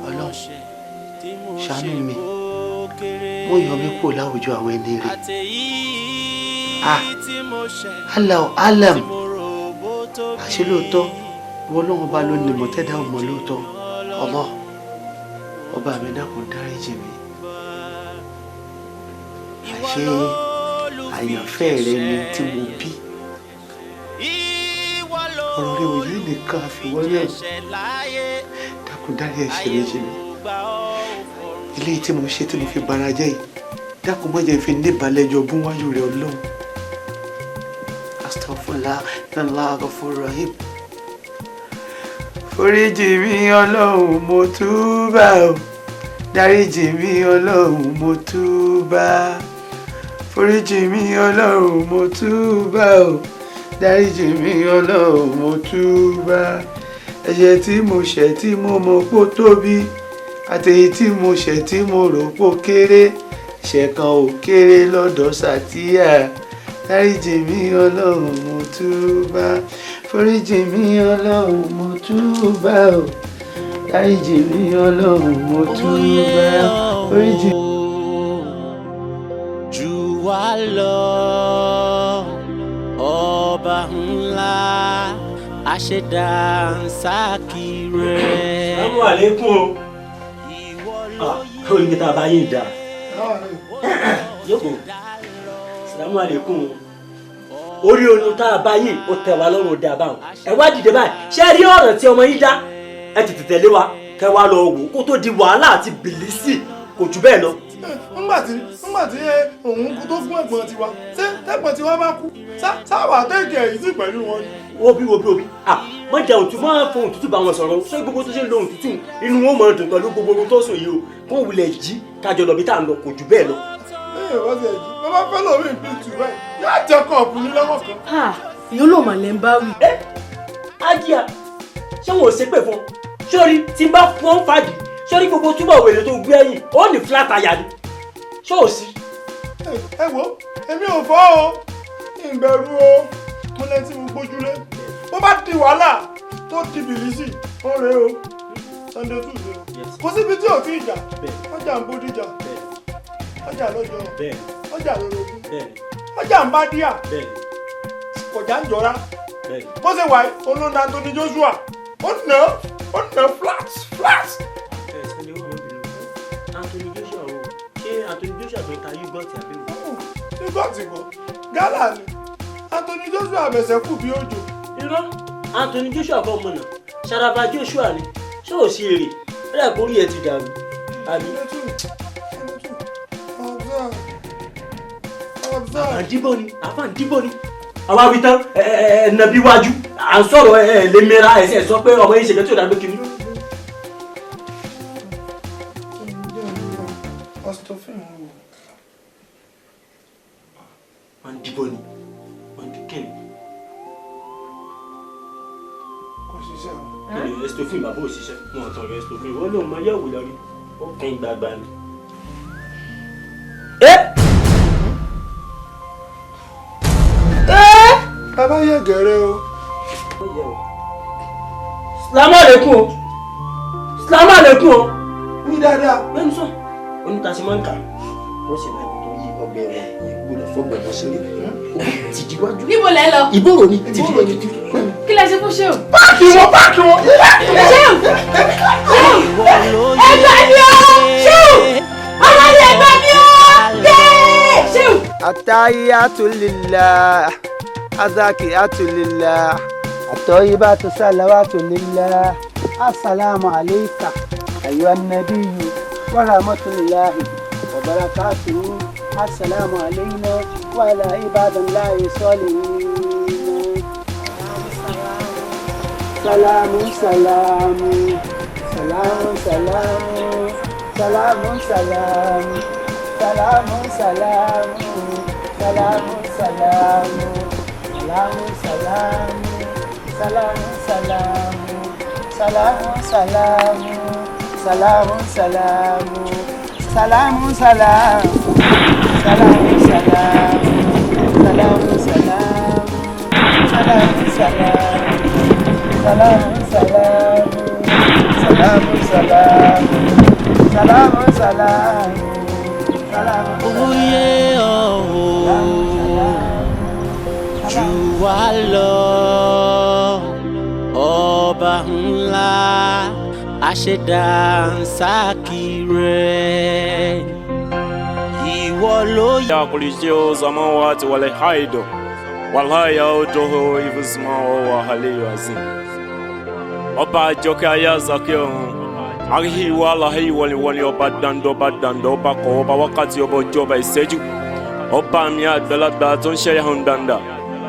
Ọlọ́run, ṣàánú mi, mo yọ mí kúrò láwùjọ àwọn ẹni rẹ̀. Allahu alam, àṣé lóòótọ́ ìwọ Ọlọ́run bá ló ní mọ̀tẹ́dá ọmọ lóòótọ́. Allah, ọba mi dákun dáríjì mi. Àṣé àyànfẹ́ rẹ ni tí mo bí. Ọ̀rọ̀ rẹ ò yé nìkan àfiwọ́ náà. Dákun dárí ẹ̀ṣẹ̀ mi jì mí. Ilé tí mo ṣe tí mo fi bara jẹ́ yìí, dákun má jẹ́ fi níbalẹ̀jọ bún wájú rẹ̀ Ọlọ́run. Astaghfirullah innallaha ghafurur rahim. Foríjì mi Ọlọ́run mo túbà o. Dáríjì mi Ọlọ́run mo túbà. Foríjì mi Ọlọ́run mo túbà o. Dáríjì mi Ọlọ́run mo túbà. Ẹ̀ṣẹ̀ tí mo ṣẹ̀ tí mo mọ̀ pó tóbi, àtèyí tí mo ṣẹ̀ tí mo rò pó kéré, ṣẹ̀kan ò kéré lọ́dọ̀ Sàtíyà. Dáríjì mi Ọlọ́run mo túbà. Foríjì mi Ọlọ́run mo túbà o. Dáríjì mi Ọlọ́run mo túbà. Foríjì. Jù wá lọ ọba ńlá àṣẹdáńsákì rẹ̀. Assalamu alaikum o. orí kí tá a bá yín dà. Yóò Assalamu alaikum. Orí oyún tá a bá yín ó tẹ̀ wá lọ́rùn dà báwọn. Ẹ wá dìde báyìí ṣé rí ọ̀rọ̀ tí ọmọ yín dá ẹ tètè tẹ̀lé wa kẹ́ wá lọ wò kó tó di wàhálà àti bìlísì kò jù bẹ́ẹ̀ lọ. Nígbà tí òun kú tó fún ẹ̀gbọ́n tiwa ṣé tẹ́gbọ́n tiwa bá kú sáwà tẹ́gẹ̀ èyí sì pẹ̀lú wọn ni. Wobi má jà òtún má fọ òtútù bá wọn sọ̀rọ̀ ṣé gbogbo tó ṣe ń lo òtútù inú wọn mọ̀ dùn pẹ̀lú gbogbo ohun tó sùn yìí o kó wulẹ̀ jí kájọ lọ bí tá à ń lọ kò jù bẹ́ẹ̀ lọ. Wọ́n ti ẹ̀ jí bàbá fẹ́ lómi ìpìtù báyìí yóò jẹ́ kọ́ọ̀pù ní lọ́wọ́ kan. ìyó ló mà lẹ́ ń bá wí. Ájíà ṣé wọn ò ṣe pè fún sórí tí n bá fún ọ́n fàdí sórí gbogbo túbọ̀ wèrè tó gbé ẹ̀yìn ó ní flat àyà ni ṣé ò sí. Ẹ wo èmi ò fọ́ o ìbẹ̀rù o mo lẹ́ tí mo gbójúlé bó bá di wàhálà tó di bìlísì ó rèé o Sunday Tuesday o kò síbi tí ò tí ì jà ọjà ń Bódìjà ọjà lọ́jọ́ ọjà lórogún ọjà ń Bádíà kọjá ń Jọra bó ṣe wà olóńdà Anthony Joshua ó nà flat. Anthony Joshua o ṣé Anthony Joshua tó ta yúgọ̀tì àbí o. yúgọ̀tì kọ gálà ni Anthony Joshua bẹ̀sẹ̀ kù bí òjò. Irọ́ Anthony Joshua kọ́ ọmọ náà Ṣaraba Joshua ni ṣé ò sí èrè ẹ̀rẹ́ kórìí ẹ̀ ti dàrú àbí. àfàǹdíbò ni àwa wí tán ẹ̀ẹ́nàbí wájú à ń sọ̀rọ̀ lè mẹ́ra ẹ̀sẹ̀ sọ pé ọmọ yìí ṣègbè tí ò dá lókè ní. àǹdíbò ni àǹdíkẹ́ni. kò ṣiṣẹ́ o. kí ni estofin bàbá ò ṣiṣẹ́ wọn ò tàn rẹ estofin wọ́n lóun máa yẹ̀wò lórí ó kẹ́yìn gbàgbà ni. Bàbá yẹ gẹ̀rẹ́ o. Salamu alaikum o. Salamu alaikum o. Ní dáadáa. Bẹ́ẹ̀ni sọ. Oníta sí máa ń kà. Wọ́n sì máa ń tó yí ọgbẹ́ wọn ìgbóná fọ́gbẹ́ wọn ṣeré. Ti diwájú. Níbo lẹ lọ? Ìbòrò ni ti diwájú. Kí lẹ ṣe fún ṣéun? Páàkì wọn. ṣéun. Ẹgbẹ́ ni ó. Ṣéun. Ọlọ́dẹ ẹgbẹ́ ni ó. Ṣéun. Attahiyatu lillah. Azakiyatu lillah. At-tayyibatu salawatu lillah. Assalamu alayka ayyuhan nabiyyu wa rahmatullahi wa barakatuhu. Assalamu alayna wa ala ibadillahi salihin. Salamun salamun. Salamun salamun. Salamun salamun. Salamun salamun. Salamun salamun. Salamun salamun. Salamun salamun. Salamun salamun. Salamun salamun. Salamun salamun. Salamun salamun. Salamun salamun. Salamun salamun. Salamun salamun. Salamun salamun. Salamun salamun. Oye jù wá lọ ọba ńlá àṣẹdànsákì rẹ̀ ìwọ ló yà kùrìṣẹ samawati wal haido wàláyà ọdọọhọ ìfúsùmọ wàhálẹ yọsìn ọba àjọkẹ́ ayé àzàkẹ́ ọ̀hún àríhìwá aláhìwọlìwọlì ọba dandọ ọba kọ ọba wákàtí ọba ọjọ́ ọba ìṣẹ́jú ọba mi àgbàlagbà tó ń ṣẹ́yà hàn dáńdá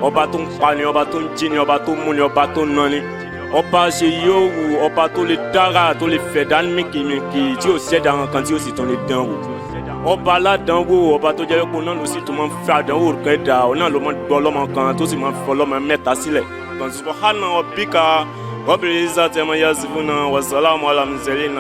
ọba tó ń pani ọba tó ń jíni ọba tó ń múni ọba tó ń nani ọba ṣe yóò wù ọba tó lè dára tó lè fẹ̀dá mímìkì tí ò ṣẹ̀dá kankan tí ó sì tán lè dán wò ọba aládánwò ọba tó jẹ́ pé náà ló sì tún máa ń fẹ́ àdánwò kẹ́dà náà ló máa ń gbọ́ ọlọ́mọ kan tó sì máa ń fọ ọlọ́mọ mẹ́ta sílẹ̀ subhana rabbika rabbil izzati amma yasifuna wa salamun ala mursalin.